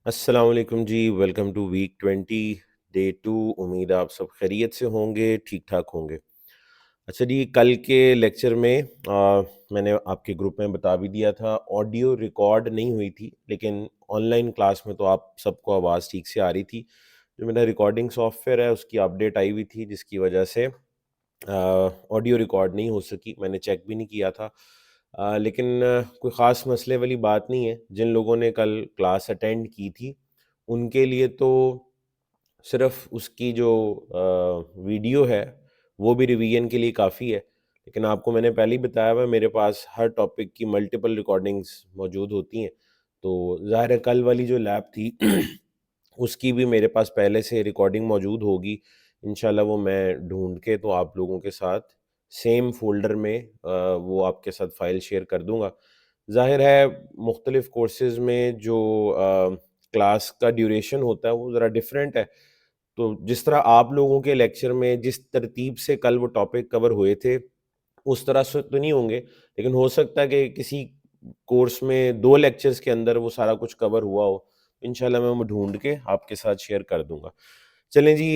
अस्सलाम वालेकुम जी। Welcome to week 20 day 2। उम्मीद है आप सब खैरियत से होंगे, ठीक ठाक होंगे। अच्छा जी, कल के लेक्चर में मैंने आपके ग्रुप में बता भी दिया था, ऑडियो रिकॉर्ड नहीं हुई थी, लेकिन ऑनलाइन क्लास में तो आप सबको आवाज़ ठीक से आ रही थी। जो मेरा रिकॉर्डिंग सॉफ्टवेयर है उसकी अपडेट आई हुई थी, जिसकी वजह से ऑडियो रिकॉर्ड नहीं हो सकी। मैंने चेक भी नहीं किया था, लेकिन कोई ख़ास मसले वाली बात नहीं है। जिन लोगों ने कल क्लास अटेंड की थी उनके लिए तो सिर्फ उसकी जो वीडियो है वो भी रिवीजन के लिए काफ़ी है। लेकिन आपको मैंने पहले ही बताया हुआ है, मेरे पास हर टॉपिक की मल्टीपल रिकॉर्डिंग्स मौजूद होती हैं। तो ज़ाहिर है कल वाली जो लैब थी उसकी भी मेरे पास पहले से रिकॉर्डिंग मौजूद होगी। इंशाल्लाह वो मैं ढूंढ के तो आप लोगों के साथ सेम फ़ोल्डर में वो आपके साथ फ़ाइल शेयर कर दूँगा। ज़ाहिर है मुख्तलिफ़ कोर्सेज़ में जो क्लास का ड्यूरेशन होता है वो ज़रा डिफरेंट है। तो जिस तरह आप लोगों के लेक्चर में जिस तरतीब से कल वो टॉपिक कवर हुए थे, उस तरह से तो नहीं होंगे, लेकिन हो सकता है कि किसी कोर्स में 2 लेक्चर्स के अंदर वो सारा कुछ कवर हुआ हो। इंशाल्लाह मैं वो ढूँढ के आपके साथ शेयर कर दूँगा। चलें जी,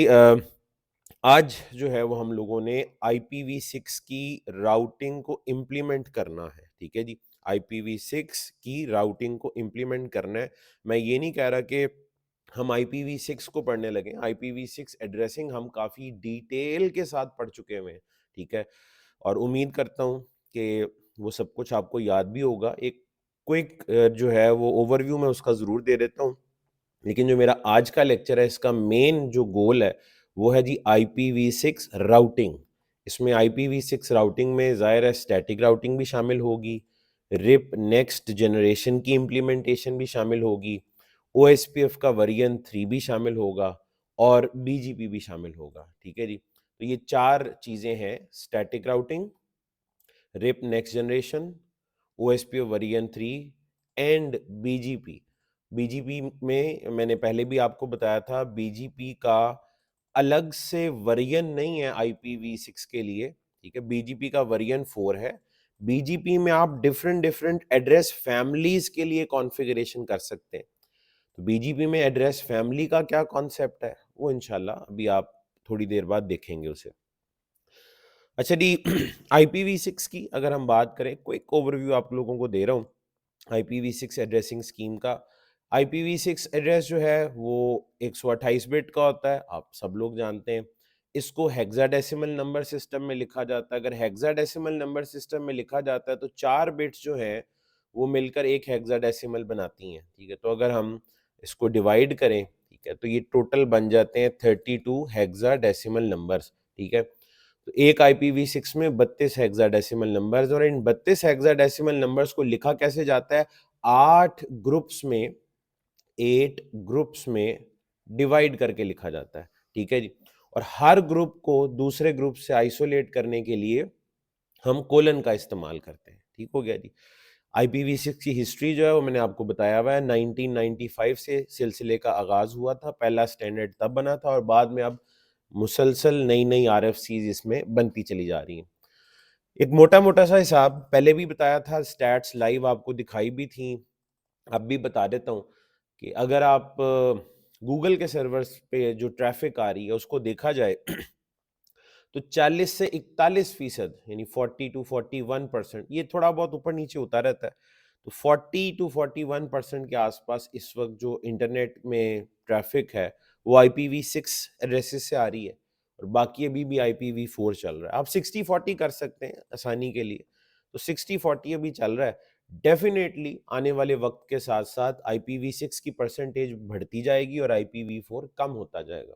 आज जो है वो हम लोगों ने IPv6 की राउटिंग को इम्प्लीमेंट करना है, ठीक है जी। IPv6 की राउटिंग को इम्प्लीमेंट करना है। मैं ये नहीं कह रहा कि हम IPv6 को पढ़ने लगे। IPv6 एड्रेसिंग हम काफ़ी डिटेल के साथ पढ़ चुके हुए हैं, ठीक है। और उम्मीद करता हूँ कि वो सब कुछ आपको याद भी होगा। एक क्विक जो है वो ओवरव्यू मैं उसका ज़रूर दे देता हूँ। लेकिन जो मेरा आज का लेक्चर है इसका मेन जो गोल है वो है जी IPv6 राउटिंग। इसमें IPv6 राउटिंग में ज़ाहिर है स्टैटिक राउटिंग भी शामिल होगी, रिप नेक्स्ट जनरेशन की इम्प्लीमेंटेशन भी शामिल होगी, OSPF का वर्जन 3 भी शामिल होगा और BGP भी शामिल होगा, ठीक है जी। तो ये 4 चीज़ें हैं: static routing, RIP next generation, OSPF version 3 and BGP। BGP में मैंने पहले भी आपको बताया था, बीजीपी का अलग से वर्जन नहीं है IPv6 के लिए, ठीक है। बीजीपी का वर्जन 4 है। बीजीपी में आप डिफरेंट डिफरेंट एड्रेस फैमिलीज के लिए कॉन्फ़िगरेशन कर सकते हैं। तो बीजीपी में एड्रेस फैमिली का क्या कॉन्सेप्ट है वो इंशाल्लाह अभी आप थोड़ी देर बाद देखेंगे उसे। अच्छा जी, IPv6 की अगर हम बात करें, क्विक ओवरव्यू आप लोगों को दे रहा हूँ IPv6 एड्रेसिंग स्कीम का। IPv6 एड्रेस जो है वो 128 बिट का होता है, आप सब लोग जानते हैं। इसको हेक्साडेसिमल नंबर सिस्टम में लिखा जाता है। अगर हेक्साडेसिमल नंबर सिस्टम में लिखा जाता है तो 4 बिट्स जो हैं वो मिलकर एक हेक्साडेसिमल बनाती हैं, ठीक है। तो अगर हम इसको डिवाइड करें, ठीक है, तो ये टोटल बन जाते हैं 32 हेक्साडेसिमल नंबर्स, ठीक है। तो एक IPv6 में 32 हेक्साडेसिमल नंबर्स, और इन 32 हेक्साडेसिमल नंबर्स को लिखा कैसे जाता है? 8 ग्रुप्स में, 8 ग्रुप्स में डिवाइड करके लिखा जाता है, ठीक है जी। और हर ग्रुप को दूसरे ग्रुप से आइसोलेट करने के लिए हम कोलन का इस्तेमाल करते हैं, ठीक हो गया जी। IPv6 की हिस्ट्री जो है वो मैंने आपको बताया हुआ है। 1995 से सिलसिले का आगाज हुआ था, पहला स्टैंडर्ड तब बना था और बाद में अब मुसलसल नई नई RFCs इसमें बनती चली जा रही हैं। एक मोटा मोटा सा हिसाब पहले भी बताया था, स्टैट्स लाइव आपको दिखाई भी थी, अब भी बता देता हूँ कि अगर आप गूगल के सर्वर्स पे जो ट्रैफिक आ रही है उसको देखा जाए तो 40 से 41% यानी 40 टू 41%, ये थोड़ा बहुत ऊपर नीचे होता रहता है। तो 40 टू 41% के आसपास इस वक्त जो इंटरनेट में ट्रैफिक है वो IPv6 एड्रेसेस से आ रही है, और बाकी अभी भी IPv4 चल रहा है। आप 60-40 कर सकते हैं आसानी के लिए, तो 60-40 अभी चल रहा है। डेफिनेटली आने वाले वक्त के साथ साथ IPv6 की परसेंटेज बढ़ती जाएगी और IPv4 कम होता जाएगा,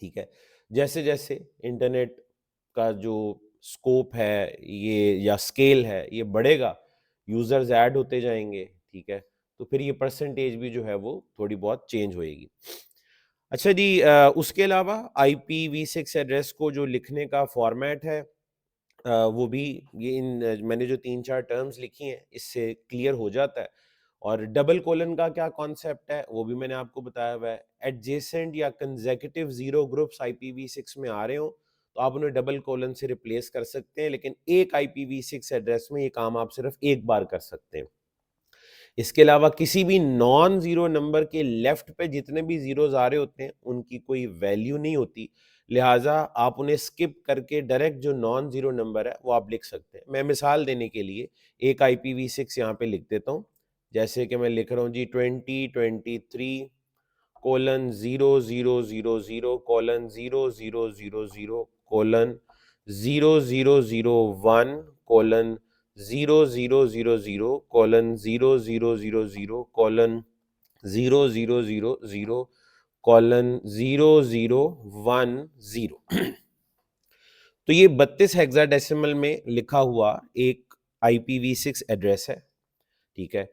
ठीक है। जैसे जैसे इंटरनेट का जो स्कोप है ये या स्केल है ये बढ़ेगा, यूजर्स ऐड होते जाएंगे, ठीक है, तो फिर ये परसेंटेज भी जो है वो थोड़ी बहुत चेंज होएगी। अच्छा जी, उसके अलावा IPv6 एड्रेस को जो लिखने का फॉर्मेट है, वो भी ये मैंने जो 3-4 टर्म्स लिखी हैं इससे क्लियर हो जाता है। और डबल कोलन का क्या कॉन्सेप्ट है वो भी मैंने आपको बताया हुआ है। एडजेसेंट या कंसेक्यूटिव जीरो ग्रुप्स IPv6 में आ रहे हो तो आप उन्हें डबल कोलन से रिप्लेस कर सकते हैं, लेकिन एक IPv6 एड्रेस में ये काम आप सिर्फ एक बार कर सकते हैं। इसके अलावा किसी भी नॉन जीरो नंबर के लेफ्ट पे जितने भी जीरोस आ रहे होते हैं उनकी कोई वैल्यू नहीं होती, लिहाजा आप उन्हें स्किप करके डायरेक्ट जो नॉन जीरो नंबर है वो आप लिख सकते हैं। मैं मिसाल देने के लिए एक IPv6 यहाँ पे लिख देता हूँ, जैसे कि मैं लिख रहा हूँ जी 200000000000000000000000000000000000000000000000000000000000000000000000000000000000000000000000000000000000000000000000000000000000000000000000000000000000000000000000000000000000000000000000000000000000000000000000000000000000000000000000000000000000000000000000000000000000000000000000000000000000000000000000000000000000000000000000000000000000000000000000000000000000000000000000000000000000000000øh IPv6 एड्रेस है, ठीक है।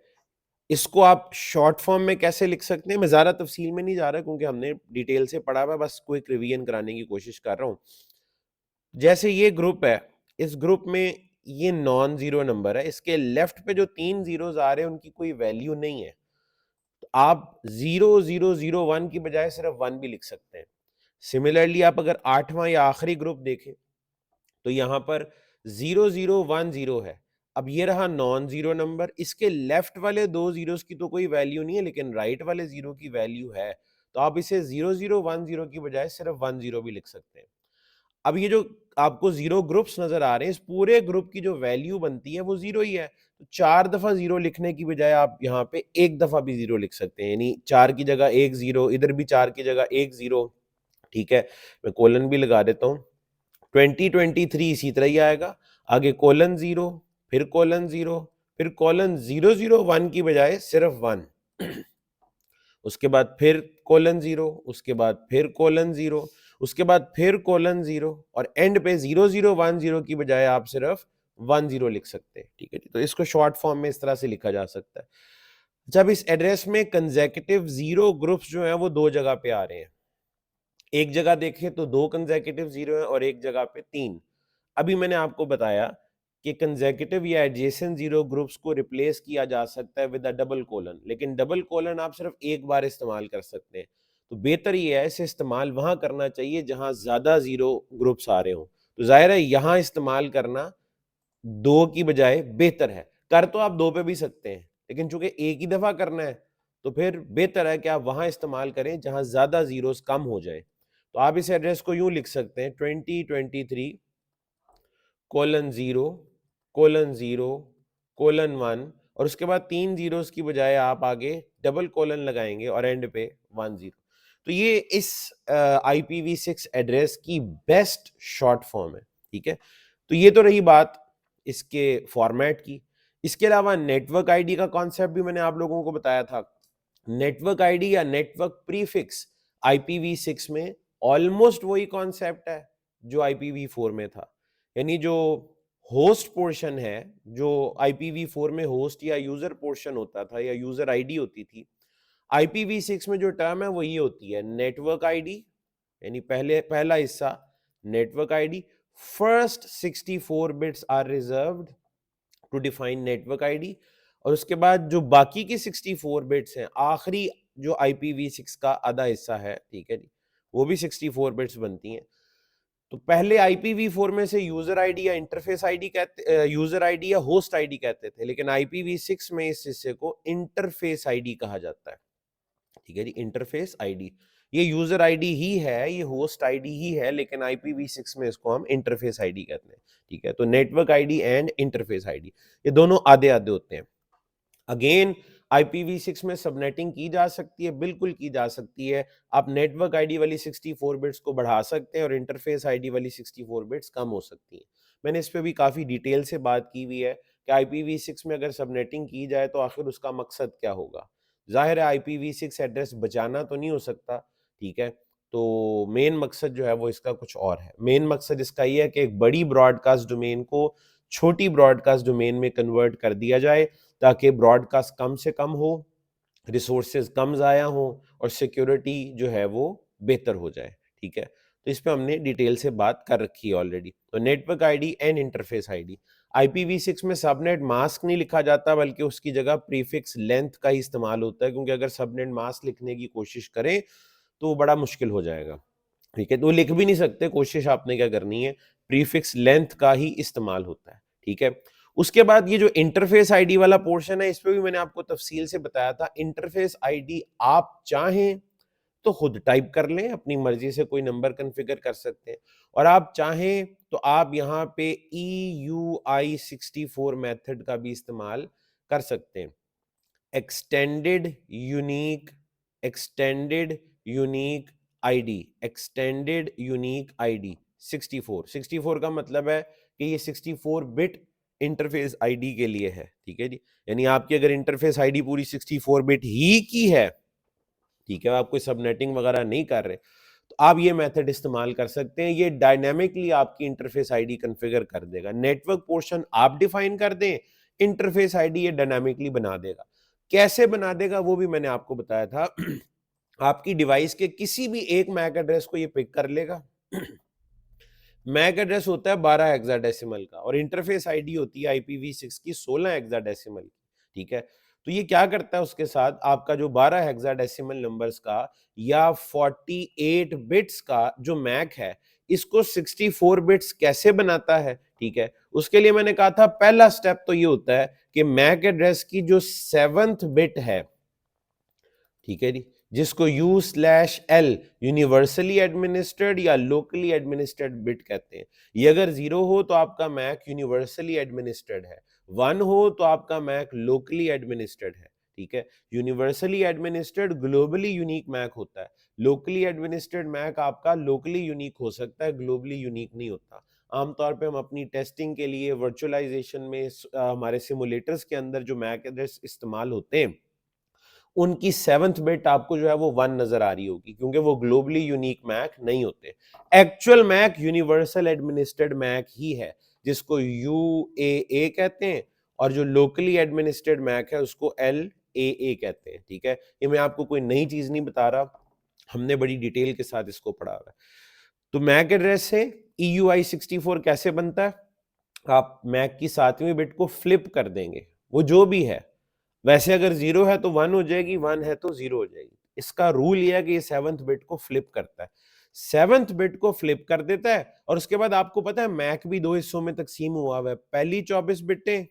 इसको आप शॉर्ट फॉर्म में कैसे लिख सकते हैं, मैं ज़्यादा तफसील में नहीं जा रहा क्योंकि हमने डिटेल से पढ़ा हुआ है, बस क्विक रिवीजन कराने की कोशिश कर रहा हूँ। जैसे ये ग्रुप है, इस ग्रुप में ये नॉन जीरो नंबर है, इसके लेफ्ट पे जो 3 जीरोस आ रहे हैं उनकी कोई वैल्यू नहीं है, तो आप 0001 की बजाय सिर्फ 1 भी लिख सकते हैं। सिमिलरली आप अगर 8वां या आखिरी ग्रुप देखें तो यहाँ पर 0010 है। अब ये रहा नॉन जीरो नंबर, इसके लेफ्ट वाले 2 जीरोस की तो कोई वैल्यू नहीं है, लेकिन राइट वाले जीरो की वैल्यू है, तो आप इसे 0010 की बजाय सिर्फ 10 भी लिख सकते हैं। अब ये जो आपको जीरो ग्रुप्स नजर आ रहे हैं, इस पूरे ग्रुप की जो वैल्यू बनती है वो जीरो ही है, तो 4 दफा जीरो लिखने की बजाय आप यहाँ पे एक दफा भी जीरो लिख सकते हैं, यानी 4 की जगह एक जीरो, इधर भी 4 की जगह एक जीरो, ठीक है। मैं कोलन भी लगा देता हूँ। 2023 इसी तरह ही आएगा, आगे कोलन जीरो, फिर कोलन जीरो, फिर कोलन 001 की बजाय सिर्फ 1, उसके बाद फिर कोलन जीरो, उसके बाद फिर कोलन जीरो, उसके बाद फिर कोलन जीरो, और एंड पे 0010 की बजाय आप सिर्फ 10 लिख सकते हैं, ठीक है जी। तो इसको शॉर्ट फॉर्म में इस तरह से लिखा जा सकता है। जब इस एड्रेस में कंसेक्यूटिव जीरो ग्रुप्स जो हैं वो दो जगह पे आ रहे हैं, एक जगह देखें तो 2 कंसेक्यूटिव जीरो है और एक जगह पे 3। अभी मैंने आपको बताया कि कंसेक्यूटिव या एडजेसेंट जीरो ग्रुप्स को रिप्लेस किया जा सकता है विद अ डबल कोलन, लेकिन डबल कोलन आप सिर्फ एक बार इस्तेमाल कर सकते हैं, तो बेहतर ये है इसे इस्तेमाल वहां करना चाहिए जहां ज्यादा जीरो ग्रुप्स आ रहे हो, तो जाहिर है यहां इस्तेमाल करना 2 की बजाय बेहतर है। कर तो आप 2 पे भी सकते हैं, लेकिन चूंकि एक ही दफा करना है तो फिर बेहतर है कि आप वहां इस्तेमाल करें जहां ज्यादा जीरोस कम हो जाए। तो आप इस एड्रेस को यूं लिख सकते हैं 2023:0:0:1, और उसके बाद 3 जीरोस की बजाय आप आगे डबल कोलन लगाएंगे और एंड पे 10। तो ये इस IPv6 एड्रेस की बेस्ट शॉर्ट फॉर्म है, ठीक है। तो ये तो रही बात इसके फॉर्मेट की। इसके अलावा नेटवर्क आईडी का कॉन्सेप्ट भी मैंने आप लोगों को बताया था। नेटवर्क आईडी या नेटवर्क प्रीफिक्स IPv6 में ऑलमोस्ट वही कॉन्सेप्ट है जो IPv4 में था, यानी जो होस्ट पोर्शन है, जो IPv4 में होस्ट या यूजर पोर्शन होता था या यूजर आईडी होती थी, IPv6 में जो टर्म है वो ये होती है नेटवर्क आईडी, यानी पहला हिस्सा network ID, first 64 bits are reserved to define network ID, और उसके बाद जो बाकी की 64 बिट्स हैं, आखिरी जो IPv6 का आधा हिस्सा है, ठीक है जी, वो भी 64 बिट्स बनती हैं। तो पहले IPv4 में से यूजर आईडी या इंटरफेस आईडी कहते, यूजर आईडी या होस्ट आईडी कहते थे, लेकिन IPv6 में इस हिस्से को इंटरफेस आईडी कहा जाता है, ठीक है जी, इंटरफेस आईडी। ये यूजर आईडी ही है, ये होस्ट आईडी ही है, लेकिन IPv6 में इसको हम इंटरफेस आईडी कहते हैं, ठीक है। तो network ID and interface ID ये दोनों आधे आधे होते हैं। अगेन IPv6 में सबनेटिंग की जा सकती है, बिल्कुल की जा सकती है। आप नेटवर्क आईडी वाली 64 बिट्स को बढ़ा सकते हैं और इंटरफेस आईडी वाली 64 बिट्स कम हो सकती है। मैंने इस पे भी काफी डिटेल से बात की हुई है कि IPv6 में अगर सबनेटिंग की जाए तो आखिर उसका मकसद क्या होगा। जाहिर है IPv6 एड्रेस बचाना तो नहीं हो सकता, ठीक है। तो मेन मकसद जो है वो इसका कुछ और है। मेन मकसद इसका ये है कि एक बड़ी ब्रॉडकास्ट डोमेन को छोटी ब्रॉडकास्ट डोमेन में कन्वर्ट कर दिया जाए, ताकि ब्रॉडकास्ट कम से कम हो, रिसोर्सेज कम ज़ाया हो और सिक्योरिटी जो है वो बेहतर हो जाए, ठीक है। तो इस पे हमने डिटेल से बात कर रखी है ऑलरेडी। तो network ID and interface ID, IPv6 में सबनेट मास्क नहीं लिखा जाता, बल्कि उसकी जगह प्रीफिक्स लेंथ का ही इस्तेमाल होता है, क्योंकि अगर सबनेट मास्क लिखने की कोशिश करें तो बड़ा मुश्किल हो जाएगा, ठीक है। तो लिख भी नहीं सकते, कोशिश आपने क्या करनी है, प्रीफिक्स लेंथ का ही इस्तेमाल होता है, ठीक है। उसके बाद ये जो इंटरफेस आईडी वाला पोर्शन है, इस पे भी मैंने आपको तफसील से बताया था। इंटरफेस आईडी आप चाहें तो खुद टाइप कर लें, अपनी मर्जी से कोई नंबर कॉन्फ़िगर कर सकते हैं, और आप चाहें तो आप यहाँ पे EUI64 मेथड का भी इस्तेमाल कर सकते हैं। Extended unique ID, extended unique ID 64 का मतलब है कि ये 64 बिट इंटरफेस आईडी के लिए है, ठीक है जी। यानी आपकी अगर इंटरफेस आईडी पूरी 64 बिट ही की है, ठीक है, आप कोई सबनेटिंग वगैरह नहीं कर रहे, तो आप ये मेथड इस्तेमाल कर सकते हैं। ये डायनेमिकली आपकी इंटरफेस आईडी कॉन्फ़िगर कर देगा। नेटवर्क पोर्शन आप डिफाइन कर दें, इंटरफेस आईडी ये डायनेमिकली बना देगा। कैसे बना देगा वो भी मैंने आपको बताया था। आपकी डिवाइस के किसी भी एक मैक एड्रेस को ये पिक कर लेगा। मैक एड्रेस होता है 12 हेक्साडेसिमल का, और इंटरफेस आईडी होती है IPv6 की 16 हेक्साडेसिमल, ठीक है। तो ये क्या करता है, उसके साथ आपका जो 12 हेक्साडेसिमल नंबर्स का या 48 बिट्स का जो मैक है, इसको 64 बिट्स कैसे बनाता है, ठीक है। उसके लिए मैंने कहा था पहला स्टेप तो ये होता है कि मैक एड्रेस की जो 7th बिट है, ठीक है जी, जिसको U/L यूनिवर्सली एडमिनिस्ट्रेड या लोकली एडमिनिस्ट्रेड बिट कहते हैं। ये अगर 0 हो तो आपका मैक यूनिवर्सली एडमिनिस्ट्रेड है, 1 हो तो आपका मैक लोकली एडमिनिस्ट्रेड है, ठीक है। Universally administered globally unique MAC होता है, लोकली एडमिनिस्ट्रेड मैक आपका लोकली यूनिक हो सकता है, ग्लोबली यूनिक नहीं होता। आमतौर पे हम अपनी टेस्टिंग के लिए वर्चुअलाइजेशन में हमारे सिमुलेटर्स के अंदर जो मैक एड्रेस इस्तेमाल होते हैं, उनकी 7th बिट आपको जो है वो 1 नजर आ रही होगी, क्योंकि वो ग्लोबली यूनिक मैक नहीं होते। Actual MAC universal administered MAC ही है, जिसको UAA कहते हैं, और जो लोकली एडमिनिस्ट्रेड मैक है उसको LAA कहते हैं, ठीक है। ये मैं आपको कोई नई चीज नहीं बता रहा, हमने बड़ी डिटेल के साथ इसको पढ़ा हुआ है। तो मैक एड्रेस से EUI64 कैसे बनता है, आप मैक की 7वीं बिट को फ्लिप कर देंगे, वो जो भी है, वैसे अगर 0 है तो 1 हो जाएगी, 1 है तो 0 हो जाएगी। इसका रूल ये है कि ये 7th बिट को फ्लिप करता है, 7th बिट को फ्लिप कर देता है। और उसके बाद आपको पता है मैक भी 2 हिस्सों में तकसीम हुआ हुआ है, पहली 24 बिटें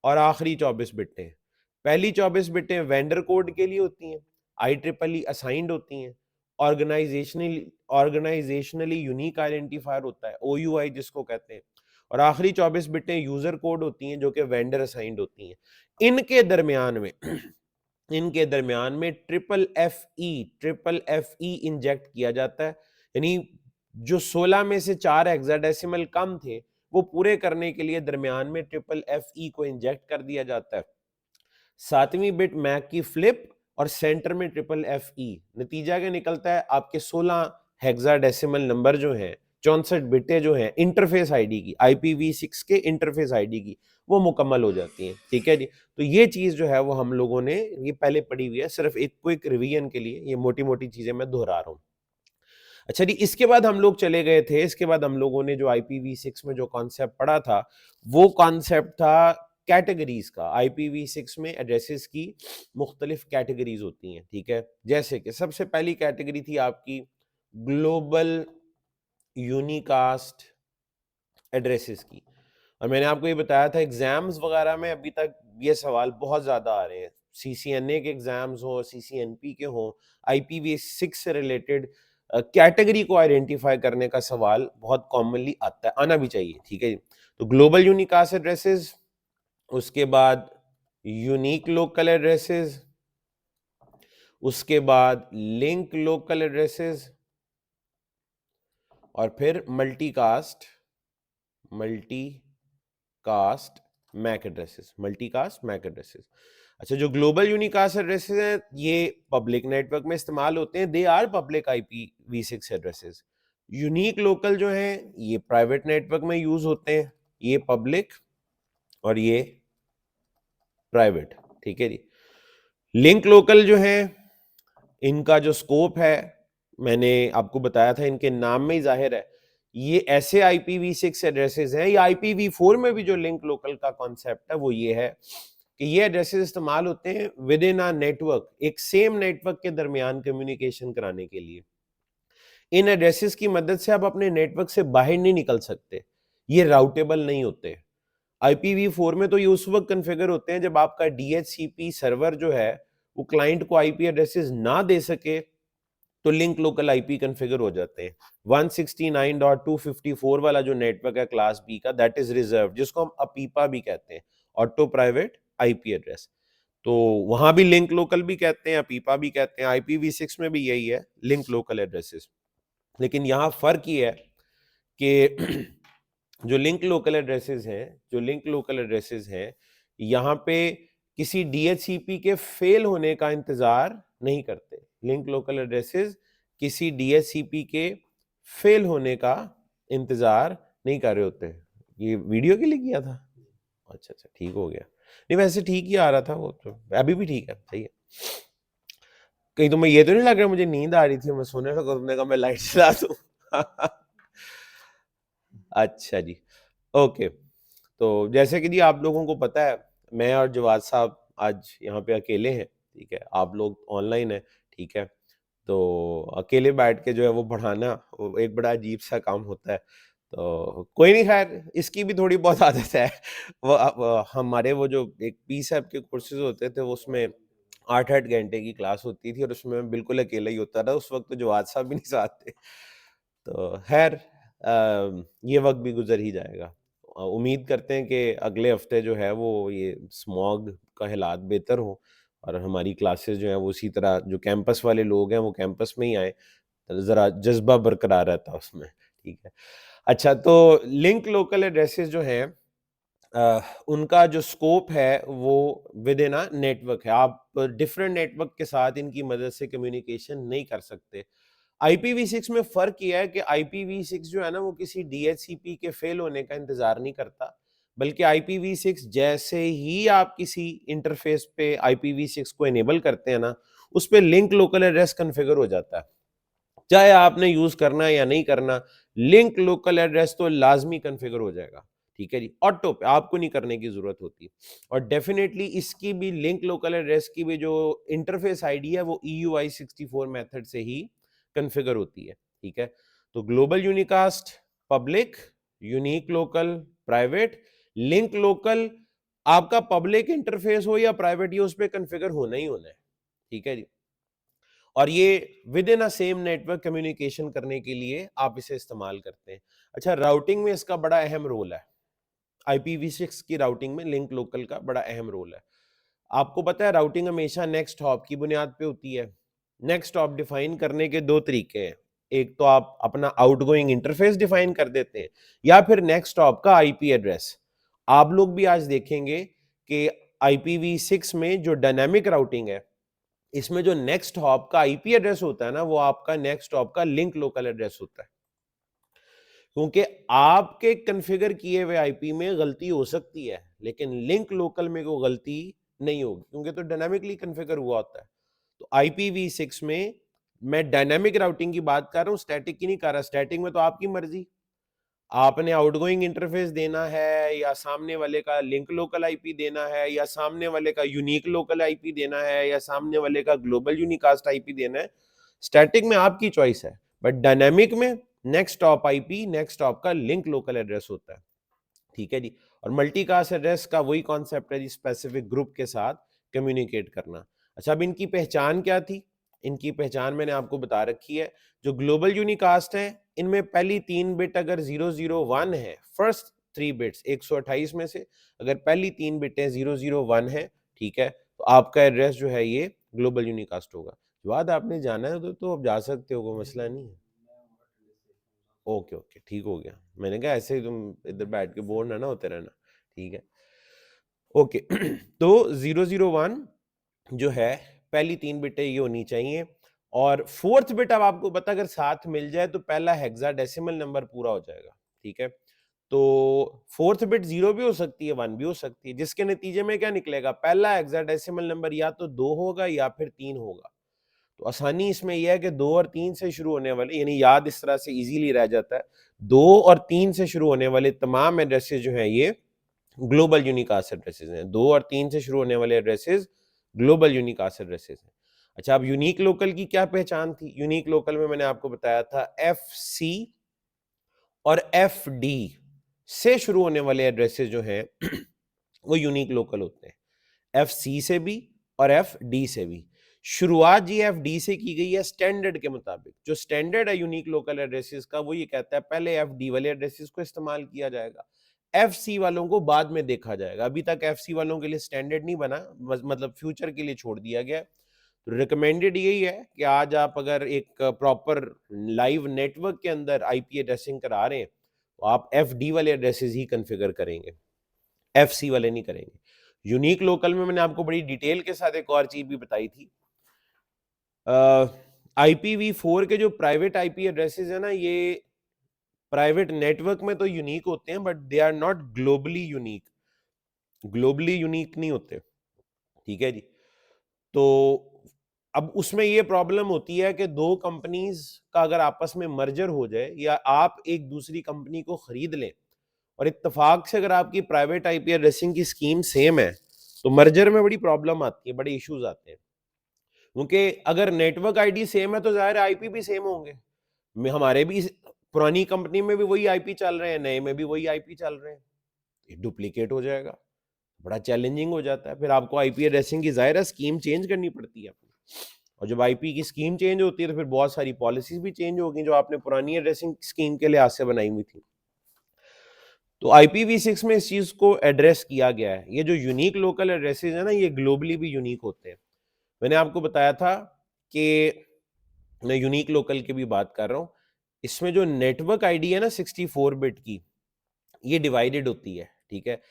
और आखिरी 24 बिटें। पहली 24 बिटें वेंडर कोड के लिए होती हैं, IEEE असाइंड होती हैं, ऑर्गेनाइजेशनली यूनिक आइडेंटिफायर होता है, OUI जिसको कहते हैं, और आखिरी 24 बिटें यूजर कोड होती हैं जो कि वेंडर असाइंड होती हैं। इनके दरमियान में ट्रिपल FE इंजेक्ट किया जाता है, यानी जो 16 में से 4 हेक्साडेसिमल कम थे वो पूरे करने के लिए दरमियान में ट्रिपल FE को इंजेक्ट कर दिया जाता है। 7वीं बिट मैक की फ्लिप और सेंटर में ट्रिपल FE, नतीजा क्या निकलता है, आपके 16 हेक्साडेसिमल नंबर जो हैं, 64 बिटें जो हैं इंटरफेस आईडी की, IPv6 के इंटरफेस आईडी की, वो मुकम्मल हो जाती हैं, ठीक है जी। तो ये चीज जो है वो हम लोगों ने ये पहले पढ़ी हुई है, सिर्फ एक क्विक रिवीजन के लिए ये मोटी मोटी चीजें मैं दोहरा रहा हूँ। अच्छा जी, इसके बाद हम लोग चले गए थे, इसके बाद हम लोगों ने जो IPv6 में जो कॉन्सेप्ट पढ़ा था, वो कॉन्सेप्ट था कैटेगरीज का। IPv6 में एड्रेसेस की मुख्तलिफ कैटेगरीज होती हैं, ठीक है। जैसे कि सबसे पहली कैटेगरी थी आपकी ग्लोबल यूनिकास्ट एड्रेसेस की, और मैंने आपको ये बताया था एग्जाम्स वगैरह में अभी तक ये सवाल बहुत ज्यादा आ रहे हैं, CCNA के एग्जाम्स हो, CCNP के हो, IPv6 से रिलेटेड कैटेगरी को आइडेंटिफाई करने का सवाल बहुत कॉमनली आता है, आना भी चाहिए, ठीक है जी। तो ग्लोबल यूनिकास्ट एड्रेसेस, उसके बाद यूनिक लोकल एड्रेसेस, उसके बाद लिंक लोकल एड्रेसेस, और फिर मल्टीकास्ट मैक एड्रेसेस। अच्छा, जो ग्लोबल यूनिकास्ट एड्रेसेस हैं ये पब्लिक नेटवर्क में इस्तेमाल होते हैं, they are public IPv6 addresses. Unique local जो हैं ये प्राइवेट नेटवर्क में यूज होते हैं, ये पब्लिक और ये प्राइवेट, ठीक है जी। लिंक लोकल जो हैं इनका जो स्कोप है मैंने आपको बताया था, इनके नाम में ही जाहिर है, ये ऐसे IPv6 एड्रेसेस हैं, या IPv4 में भी जो लिंक लोकल का कॉन्सेप्ट है वो ये है कि ये एड्रेसेस इस्तेमाल होते हैं विद इन अ नेटवर्क, एक सेम नेटवर्क के दरमियान कम्युनिकेशन कराने के लिए। इन एड्रेसेस की मदद से आप अपने नेटवर्क से बाहर नहीं निकल सकते, ये राउटेबल नहीं होते। IPv4 में तो ये उस वक्त कन्फिगर होते हैं जब आपका DHCP सर्वर जो है वो क्लाइंट को IP एड्रेसेस ना दे सके, तो लिंक लोकल IP कन्फिगर हो जाते हैं। 169.254 वाला जो नेटवर्क है क्लास बी का, दैट इज रिजर्व, जिसको हम अपीपा भी कहते हैं, ऑटो प्राइवेट IP एड्रेस। तो वहां भी लिंक लोकल भी कहते हैं, अपीपा भी कहते हैं, IPv6 में भी यही है, लिंक लोकल एड्रेसेस। लेकिन यहाँ फर्क ये है कि जो लिंक लोकल एड्रेसेस हैं, जो लिंक लोकल एड्रेसेस हैं, यहाँ पे किसी DHCP के फेल होने का इंतजार नहीं करते। लिंक लोकल एड्रेसेस किसी DHCP के फेल होने का इंतजार नहीं कर रहे होते। ये वीडियो के लिए किया था? अच्छा अच्छा, ठीक हो गया। नहीं वैसे ठीक ही आ रहा था वो, तो अभी भी ठीक है, सही है। कहीं तो मैं ये तो नहीं लग रहा मुझे नींद आ रही थी, मैं सोने लगा, तुमने कहा मैं लाइट चला दूं। अच्छा जी, ओके। तो जैसे कि जी आप लोगों को पता है, मैं और जवाद साहब आज यहाँ पे अकेले हैं, ठीक है, आप लोग ऑनलाइन है, ठीक है। तो अकेले बैठ के जो है वो पढ़ाना वो एक बड़ा अजीब सा काम होता है। तो कोई नहीं, खैर इसकी भी थोड़ी बहुत आदत है। वो हमारे वो जो एक PSAP के कोर्सेज होते थे, वो उसमें 8-8 घंटे की क्लास होती थी और उसमें मैं बिल्कुल अकेला ही होता था। उस वक्त तो जवाद साहब भी नहीं साथ थे। तो खैर ये वक्त भी गुजर ही जाएगा। उम्मीद करते हैं कि अगले हफ्ते जो है वो ये स्मॉग का हालात बेहतर हो और हमारी क्लासेस जो है वो उसी तरह, जो कैंपस वाले लोग हैं वो कैंपस में ही आए, ज़रा जज्बा बरकरार रहता है उसमें, ठीक है। अच्छा, तो लिंक लोकल एड्रेसेस जो हैं, उनका जो स्कोप है वो विद इन अ नेटवर्क है। आप डिफरेंट नेटवर्क के साथ इनकी मदद से कम्युनिकेशन नहीं कर सकते। IPv6 में फर्क यह है कि IPv6 जो है ना वो किसी DHCP के फेल होने का इंतजार नहीं करता, बल्कि IPv6 जैसे ही आप किसी इंटरफेस पे IPv6 को एनेबल करते हैं ना, उस पे लिंक लोकल एड्रेस कॉन्फ़िगर हो जाता है। चाहे आपने यूज करना है या नहीं करना, लिंक लोकल एड्रेस तो लाजमी कॉन्फ़िगर हो जाएगा, ठीक है जी, ऑटो पे, आपको नहीं करने की जरूरत होती। और डेफिनेटली इसकी भी, लिंक लोकल एड्रेस की भी जो इंटरफेस आईडी है वो EUI64 मेथड से ही कॉन्फ़िगर होती है, ठीक है। तो global unicast, public, unique local, private, link local, आपका पब्लिक इंटरफेस हो या प्राइवेट, ये उस पर कॉन्फ़िगर होना ही होना है, ठीक है जी। और ये with in a same network communication करने के लिए आप इसे इस्तेमाल करते हैं। अच्छा, राउटिंग में इसका बड़ा अहम रोल है। IPv6 की राउटिंग में लिंक लोकल का बड़ा अहम रोल है। आपको पता है राउटिंग हमेशा नेक्स्ट हॉप की बुनियाद पे होती है। नेक्स्ट हॉप डिफाइन करने के दो तरीके हैं, एक तो आप अपना आउटगोइंग इंटरफेस डिफाइन कर देते हैं, या फिर नेक्स्ट हॉप का IP एड्रेस। आप लोग भी आज देखेंगे कि IPv6 में जो डायनामिक राउटिंग है, इसमें जो नेक्स्ट हॉप का IP एड्रेस होता है ना, वो आपका नेक्स्ट हॉप का लिंक लोकल एड्रेस होता है। क्योंकि आपके कॉन्फ़िगर किए हुए IP में गलती हो सकती है, लेकिन लिंक लोकल में कोई गलती नहीं होगी, क्योंकि तो डायनामिकली कॉन्फ़िगर हुआ होता है। तो IPv6 में मैं डायनामिक राउटिंग की बात कर रहा हूं, स्टैटिक की नहीं कर रहा। स्टैटिक में तो आपकी मर्जी, आपने आउटगोइंग इंटरफेस देना है या सामने वाले का लिंक लोकल IP देना है, या सामने वाले का यूनिक लोकल IP देना है, या सामने वाले का ग्लोबल यूनिकास्ट IP देना है। स्टैटिक में आपकी चॉइस है, बट डायनामिक में next hop IP, next hop का लिंक लोकल एड्रेस होता है, ठीक है जी। और मल्टीकास्ट एड्रेस का वही कॉन्सेप्ट है जी, स्पेसिफिक ग्रुप के साथ कम्युनिकेट करना। अच्छा, अब इनकी पहचान क्या थी? इनकी पहचान मैंने आपको बता रखी है। जो ग्लोबल यूनिकास्ट है, इनमें पहली 3 बिट अगर 001 है, फर्स्ट 3 बिट्स 128 में से अगर पहली 3 बिटें 001 है, ठीक है, तो आपका एड्रेस जो है ये ग्लोबल यूनिकास्ट होगा। जवाद आपने जाना है तो अब जा सकते हो, कोई मसला नहीं है। ओके ओके, ठीक हो गया। मैंने कहा ऐसे ही तुम इधर बैठ के बोर ना होते रहना, ठीक है। ओके। तो 001 जो है, पहली 3 बिटें ये होनी चाहिए, और फोर्थ बिट अब आपको पता अगर साथ मिल जाए तो पहला हेक्साडेसिमल नंबर पूरा हो जाएगा, ठीक है। तो फोर्थ बिट 0 भी हो सकती है, 1 भी हो सकती है, जिसके नतीजे में क्या निकलेगा, पहला हेक्साडेसिमल नंबर या तो 2 होगा या फिर 3 होगा। तो आसानी इसमें यह है कि 2 और 3 से शुरू होने वाले, यानी याद इस तरह से इजीली रह जाता है, 2 और 3 से शुरू होने वाले तमाम एड्रेसेस जो हैं ये ग्लोबल यूनिकास्ट एड्रेसेस हैं। 2 और 3 से शुरू होने वाले एड्रेसेस ग्लोबल यूनिकास्ट एड्रेसेस हैं। अच्छा, अब यूनिक लोकल की क्या पहचान थी? यूनिक लोकल में मैंने आपको बताया था FC और FD, से शुरू होने वाले एड्रेसेस जो हैं वो यूनिक लोकल होते हैं, FC से भी और FD से भी। शुरुआत जी FD से की गई है स्टैंडर्ड के मुताबिक। जो स्टैंडर्ड है यूनिक लोकल एड्रेसेस का वो ये कहता है पहले FD वाले एड्रेसेस को इस्तेमाल किया जाएगा, FC वालों को बाद में देखा जाएगा। अभी तक FC वालों के लिए स्टैंडर्ड नहीं बना, मतलब फ्यूचर के लिए छोड़ दिया गया। तो रिकमेंडेड यही है कि आज आप अगर एक प्रॉपर लाइव नेटवर्क के अंदर IP एड्रेसिंग करा रहे हैं तो आप FD वाले एड्रेसेस ही कॉन्फ़िगर करेंगे, FC वाले नहीं करेंगे। यूनिक लोकल में मैंने आपको बड़ी डिटेल के साथ एक और चीज भी बताई थी। IPv4 के जो प्राइवेट IP एड्रेसेस है ना, ये प्राइवेट नेटवर्क में तो यूनिक होते हैं but they are not globally unique, globally unique नहीं होते, ठीक है जी। तो अब उसमें ये प्रॉब्लम होती है कि दो कंपनीज का अगर आपस में मर्जर हो जाए या आप एक दूसरी कंपनी को खरीद लें और इत्तेफाक से अगर आपकी प्राइवेट IP एड्रेसिंग की स्कीम सेम है तो मर्जर में बड़ी प्रॉब्लम आती है, बड़े इश्यूज आते हैं। क्योंकि अगर नेटवर्क ID सेम है तो जाहिर है IP भी सेम होंगे। हमारे भी पुरानी कंपनी में भी वही IP चल रहे हैं, नए में भी वही IP चल रहे हैं, ये डुप्लीकेट हो जाएगा, बड़ा चैलेंजिंग हो जाता है। फिर आपको IP एड्रेसिंग की जाहिर है स्कीम चेंज करनी पड़ती है अपनी, और जब IP की स्कीम चेंज होती है तो फिर बहुत सारी पॉलिसीज भी चेंज होगी जो आपने पुरानी एड्रेसिंग स्कीम के लिहाज से बनाई हुई थी। तो IPv6 में इस चीज को एड्रेस किया गया है। ये जो यूनिक लोकल एड्रेसेस है ना, ये ग्लोबली भी यूनिक होते हैं। मैंने आपको बताया था कि मैं यूनिक लोकल की भी बात कर रहा हूं। इसमें जो नेटवर्क ID है ना 64 बिट की, ये डिवाइडेड होती है, ठीक है।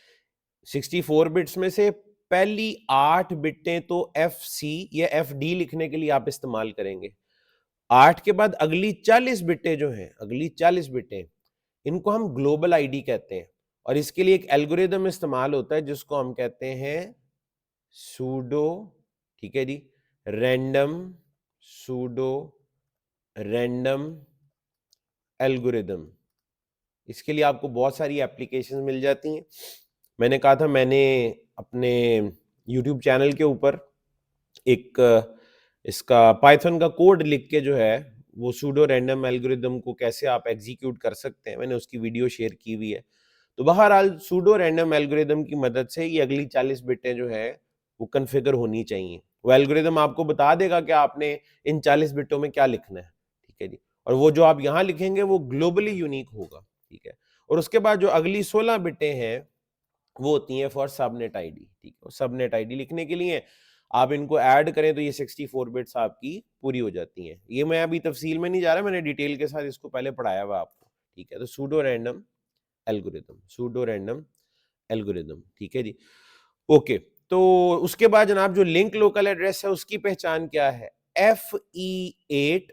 64 बिट्स में से पहली 8 बिटें तो FC या FD लिखने के लिए आप इस्तेमाल करेंगे। 8 के बाद अगली 40 बिटें जो हैं, अगली 40 बिटें, इनको हम ग्लोबल ID कहते हैं। और इसके लिए एक एल्गोरिदम इस्तेमाल होता है जिसको हम कहते हैं सूडो, ठीक है जी, रैंडम, सूडो रैंडम एल्गोरिदम। इसके लिए आपको बहुत सारी एप्लीकेशन मिल जाती हैं। मैंने कहा था मैंने अपने YouTube चैनल के ऊपर एक इसका पाइथन का कोड लिख के जो है वो सूडो रैंडम एल्गोरिदम को कैसे आप एग्जीक्यूट कर सकते हैं, मैंने उसकी वीडियो शेयर की हुई है। तो बहरहाल सूडो रैंडम एल्गोरिदम की मदद से ये अगली 40 बिटें जो है वो कन्फिगर होनी चाहिए। वो एल्गोरिदम आपको बता देगा कि आपने इन 40 बिटों में क्या लिखना है, ठीक है जी। और वो जो आप यहाँ लिखेंगे वो ग्लोबली यूनिक होगा, ठीक है। और उसके बाद जो अगली 16 बिटें हैं वो होती हैं फॉर सबनेट ID, ठीक है। सबनेट ID लिखने के लिए आप इनको ऐड करें तो ये 64 बिट्स आपकी पूरी हो जाती हैं। ये मैं अभी तफसील में नहीं जा रहा, मैंने डिटेल के साथ इसको पहले पढ़ाया हुआ आपको, ठीक है। तो pseudo random algorithm, pseudo random algorithm, ठीक है जी। ओके, तो उसके बाद जनाब जो लिंक लोकल एड्रेस है उसकी पहचान क्या है? FE8,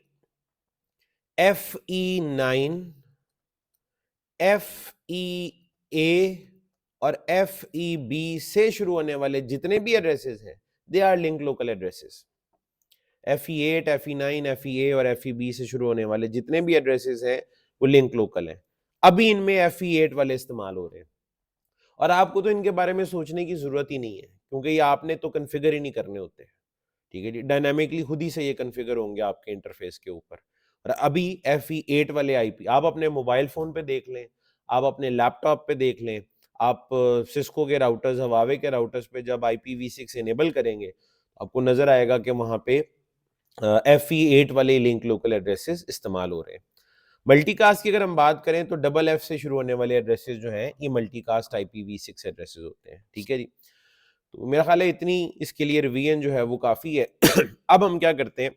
FE9, FEA और FEB से शुरू होने वाले जितने भी एड्रेसेस हैं they are link local addresses. FE8, FE9, FEA और FEB से शुरू होने वाले जितने भी एड्रेसेस हैं वो लिंक लोकल हैं। अभी इनमें FE8 वाले इस्तेमाल हो रहे हैं और आपको तो इनके बारे में सोचने की जरूरत ही नहीं है क्योंकि ये आपने तो कन्फिगर ही नहीं करने होते, ठीक है जी। डायनामिकली खुद ही से ये कन्फिगर होंगे आपके इंटरफेस के ऊपर। और अभी FE8 वाले IP आप अपने मोबाइल फोन पे देख लें, आप अपने लैपटॉप पे देख लें, आप सिस्को के राउटर्स, हवावे के राउटर्स पे जब IPv6 इनेबल करेंगे आपको नजर आएगा कि वहां पे FE8 वाले लिंक लोकल एड्रेसेस इस्तेमाल हो रहे हैं। मल्टीकास्ट की अगर हम बात करें तो डबल F से शुरू होने वाले एड्रेसेस जो हैं ये मल्टीकास्ट IPv6 एड्रेसेस होते हैं, ठीक है जी। तो मेरा ख्याल है इतनी इसके लिए रिवीजन जो है वो काफी है। अब हम क्या करते हैं,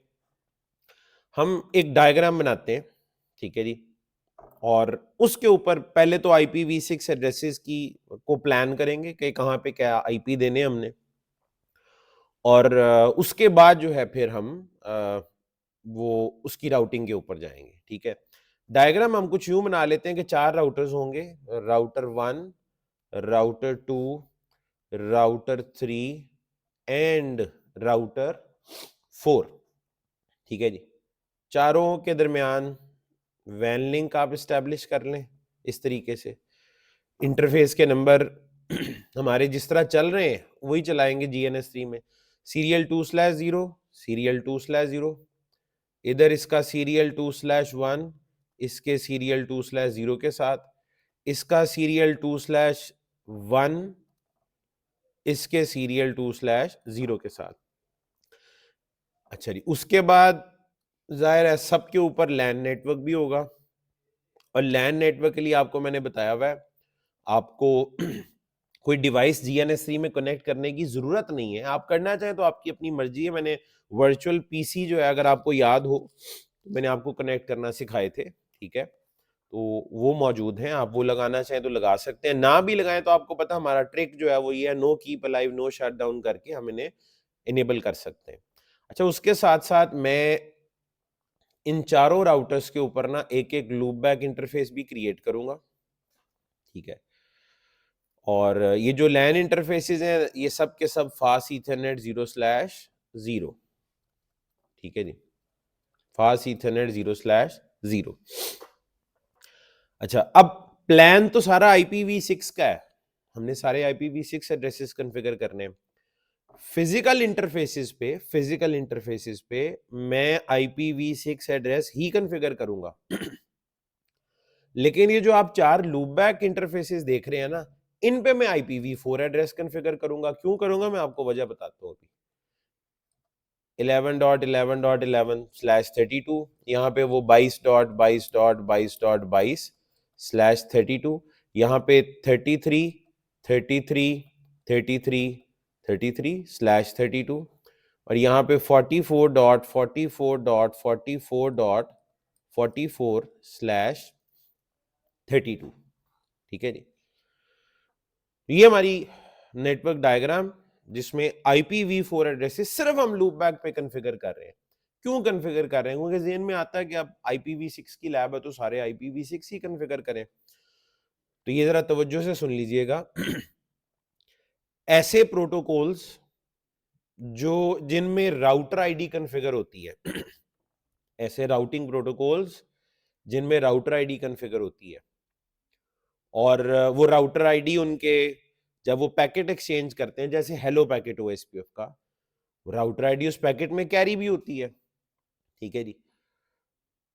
हम एक डायग्राम बनाते हैं, ठीक है जी। और उसके ऊपर पहले तो IPv6 एड्रेसेस की को प्लान करेंगे कि कहाँ पे क्या IP देने हमने, और उसके बाद जो है फिर हम वो उसकी राउटिंग के ऊपर जाएंगे, ठीक है। डायग्राम हम कुछ यूं बना लेते हैं कि 4 राउटर्स होंगे, router 1, router 2, router 3 and router 4, ठीक है जी। चारों के दरमियान वैन लिंक आप इस्टेब्लिश कर लें इस तरीके से। इंटरफेस के नंबर हमारे जिस तरह चल रहे हैं वही चलाएंगे GNS3 में, सीरियल 2/0, सीरियल 2/0, इधर इसका सीरियल 2/1, इसके सीरियल 2/0 के साथ, इसका सीरियल 2/1, इसके सीरियल 2/0 के साथ। अच्छा जी, उसके बाद जाहिर है सबके ऊपर लैन नेटवर्क भी होगा, और लैन नेटवर्क के लिए आपको मैंने बताया हुआ है, आपको कोई डिवाइस GNS3 में कनेक्ट करने की जरूरत नहीं है। आप करना चाहें तो आपकी अपनी मर्जी है। मैंने वर्चुअल पीसी जो है, अगर आपको याद हो, तो मैंने आपको कनेक्ट करना सिखाए थे, ठीक है, तो वो मौजूद हैं। आप वो लगाना चाहें तो लगा सकते हैं, ना भी लगाएं तो आपको पता हमारा ट्रिक जो है वो ये है, no keep alive no shut down करके हम इन्हें इनेबल कर सकते हैं। अच्छा, उसके साथ साथ मैं इन चारों राउटर्स के ऊपर ना एक एक लूप बैक इंटरफेस भी क्रिएट करूंगा, ठीक है। और ये जो लैन इंटरफेसेस हैं, ये सब के सब फास्ट ईथरनेट 0/0, ठीक है जी, फास्ट ईथरनेट 0/0। अच्छा, अब प्लान तो सारा IPv6 का है, हमने सारे IPv6 एड्रेसेस कॉन्फ़िगर करने हैं। फिजिकल इंटरफेसेस पे मैं IPv6 एड्रेस ही कॉन्फ़िगर करूंगा। लेकिन ये जो आप 4 लूपबैक इंटरफेसेस देख रहे हैं ना, इन पे मैं IPv4 एड्रेस कॉन्फ़िगर करूंगा। क्यों करूंगा, मैं आपको वजह बताता हूं अभी। 11.11.11/32, यहाँ पे वो 22.22.22.22/32, यहाँ पे 33 33 33 33/32, और यहाँ पे 44.44.44.44/32, ठीक है जी। ये हमारी नेटवर्क डायग्राम, जिसमें IPv4 एड्रेसेस सिर्फ हम लूप बैक पे कॉन्फ़िगर कर रहे हैं। क्यों कॉन्फ़िगर कर रहे हैं, क्योंकि ज़हन में आता है कि अब IPv6 की लैब है तो सारे IPv6 ही कॉन्फ़िगर करें। तो ये जरा तवज्जो से सुन लीजिएगा। ऐसे प्रोटोकॉल्स जो जिनमें राउटर आईडी कॉन्फ़िगर होती है, ऐसे राउटिंग प्रोटोकॉल्स जिनमें राउटर आईडी कॉन्फ़िगर होती है, और वो राउटर आईडी उनके, जब वो पैकेट एक्सचेंज करते हैं, जैसे हेलो पैकेट OSPF का, राउटर आईडी उस पैकेट में कैरी भी होती है, ठीक है जी।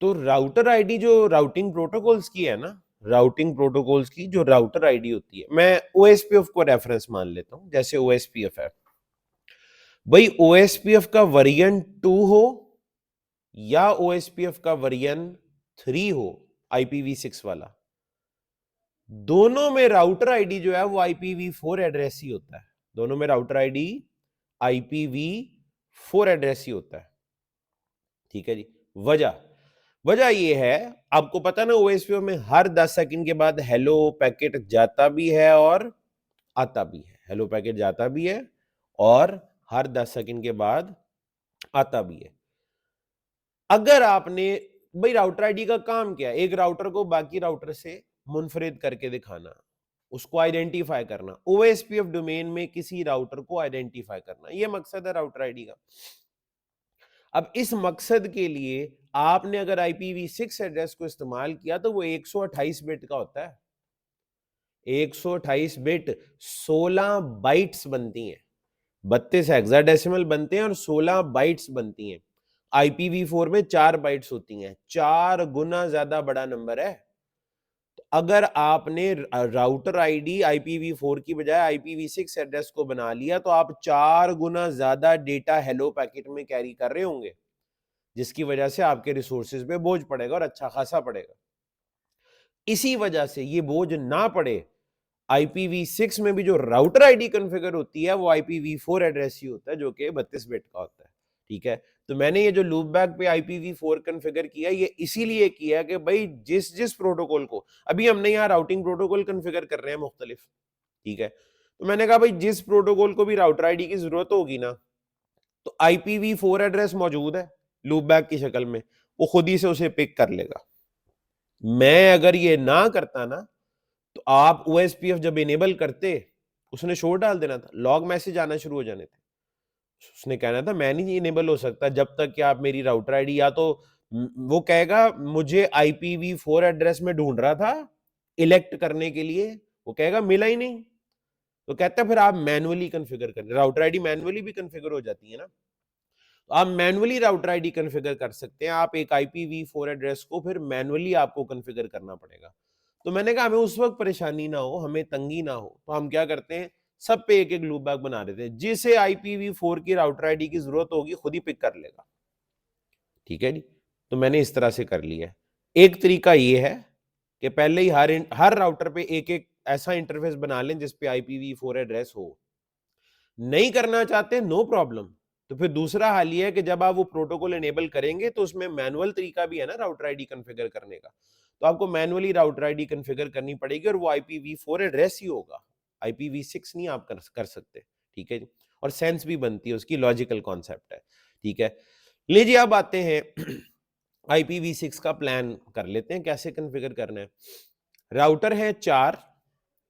तो राउटर आईडी जो राउटिंग प्रोटोकॉल्स की है ना, राउटिंग प्रोटोकॉल्स की जो राउटर आईडी होती है, मैं OSPF को रेफरेंस मान लेता हूं, जैसे OSPF है भाई, OSPF का वर्जन 2 हो या OSPF का वर्जन 3 हो, IPv6 वाला, दोनों में राउटर आईडी जो है वो IPv4 एड्रेस ही होता है। दोनों में राउटर आईडी IPv4 एड्रेस ही होता है, ठीक है जी। वजह ये है, आपको पता ना, OSPF में हर 10 सेकंड के बाद हेलो पैकेट जाता भी है और आता भी है। हेलो पैकेट जाता भी है और हर 10 सेकंड के बाद आता भी है। अगर आपने, भाई राउटर आईडी का काम क्या है, एक राउटर को बाकी राउटर से मुनफरिद करके दिखाना, उसको आइडेंटिफाई करना, OSPF डोमेन में किसी राउटर को आइडेंटिफाई करना, यह मकसद है राउटर आईडी का। अब इस मकसद के लिए आपने अगर IPv6 एड्रेस को इस्तेमाल किया तो वो 128 बिट का होता है। 128 बिट 16 बाइट्स बनती हैं, 32 हेक्साडेसिमल बनते हैं और 16 बाइट्स बनती हैं। IPv4 में 4 बाइट्स होती हैं, 4 गुना ज्यादा बड़ा नंबर है। तो अगर आपने राउटर आईडी IPv4 की बजाय IPv6 एड्रेस को बना लिया तो आप 4 गुना ज्यादा डेटा हेलो पैकेट में कैरी कर रहे होंगे, जिसकी वजह से आपके रिसोर्सेज पे बोझ पड़ेगा और अच्छा खासा पड़ेगा। इसी वजह से ये बोझ ना पड़े, IPv6 में भी जो राउटर आईडी कॉन्फ़िगर होती है वो IPv4 एड्रेस ही होता है, जो कि 32 बिट का होता है, ठीक है। तो मैंने ये जो लूप बैक पे IPv4 कॉन्फ़िगर किया, ये इसीलिए किया कि भाई जिस जिस प्रोटोकॉल को, अभी हमने यहाँ राउटिंग प्रोटोकॉल कॉन्फ़िगर कर रहे हैं मुख्तलिफ, ठीक है, तो मैंने कहा भाई जिस प्रोटोकॉल को भी राउटर आईडी की जरूरत होगी ना, तो IPv4 एड्रेस मौजूद है लूप बैक की शक्ल में, वो खुद ही से उसे पिक कर लेगा। मैं अगर ये ना करता ना, तो आप OSPF जब इनेबल करते, उसने शोर डाल देना था, लॉग मैसेज आना शुरू हो जाने थे। उसने कहना था मैं नहीं इनेबल हो सकता जब तक कि आप मेरी राउटर आईडी, या तो वो कहेगा मुझे IPv4 एड्रेस में ढूंढ रहा था इलेक्ट करने के लिए, वो कहेगा मिला ही नहीं, तो कहता है फिर आप मैनुअली कॉन्फ़िगर करें। राउटर आईडी मैनुअली भी कॉन्फ़िगर हो जाती है ना, तो आप मैनुअली राउटर आईडी कॉन्फ़िगर कर सकते हैं। आप एक IPv4 एड्रेस को फिर मैनुअली आपको कॉन्फ़िगर करना पड़ेगा। तो मैंने कहा हमें उस वक्त परेशानी ना हो, हमें तंगी ना हो, तो हम क्या करते हैं, सब पे एक एक लूप बैक बना देते हैं, जिसे IPv4 की राउटर आईडी की जरूरत होगी खुद ही पिक कर लेगा। ठीक है जी, तो मैंने इस तरह से कर लिया है। एक तरीका ये है कि पहले ही हर राउटर पे एक एक ऐसा इंटरफेस बना लें जिसपे IPv4 एड्रेस हो। नहीं करना चाहते, नो प्रॉब्लम, तो फिर दूसरा हाल ये है कि जब आप वो प्रोटोकॉल एनेबल करेंगे तो उसमें मैनुअल तरीका भी है ना राउटर आईडी कॉन्फ़िगर करने का, तो आपको मैनुअली राउटर आईडी कॉन्फ़िगर करनी पड़ेगी और वो IPv4 एड्रेस ही होगा, IPv6 नहीं आप कर सकते। ठीक है जी, और सेंस भी बनती है उसकी, लॉजिकल कॉन्सेप्ट है। ठीक है, लीजिए अब आते हैं IPv6 का प्लान कर लेते हैं कैसे कॉन्फ़िगर करना है। राउटर है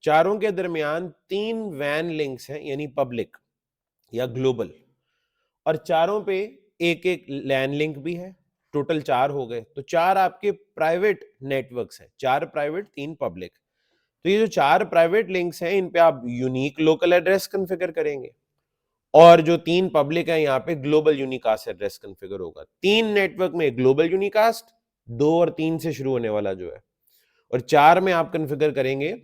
चारों के दरमियान 3 वैन लिंक्स हैं, यानी पब्लिक या ग्लोबल, और चारों पे एक एक लैन लिंक भी है, टोटल 4 हो गए, तो 4 आपके प्राइवेट नेटवर्क्स हैं, 4 प्राइवेट 3 पब्लिक। तो ये जो 4 प्राइवेट लिंक्स हैं इन पे आप यूनिक लोकल एड्रेस कॉन्फ़िगर करेंगे, और जो 3 पब्लिक है यहाँ पे ग्लोबल यूनिकास्ट एड्रेस कॉन्फ़िगर होगा। 3 नेटवर्क में ग्लोबल यूनिकास्ट, 2 और 3 से शुरू होने वाला जो है, और 4 में आप कॉन्फ़िगर करेंगे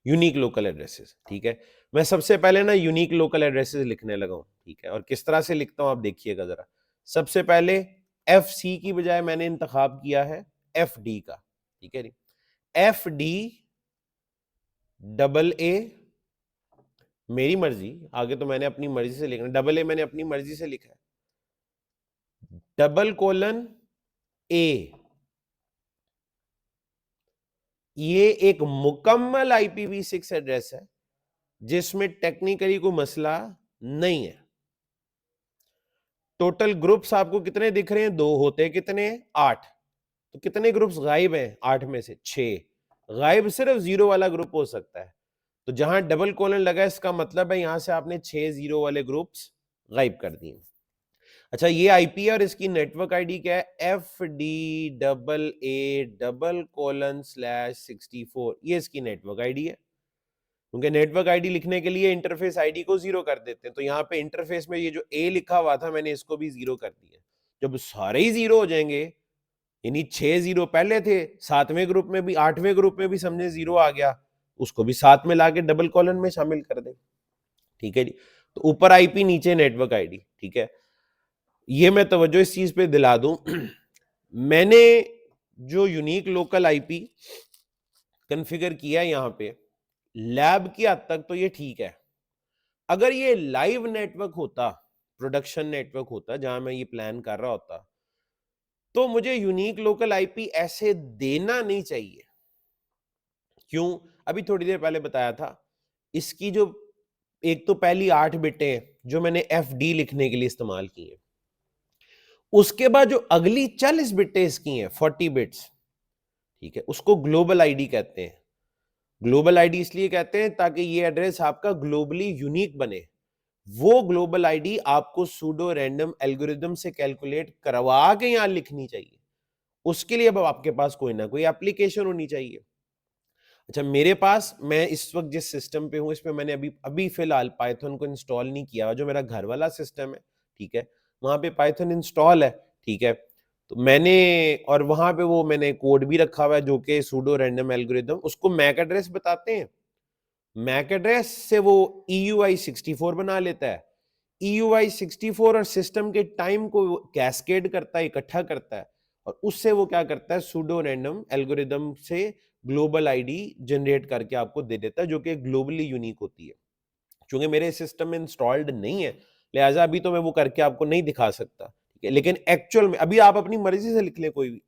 यूनिक लोकल एड्रेसेस। ठीक है, मैं सबसे पहले ना यूनिक लोकल एड्रेसेस लिखने लगा हूं। ठीक है, और किस तरह से लिखता हूं आप देखिएगा जरा। सबसे पहले FC की बजाय मैंने इंतखाब किया है FD का। ठीक है, FD AA, मेरी मर्जी, आगे तो मैंने अपनी मर्जी से लिखना, AA मैंने अपनी मर्जी से लिखा है, $A, ये एक मुकम्मल IPv6 एड्रेस है जिसमें टेक्निकली कोई मसला नहीं है। टोटल ग्रुप्स आपको कितने दिख रहे हैं, 2 होते कितने, 8, तो कितने ग्रुप्स गायब हैं, 8 में से 6 गायब, सिर्फ 0 वाला ग्रुप हो सकता है, तो जहां डबल कोलन लगा इसका मतलब है यहां से आपने 6 0 वाले ग्रुप्स गायब कर दिए। अच्छा, ये आईपी है और इसकी नेटवर्क आईडी क्या है, FD AA:/64, ये इसकी नेटवर्क आईडी है, क्योंकि नेटवर्क आईडी लिखने के लिए इंटरफेस आईडी को 0 कर देते हैं, तो यहाँ पे इंटरफेस में ये जो A लिखा हुआ था मैंने इसको भी 0 कर दिया। जब सारे ही 0 हो जाएंगे, यानी 6 0 पहले थे, 7वें ग्रुप में भी, 8वें ग्रुप में भी समझे 0 आ गया, उसको भी साथ में लाके डबल कॉलन में शामिल कर दें। ठीक है जी, तो ऊपर आईपी नीचे नेटवर्क आईडी। ठीक है, ये मैं तवज्जो इस चीज पे दिला दूं मैंने जो यूनिक लोकल आईपी कॉन्फ़िगर किया है यहाँ पे लैब की हद तक तो ये ठीक है। अगर ये लाइव नेटवर्क होता, प्रोडक्शन नेटवर्क होता जहां मैं ये प्लान कर रहा होता, तो मुझे यूनिक लोकल आईपी ऐसे देना नहीं चाहिए। क्यों, अभी थोड़ी देर पहले बताया था, इसकी जो एक तो पहली 8 बिटें जो मैंने FD लिखने के लिए इस्तेमाल की है, उसके बाद जो अगली 40 बिटें इसकी हैं, 40 बिट्स, ठीक है, उसको ग्लोबल आईडी कहते हैं। ग्लोबल आईडी इसलिए कहते हैं ताकि ये एड्रेस आपका ग्लोबली यूनिक बने। वो ग्लोबल आईडी आपको सूडो रैंडम एल्गोरिदम से कैलकुलेट करवा के यहां लिखनी चाहिए। उसके लिए अब आपके पास कोई ना कोई एप्लीकेशन होनी चाहिए। अच्छा, मेरे पास, मैं इस वक्त जिस सिस्टम पे हूं, इस पे मैंने अभी अभी फिलहाल पाइथन को इंस्टॉल नहीं किया। जो मेरा घर वाला सिस्टम है, ठीक है, वहां पे पाइथन इंस्टॉल है। ठीक है, तो मैंने, और वहां पे वो मैंने कोड भी रखा हुआ है जो कि सूडो रैंडम एल्गोरिदम, उसको मैक एड्रेस बताते हैं। मैक एड्रेस से वो EUI64 बना लेता है। EUI64 और सिस्टम के टाइम को कैस्केड करता है, इकट्ठा करता है, और उससे वो क्या करता है, सूडो रैंडम एल्गोरिदम से ग्लोबल आईडी जनरेट करके आपको दे देता है, जो कि ग्लोबली यूनिक होती है। क्योंकि मेरे सिस्टम में इंस्टॉल्ड नहीं है, लिहाजा अभी तो मैं वो करके आपको नहीं दिखा सकता। ठीक है, लेकिन एक्चुअल में अभी आप अपनी मर्जी से लिख ले कोई भी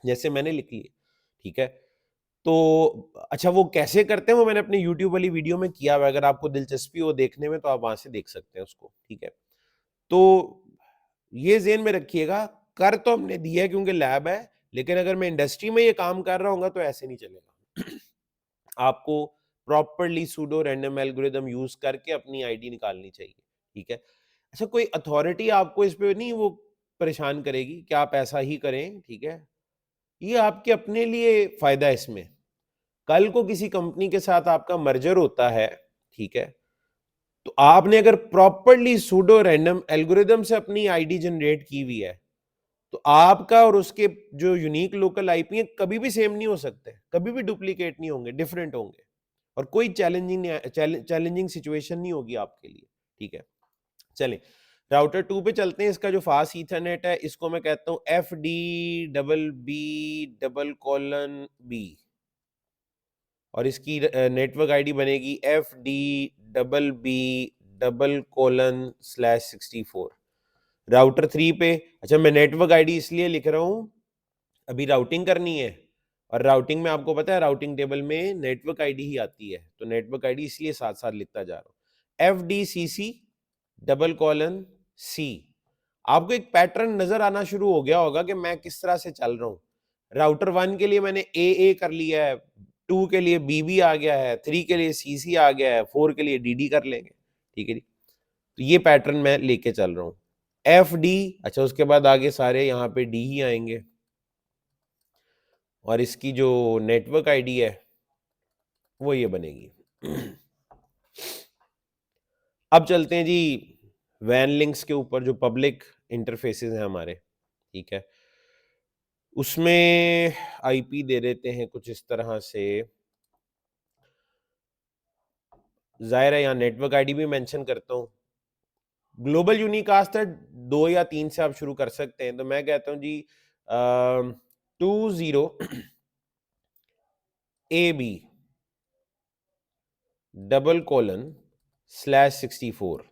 जैसे मैंने लिख ली। ठीक है, तो अच्छा, वो कैसे करते हैं वो मैंने अपने यूट्यूब वाली वीडियो में किया हुआ, अगर आपको दिलचस्पी हो देखने में तो आप वहां से देख सकते हैं उसको। ठीक है, तो ये ज़हन में रखिएगा, कर तो हमने दिया है क्योंकि लैब है, लेकिन अगर मैं इंडस्ट्री में ये काम कर रहा हूँ तो ऐसे नहीं चलेगा आपको properly pseudo random algorithm use करके अपनी आईडी निकालनी चाहिए। ठीक है, अच्छा, कोई अथॉरिटी आपको इस पे नहीं वो परेशान करेगी कि आप ऐसा ही करें। ठीक है, ये आपके अपने लिए फायदा है इसमें। कल को किसी कंपनी के साथ आपका मर्जर होता है, ठीक है, तो आपने अगर प्रॉपरली सूडो रैंडम एल्गोरिदम से अपनी आईडी जनरेट की हुई है, तो आपका और उसके जो यूनिक लोकल आईपी है कभी भी सेम नहीं हो सकते, कभी भी डुप्लीकेट नहीं होंगे, डिफरेंट होंगे, और कोई चैलेंजिंग सिचुएशन नहीं होगी आपके लिए। ठीक है, चलें राउटर 2 पे चलते हैं। इसका जो फास्ट ईथरनेट है इसको मैं कहता हूं FD BB:B, और इसकी नेटवर्क आईडी बनेगी FD BB:/64। राउटर 3 पे, अच्छा मैं नेटवर्क आईडी इसलिए लिख रहा हूं, अभी राउटिंग करनी है, और राउटिंग में आपको पता है राउटिंग टेबल में नेटवर्क आईडी ही आती है, तो नेटवर्क आईडी इसलिए साथ साथ लिखता जा रहा हूं, FDCC:C। आपको एक पैटर्न नजर आना शुरू हो गया होगा कि मैं किस तरह से चल रहा हूं। राउटर 1 के लिए मैंने AA कर लिया है, 2 के लिए BB आ गया है, 3 के लिए CC आ गया है, 4 के लिए DD कर लेंगे। ठीक है जी, तो ये पैटर्न मैं लेके चल रहा हूं। FD, अच्छा उसके बाद आगे सारे यहाँ पे D ही आएंगे, और इसकी जो नेटवर्क आईडी है वो ये बनेगी। अब चलते हैं जी वैन लिंक्स के ऊपर, जो पब्लिक इंटरफेसेस हैं हमारे। ठीक है, उसमें आईपी दे देते हैं कुछ इस तरह से, जाहिर है यहाँ नेटवर्क आईडी भी मेंशन करता हूँ। ग्लोबल यूनिकास्ट है 2 या 3 से आप शुरू कर सकते हैं, तो मैं कहता हूँ जी 20AB:/64।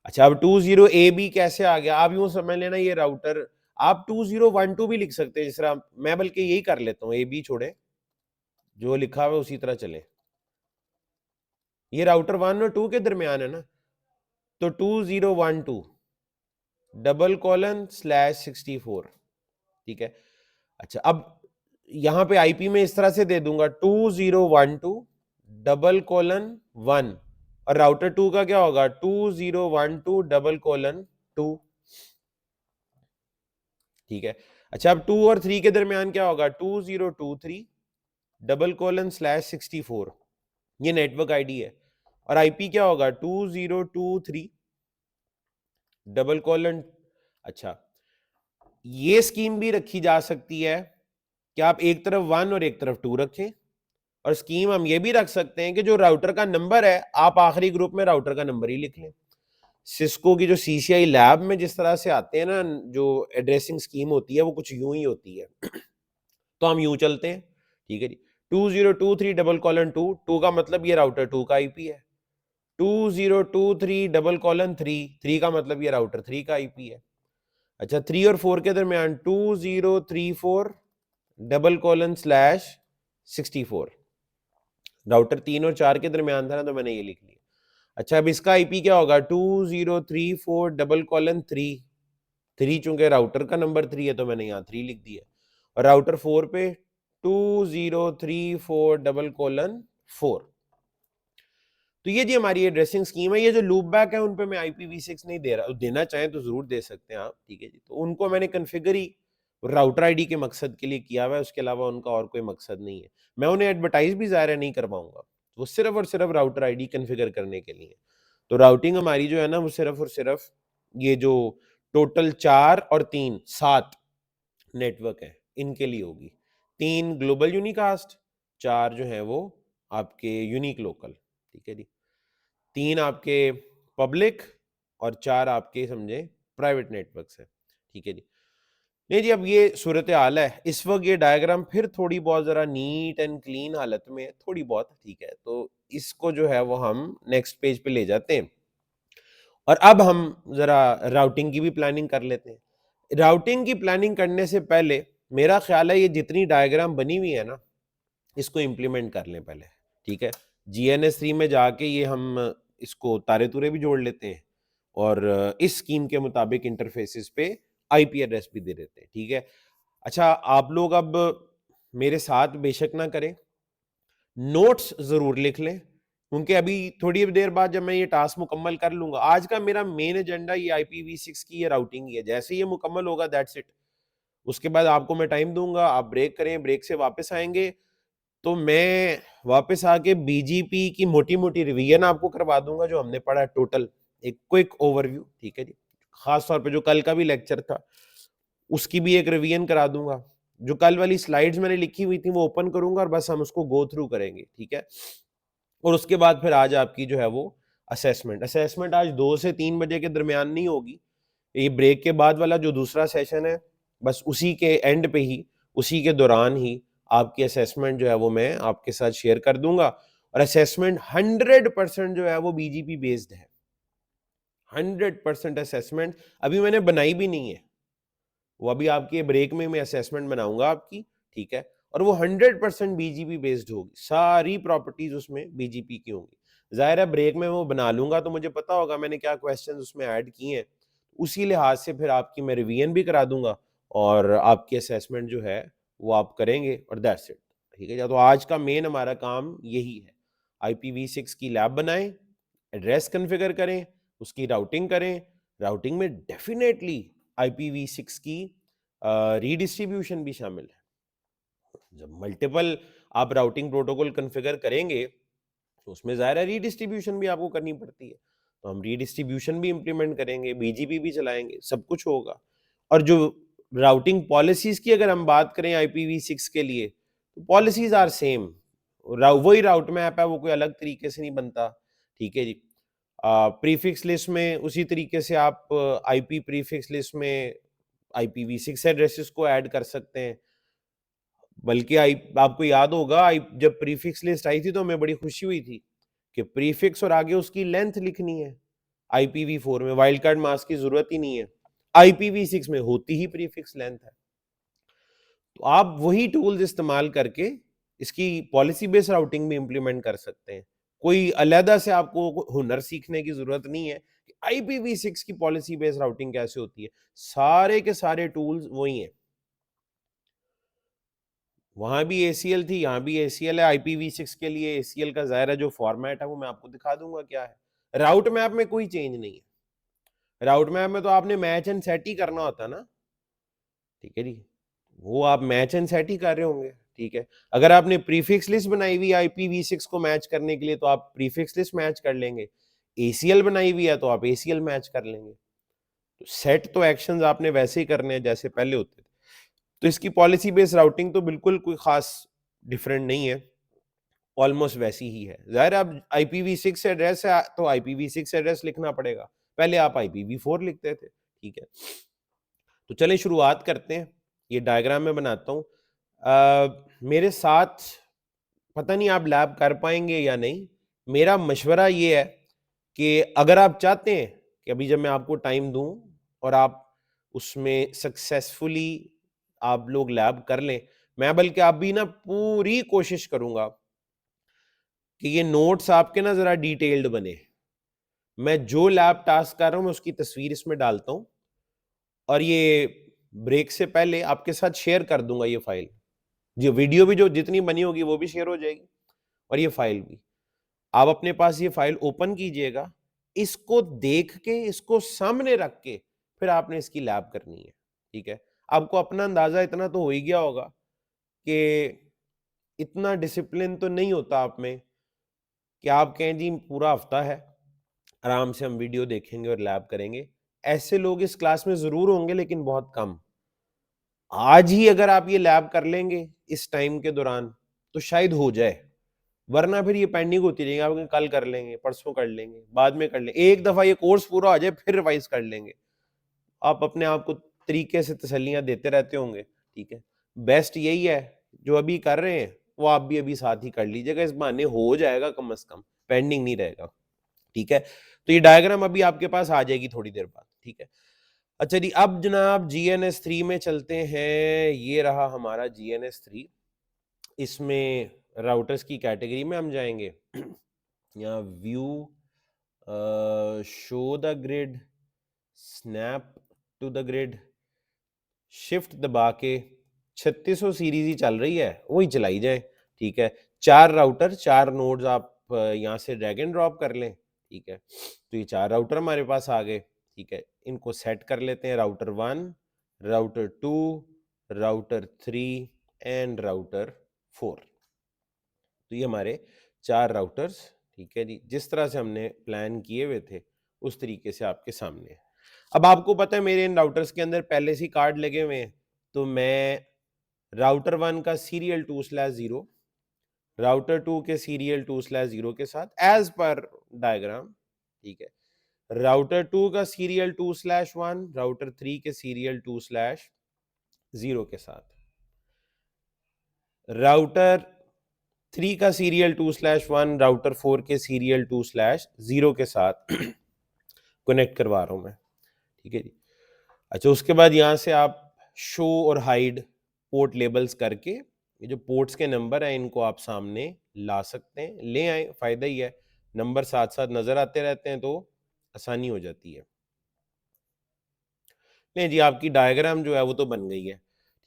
अच्छा, अब 20AB कैसे आ गया, आप यूं समझ लेना ये राउटर, आप 2012 भी लिख सकते हैं, जिस तरह मैं बल्कि यही कर लेता हूं, AB छोड़े, जो लिखा हुआ उसी तरह चले। ये राउटर 1 और 2 के दरमियान है ना, तो 2012:/64। ठीक है, अच्छा अब यहां पे आईपी में इस तरह से दे दूंगा 2012:1, और राउटर 2 का क्या होगा 2012:2। ठीक है, अच्छा अब 2 और 3 के दरमियान क्या होगा 2023:64। ये नेटवर्क आईडी है, और आईपी क्या होगा 2023:। अच्छा, ये स्कीम भी रखी जा सकती है कि आप एक तरफ 1 और एक तरफ 2 रखें, और स्कीम हम ये भी रख सकते हैं कि जो राउटर का नंबर है आप आखिरी ग्रुप में राउटर का नंबर ही लिख लें। सिस्को की जो CCI लैब में जिस तरह से आते हैं ना, जो एड्रेसिंग स्कीम होती है वो कुछ यूं ही होती है। तो हम यूं चलते हैं। ठीक है जी, 2023:2, 2 का मतलब ये राउटर 2 का आईपी है। 2023:3, 3 का मतलब ये राउटर 3 का आईपी है। अच्छा, 3 और 4 के दरमियान 2034:/64। राउटर 3 और 4 के दरमियान था ना, तो मैंने ये लिख लिया। अच्छा, अब इसका आईपी क्या होगा 2034:3। 3 चूंकि राउटर का नंबर 3 है तो मैंने यहाँ 3 लिख दिया, और राउटर 4 पे 2034:4। तो ये जी हमारी एड्रेसिंग स्कीम है। ये जो लूप बैक है उन पे मैं IPv6 नहीं दे रहा, देना चाहें तो जरूर दे सकते हैं आप। ठीक है जी, तो उनको मैंने कन्फिगर ही राउटर आईडी के मकसद के लिए किया हुआ है, उसके अलावा उनका और कोई मकसद नहीं है। मैं उन्हें एडवर्टाइज भी ज़ाहिर नहीं कर पाऊंगा, वो सिर्फ और सिर्फ राउटर आईडी कन्फिगर करने के लिए। तो राउटिंग हमारी जो है ना वो सिर्फ और सिर्फ ये जो टोटल 4 और 3 7 नेटवर्क है इनके लिए होगी। 3 ग्लोबल यूनिकास्ट, 4 जो है वो आपके यूनिक लोकल। ठीक है जी, 3 आपके पब्लिक और 4 आपके समझे प्राइवेट नेटवर्क्स है। ठीक है जी, नहीं जी, अब ये सूरत हाल है इस वक्त। ये डायग्राम फिर थोड़ी बहुत जरा नीट एंड क्लीन हालत में है, थोड़ी बहुत। ठीक है, तो इसको जो है वो हम नेक्स्ट पेज पे ले जाते हैं, और अब हम जरा राउटिंग की भी प्लानिंग कर लेते हैं। राउटिंग की प्लानिंग करने से पहले मेरा ख्याल है ये जितनी डायग्राम बनी हुई है ना, इसको इम्प्लीमेंट कर लें पहले। ठीक है, GNS3 में जाके ये हम इसको तारे तुरे भी जोड़ लेते हैं, और इस स्कीम के मुताबिक इंटरफेसेस पे आईपी एड्रेस भी दे देते हैं। ठीक है, अच्छा आप लोग अब मेरे साथ बेशक ना करें, नोट्स जरूर लिख लें, क्योंकि अभी थोड़ी देर बाद जब मैं ये टास्क मुकम्मल कर लूंगा, आज का मेरा मेन एजेंडा ये IPv6 की ये राउटिंग ही है। जैसे ये मुकम्मल होगा दैट्स इट, उसके बाद आपको मैं टाइम दूंगा, आप ब्रेक करें, ब्रेक से वापस आएंगे तो मैं वापस आके BGP की मोटी मोटी रिवीजन आपको करवा दूंगा जो हमने पढ़ा टोटल, एक क्विक ओवरव्यू। ठीक है जी, खास तौर पे जो कल का भी लेक्चर था उसकी भी एक रिवीजन करा दूंगा। जो कल वाली स्लाइड्स मैंने लिखी हुई थी वो ओपन करूंगा और बस हम उसको गो थ्रू करेंगे, ठीक है। और उसके बाद फिर आज आपकी जो है वो असेसमेंट आज 2 से 3 बजे के दरमियान नहीं होगी। ये ब्रेक के बाद वाला जो दूसरा सेशन है, बस उसी के एंड पे ही, उसी के दौरान ही आपकी असेसमेंट जो है वो मैं आपके साथ शेयर कर दूंगा। और असेसमेंट 100% जो है वो बीजीपी बेस्ड है। 100% असेसमेंट अभी मैंने बनाई भी नहीं है, वो अभी आपके ब्रेक में मैं असेसमेंट बनाऊंगा आपकी, ठीक है। और वो 100% बीजीपी बेस्ड होगी, सारी प्रॉपर्टीज उसमें बीजीपी की होंगी। जाहिर है ब्रेक में वो बना लूंगा तो मुझे पता होगा मैंने क्या क्वेश्चंस उसमें ऐड किए हैं, उसी लिहाज से फिर आपकी मैं रिवीजन भी करा दूंगा और आपकी असेसमेंट जो है वो आप करेंगे और दैट्स इट, ठीक है। तो आज का मेन हमारा काम यही है, IPv6 की लैब बनाएं, एड्रेस कन्फिगर करें, उसकी राउटिंग करें। राउटिंग में डेफिनेटली IPv6 की रीडिस्ट्रीब्यूशन भी शामिल है। जब मल्टीपल आप राउटिंग प्रोटोकॉल कॉन्फ़िगर करेंगे तो उसमें ज़ाहिर है रीडिस्ट्रीब्यूशन भी आपको करनी पड़ती है, तो हम रीडिस्ट्रीब्यूशन भी इंप्लीमेंट करेंगे, बीजीपी भी चलाएंगे, सब कुछ होगा। और जो राउटिंग पॉलिसीज की अगर हम बात करें IPv6 के लिए, तो पॉलिसीज आर सेम, वही राउट मैप है, वो कोई अलग तरीके से नहीं बनता, ठीक है जी। प्रीफिक्स लिस्ट में उसी तरीके से आप IP प्रीफिक्स लिस्ट में IPv6 एड्रेसेस को ऐड कर सकते हैं। बल्कि आपको याद होगा जब प्रीफिक्स लिस्ट आई थी तो हमें बड़ी खुशी हुई थी कि प्रीफिक्स और आगे उसकी लेंथ लिखनी है। IPv4 में वाइल्ड कार्ड मास्क की जरूरत ही नहीं है, IPv6 में होती ही प्रीफिक्स लेंथ है। तो आप वही टूल्स इस्तेमाल करके इसकी पॉलिसी बेस्ड राउटिंग भी इंप्लीमेंट कर सकते हैं। कोई अलहदा से आपको हुनर सीखने की जरूरत नहीं है कि IPv6 की पॉलिसी बेस्ड राउटिंग कैसे होती है, सारे के सारे टूल्स वही हैं। वहां भी ACL थी, यहाँ भी ACL है। IPv6 के लिए ACL का ज़ाहिर है जो फॉर्मेट है वो मैं आपको दिखा दूंगा क्या है। राउट मैप में कोई चेंज नहीं है। राउट मैप में तो आपने मैच एंड सेट ही करना होता ना, ठीक है जी। वो आप मैच एंड सेट ही कर रहे होंगे, ठीक है। अगर आपने प्रीफिक्स लिस्ट बनाई हुई IPv6 को मैच करने के लिए तो आप प्रीफिक्स लिस्ट मैच कर लेंगे। ACL बनाई हुई है तो आप ACL मैच कर लेंगे। तो सेट तो एक्शंस आपने वैसे ही करने हैं जैसे पहले होते थे। तो इसकी पॉलिसी बेस्ड राउटिंग तो बिल्कुल कोई खास डिफरेंट नहीं है, ऑलमोस्ट वैसी ही है। जाहिर अब IPv6 एड्रेस है तो IPv6 एड्रेस लिखना पड़ेगा, पहले आप IPv4 लिखते थे, ठीक है। तो चलें शुरुआत करते हैं, ये डायग्राम में बनाता हूँ। मेरे साथ पता नहीं आप लैब कर पाएंगे या नहीं। मेरा मशवरा ये है कि अगर आप चाहते हैं कि अभी जब मैं आपको टाइम दूं और आप उसमें सक्सेसफुली आप लोग लैब कर लें, मैं बल्कि आप भी ना पूरी कोशिश करूंगा कि ये नोट्स आपके ना जरा डिटेल्ड बने। मैं जो लैब टास्क कर रहा हूं मैं उसकी तस्वीर इसमें डालता हूं और ये ब्रेक से पहले आपके साथ शेयर कर दूंगा ये फाइल। जो वीडियो भी जो जितनी बनी होगी वो भी शेयर हो जाएगी और ये फाइल भी। आप अपने पास ये फाइल ओपन कीजिएगा, इसको देख के, इसको सामने रख के फिर आपने इसकी लैब करनी है, ठीक है। आपको अपना अंदाजा इतना तो हो ही गया होगा कि इतना डिसिप्लिन तो नहीं होता आप में कि आप कहें जी पूरा हफ्ता है, आराम से हम वीडियो देखेंगे और लैब करेंगे। ऐसे लोग इस क्लास में जरूर होंगे लेकिन बहुत कम। आज ही अगर आप ये लैब कर लेंगे इस टाइम के दौरान तो शायद हो जाए, वरना फिर ये पेंडिंग होती रहेगी। आप कल कर लेंगे, परसों कर लेंगे, बाद में कर लेंगे, एक दफा ये कोर्स पूरा हो जाए फिर रिवाइज कर लेंगे। आप अपने आप को तरीके से तसल्लियां देते रहते होंगे, ठीक है। बेस्ट यही है जो अभी कर रहे हैं वो आप भी अभी साथ ही कर लीजिएगा, इस बहाने हो जाएगा, कम से कम पेंडिंग नहीं रहेगा, ठीक है। तो ये डायग्राम अभी आपके पास आ जाएगी थोड़ी देर बाद, ठीक है। अच्छा जी, अब जनाब GNS3 में चलते हैं। ये रहा हमारा GNS3। इसमें राउटर्स की कैटेगरी में हम जाएंगे। यहाँ view, show the grid, snap to the grid, shift दबा के 3600 सीरीज ही चल रही है वही चलाई जाए, ठीक है। 4 राउटर 4 नोड्स आप यहाँ से ड्रैग एंड ड्रॉप कर लें, ठीक है। तो ये 4 राउटर हमारे पास आ गए, ठीक है। इनको सेट कर लेते हैं, router 1, router 2, router 3 and router 4। तो ये हमारे 4 राउटर्स, ठीक है जी, जिस तरह से हमने प्लान किए हुए थे उस तरीके से आपके सामने है। अब आपको पता है मेरे इन राउटर्स के अंदर पहले से कार्ड लगे हुए हैं, तो मैं राउटर 1 का सीरियल 2/0, राउटर 2 के सीरियल 2/0 के साथ एज पर डायग्राम, ठीक है, राउटर 2 का सीरियल 2/1, राउटर 3 के सीरियल 2/0 के साथ, राउटर 3 का सीरियल 2/1, राउटर 4 के सीरियल 2/0 के साथ कनेक्ट करवा रहा हूं मैं, ठीक है जी। अच्छा, उसके बाद यहां से आप शो और हाइड पोर्ट लेबल्स करके ये जो पोर्ट्स के नंबर हैं इनको आप सामने ला सकते हैं, ले आए, फायदा ही है, नंबर साथ साथ नजर आते रहते हैं तो आसानी हो जाती है। नहीं जी, आपकी डायग्राम जो है वो तो बन गई है,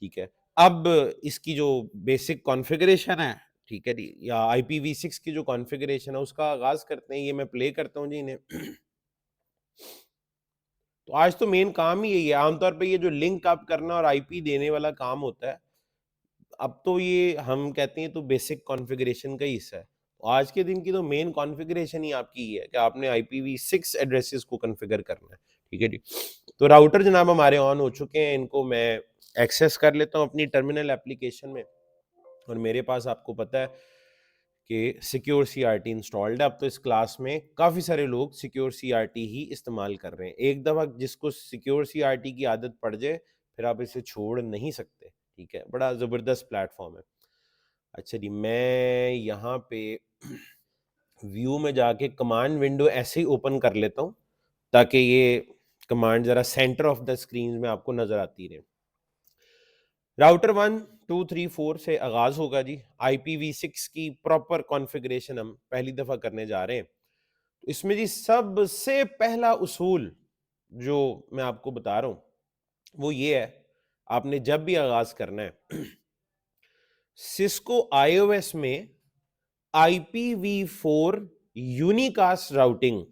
ठीक है। अब इसकी जो बेसिक कॉन्फ़िगरेशन है, ठीक है जी, या IPv6 की जो कॉन्फ़िगरेशन है उसका आगाज करते हैं। ये मैं प्ले करता हूँ जी इन्हें। तो आज तो मेन काम ही यही है। आमतौर पे ये जो लिंक अप करना और IP देने वाला काम होता है, अब तो ये हम कहते हैं तो बेसिक कॉन्फ़िगरेशन का ही हिस्सा है। तो आज के दिन की तो मेन कॉन्फ़िगरेशन ही आपकी ये है कि आपने IPv6 एड्रेसेस को कॉन्फ़िगर करना है, ठीक है जी। तो राउटर जनाब हमारे ऑन हो चुके हैं, इनको मैं एक्सेस कर लेता हूँ अपनी टर्मिनल एप्लीकेशन में, और मेरे पास आपको पता है कि सिक्योर CRT इंस्टॉल्ड है। अब तो इस क्लास में काफ़ी सारे लोग सिक्योर CRT ही इस्तेमाल कर रहे हैं। एक दफ़ा जिसको सिक्योर CRT की आदत पड़ जाए फिर आप इसे छोड़ नहीं सकते, ठीक है, बड़ा ज़बरदस्त प्लेटफॉर्म है। अच्छा जी, मैं यहाँ पे व्यू में जाके कमांड विंडो ऐसे ही ओपन कर लेता हूँ ताकि ये कमांड जरा सेंटर ऑफ द स्क्रीन में आपको नजर आती रहे। राउटर 1 2 3 4 से आगाज होगा जी। IPv6 की प्रॉपर कॉन्फ़िगरेशन हम पहली दफा करने जा रहे हैं। इसमें जी सबसे पहला उसूल जो मैं आपको बता रहा हूं वो ये है, आपने जब भी आगाज करना है सिस्को iOS में IPv4 unicast routing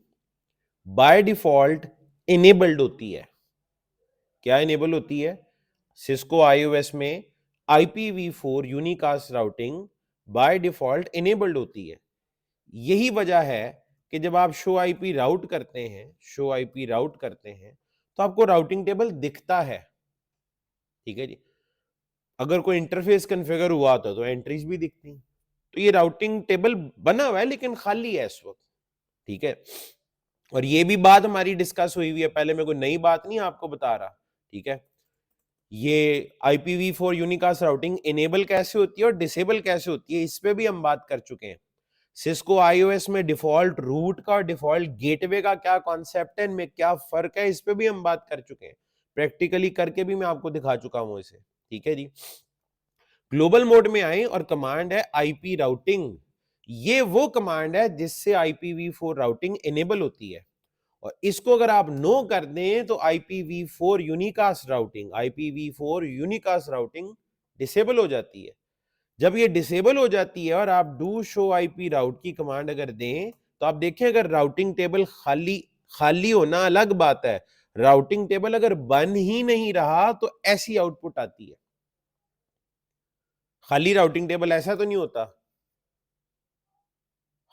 by default enabled होती है। क्या इनेबल होती है? सिस्को iOS में IPv4 unicast routing by default enabled होती है। यही वजह है कि जब आप शो आईपी राउट करते हैं, तो आपको राउटिंग टेबल दिखता है, ठीक है जी। अगर कोई इंटरफेस कॉन्फ़िगर हुआ होता तो एंट्रीज भी दिखती। तो ये राउटिंग टेबल बना हुआ है लेकिन खाली है इस वक्त, ठीक है। और ये भी बात हमारी डिस्कस हुई हुई है पहले, मैं कोई नई बात नहीं आपको बता रहा, ठीक है। ये IPv4 यूनिकास्ट राउटिंग इनेबल कैसे होती है और डिसेबल कैसे होती है इस पे भी हम बात कर चुके हैं। सिस्को iOS में डिफॉल्ट रूट का और डिफॉल्ट गेटवे का क्या कॉन्सेप्ट है, इनमें क्या फर्क है, इस पे भी हम बात कर चुके हैं। प्रैक्टिकली करके भी मैं आपको दिखा चुका हूं इसे, ठीक है जी। ग्लोबल मोड में आए और कमांड है IP राउटिंग। ये वो कमांड है जिससे IPv4 राउटिंग इनेबल होती है, और इसको अगर आप नो कर दें तो IPv4 यूनिकास्ट राउटिंग डिसेबल हो जाती है। जब ये डिसेबल हो जाती है और आप डू शो आईपी राउट की कमांड अगर दें तो आप देखें अगर राउटिंग टेबल खाली खाली होना अलग बात है, राउटिंग टेबल अगर बन ही नहीं रहा तो ऐसी आउटपुट आती है। खाली राउटिंग टेबल ऐसा तो नहीं होता,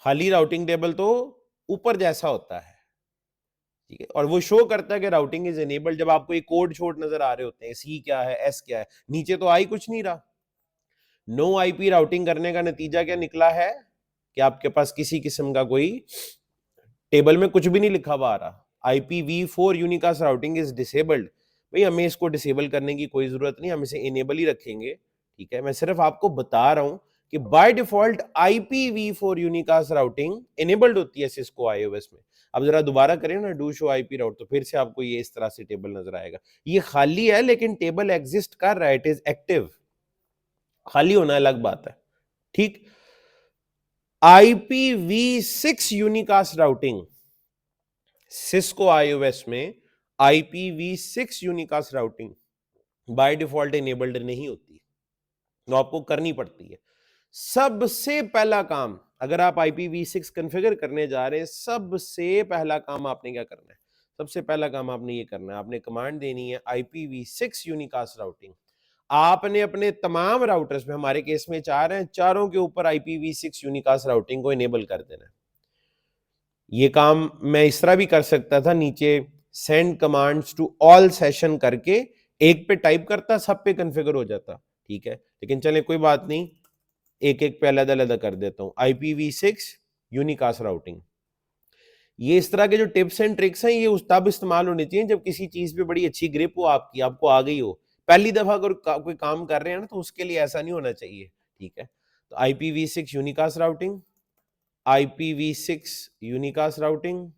खाली राउटिंग टेबल तो ऊपर जैसा होता है, ठीक है, और वो शो करता है कि राउटिंग इज एनेबल्ड जब आपको ये कोड शोड नजर आ रहे होते हैं, सी क्या है, एस क्या है, नीचे तो आई कुछ नहीं रहा। नो आईपी राउटिंग करने का नतीजा क्या निकला है कि आपके पास किसी किस्म का कोई टेबल में कुछ भी नहीं लिखा हुआ आ रहा। IPv4 unicast routing is disabled. भाई हमें इसको डिसेबल करने की कोई जरूरत नहीं, हम इसे इनेबल ही रखेंगे, ठीक है। मैं सिर्फ आपको बता रहा हूं कि by default IPv4 unicast routing enabled होती है सिस्को iOS में। अब जरा दोबारा करें ना डू शो आईपी राउट, तो फिर से आपको ये इस तरह से टेबल नजर आएगा। ये खाली है लेकिन टेबल एग्जिस्ट कर रहा है, इट इज एक्टिव। खाली होना अलग बात है, ठीक। IPv6 unicast routing Cisco iOS में IPv6 unicast routing by default enabled नहीं होती, तो आपको करनी पड़ती है। सबसे पहला काम अगर आप IPv6 कॉन्फ़िगर करने जा रहे हैं, सबसे पहला काम आपने क्या करना है? सबसे पहला काम आपने ये करना है, आपने कमांड देनी है IPv6 यूनिकास्ट राउटिंग। आपने अपने तमाम राउटर्स में, हमारे केस में 4 हैं, चारों के ऊपर IPv6 यूनिकास्ट राउटिंग को इनेबल कर देना है। ये काम मैं इस तरह भी कर सकता था, नीचे send commands to all session करके एक पे टाइप करता, सब पे कॉन्फ़िगर हो जाता, ठीक है। लेकिन चले कोई बात नहीं, एक एक पे अलग अलग कर देता हूं। IPv6 यूनिकास्ट राउटिंग, ये इस तरह के जो टिप्स एंड ट्रिक्स हैं ये उस तब इस्तेमाल होनी चाहिए जब किसी चीज पे बड़ी अच्छी ग्रिप हो आपकी, आपको आ गई हो। पहली दफा अगर कोई काम कर रहे हैं ना तो उसके लिए ऐसा नहीं होना चाहिए, ठीक है। तो IPv6 unicast routing, IPv6 unicast routing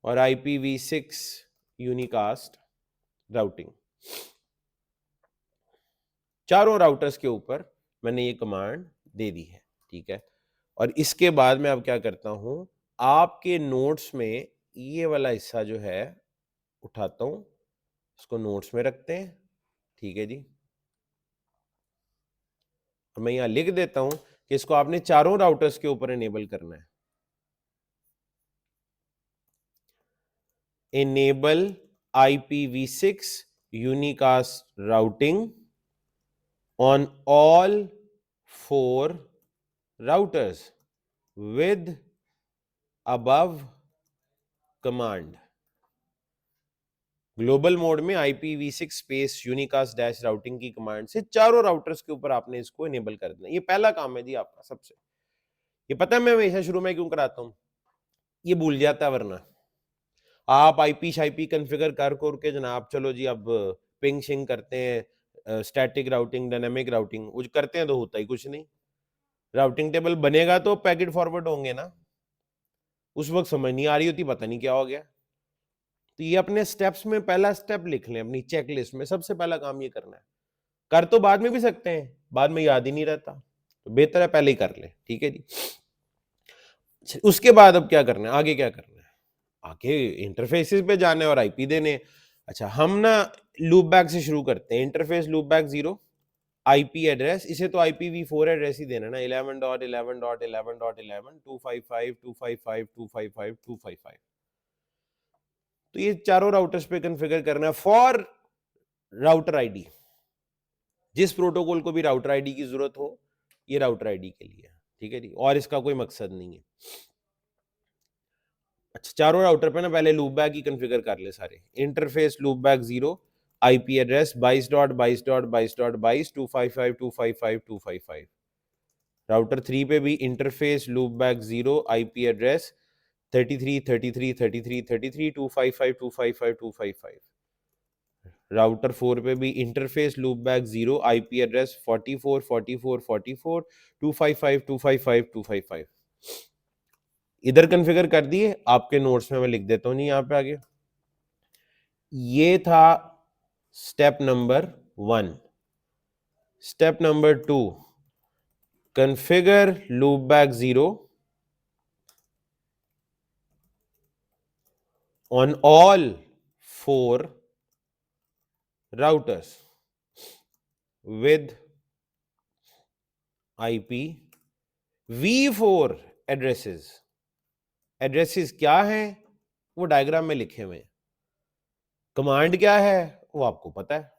और IPv6 यूनिकास्ट राउटिंग, चारों राउटर्स के ऊपर मैंने ये कमांड दे दी है, ठीक है। और इसके बाद मैं अब क्या करता हूं, आपके नोट्स में ये वाला हिस्सा जो है उठाता हूं, इसको नोट्स में रखते हैं, ठीक है जी। और मैं यहां लिख देता हूं कि इसको आपने चारों राउटर्स के ऊपर इनेबल करना है। Enable IPv6 unicast routing on all 4 routers with above command। Global mode में IPv6 space unicast dash routing की कमांड से चारों राउटर्स के ऊपर आपने इसको इनेबल कर देना। ये पहला काम है जी आपका सबसे। ये पता है मैं हमेशा शुरू में क्यों कराता हूं, ये भूल जाता है, वरना आप आईपी शाईपी कॉन्फ़िगर कर के जनाब चलो जी अब पिंग शिंग करते हैं, स्टैटिक राउटिंग डायनामिक राउटिंग वो करते हैं तो होता ही कुछ नहीं। राउटिंग टेबल बनेगा तो पैकेट फॉरवर्ड होंगे ना, उस वक्त समझ नहीं आ रही होती, पता नहीं क्या हो गया। तो ये अपने स्टेप्स में पहला स्टेप लिख लें, अपनी चेकलिस्ट में सबसे पहला काम ये करना है। कर तो बाद में भी सकते हैं, बाद में याद ही नहीं रहता, तो बेहतर है पहले ही कर ले, ठीक है जी। उसके बाद अब क्या करना है, आगे क्या करना है, आगे इंटरफेसेस पे जाने और आईपी देने। अच्छा हम ना लूप बैक से शुरू करते हैं। Interface loop back 0 IP address, इसे तो IPv4 एड्रेस ही देना ना, 11.11.11.11.255.255.255.255। तो ये चारों राउटर्स पे कॉन्फ़िगर करना है फॉर राउटर आईडी। जिस प्रोटोकॉल को भी राउटर आईडी की जरूरत हो, ये राउटर आईडी के लिए, ठीक है जी, और इसका कोई मकसद नहीं है। अच्छा चारों राउटर पे ना पहले लूप बैक ही कॉन्फ़िगर कर ले सारे। Interface loop back 0 IP address 22.22.22.255.255.255। Router 3 पे भी interface loop back 0 IP address 33.33.33.33.255.255.255। Router 4 पे भी interface loop back 0 IP address 44.44.44.255.255.255। इधर कॉन्फ़िगर कर दिए, आपके नोट्स में मैं लिख देता हूं नहीं यहाँ पे आगे। ये था step number 1। Step number 2, configure loop back 0 on all 4 routers with IPv4 addresses. Addresses क्या है वो डायग्राम में लिखे हुए, कमांड क्या है वो आपको पता है।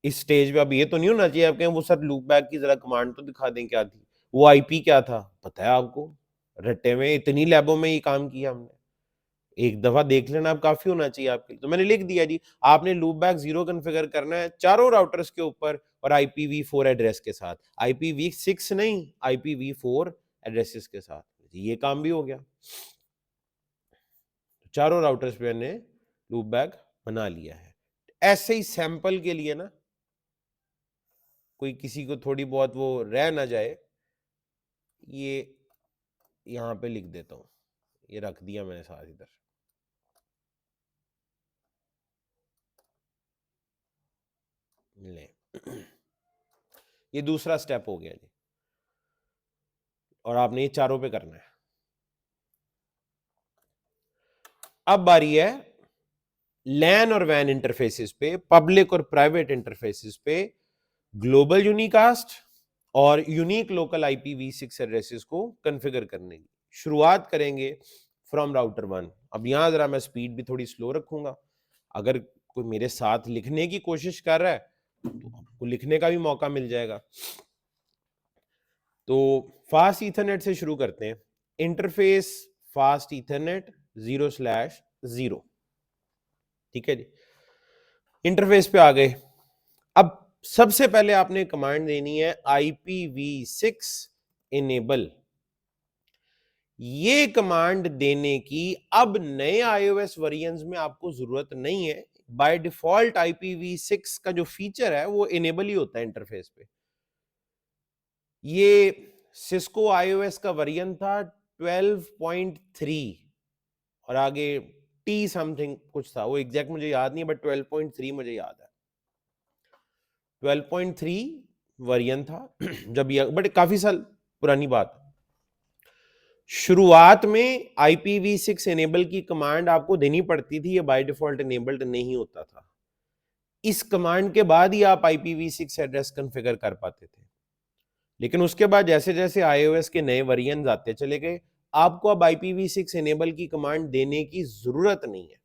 इस स्टेज पे अब ये तो नहीं होना चाहिए आपके वो सर लूप बैक की जरा कमांड तो दिखा दें क्या थी, वो आईपी क्या था पता है आपको, रट्टे में इतनी लैबों में ये काम किया हमने, एक दफा देख लेना अब काफी होना चाहिए आपके लिए। तो मैंने लिख दिया जी, आपने लूप बैक 0 कॉन्फ़िगर करना है चारों राउटर्स के ऊपर और IPv4 एड्रेस के साथ, IPv6 नहीं IPv4 एड्रेसेस के साथ। ये काम भी हो गया, चारों राउटर्स पे मैंने लूप बैक बना लिया है। ऐसे ही सैंपल के लिए ना, कोई किसी को थोड़ी बहुत वो रह ना जाए, ये यहां पे लिख देता हूं, ये रख दिया मैंने साथ इधर। ले ये दूसरा स्टेप हो गया जी, और आपने ये चारों पे करना है। अब बारी है लैन और वैन इंटरफेसेस पे, पब्लिक और प्राइवेट इंटरफेसेस पे ग्लोबल यूनिकास्ट और यूनिक लोकल IPv6 एड्रेसेस को कॉन्फ़िगर करने की। शुरुआत करेंगे फ्रॉम राउटर 1। अब यहां जरा मैं स्पीड भी थोड़ी स्लो रखूंगा, अगर कोई मेरे साथ लिखने की कोशिश कर रहा है तो आपको लिखने का भी मौका मिल जाएगा। तो फास्ट ईथरनेट से शुरू करते हैं। Interface fast Ethernet 0/0। ठीक है जी, इंटरफेस पे आ गए। अब सबसे पहले आपने कमांड देनी है IPv6 इनेबल। ये कमांड देने की अब नए iOS वेरिएंट्स में आपको जरूरत नहीं है। बाय डिफॉल्ट IPv6 का जो फीचर है वो इनेबल ही होता है इंटरफेस पे। ये सिस्को iOS का वेरिएंट था 12.3 और आगे टी समथिंग कुछ था, वो एग्जैक्ट मुझे याद नहीं है, बट 12.3 मुझे याद है। 12.3 वेरिएंट था जब ये, बट काफी साल पुरानी बात है। शुरुआत में IPv6 इनेबल की कमांड आपको देनी पड़ती थी, ये बाय डिफॉल्ट इनेबल्ड नहीं होता था। इस कमांड के बाद ही आप IPv6 एड्रेस कॉन्फ़िगर कर पाते थे। लेकिन उसके बाद जैसे जैसे iOS के नए वेरिएंट्स आते चले गए, आपको अब IPv6 इनेबल की कमांड देने की जरूरत नहीं है।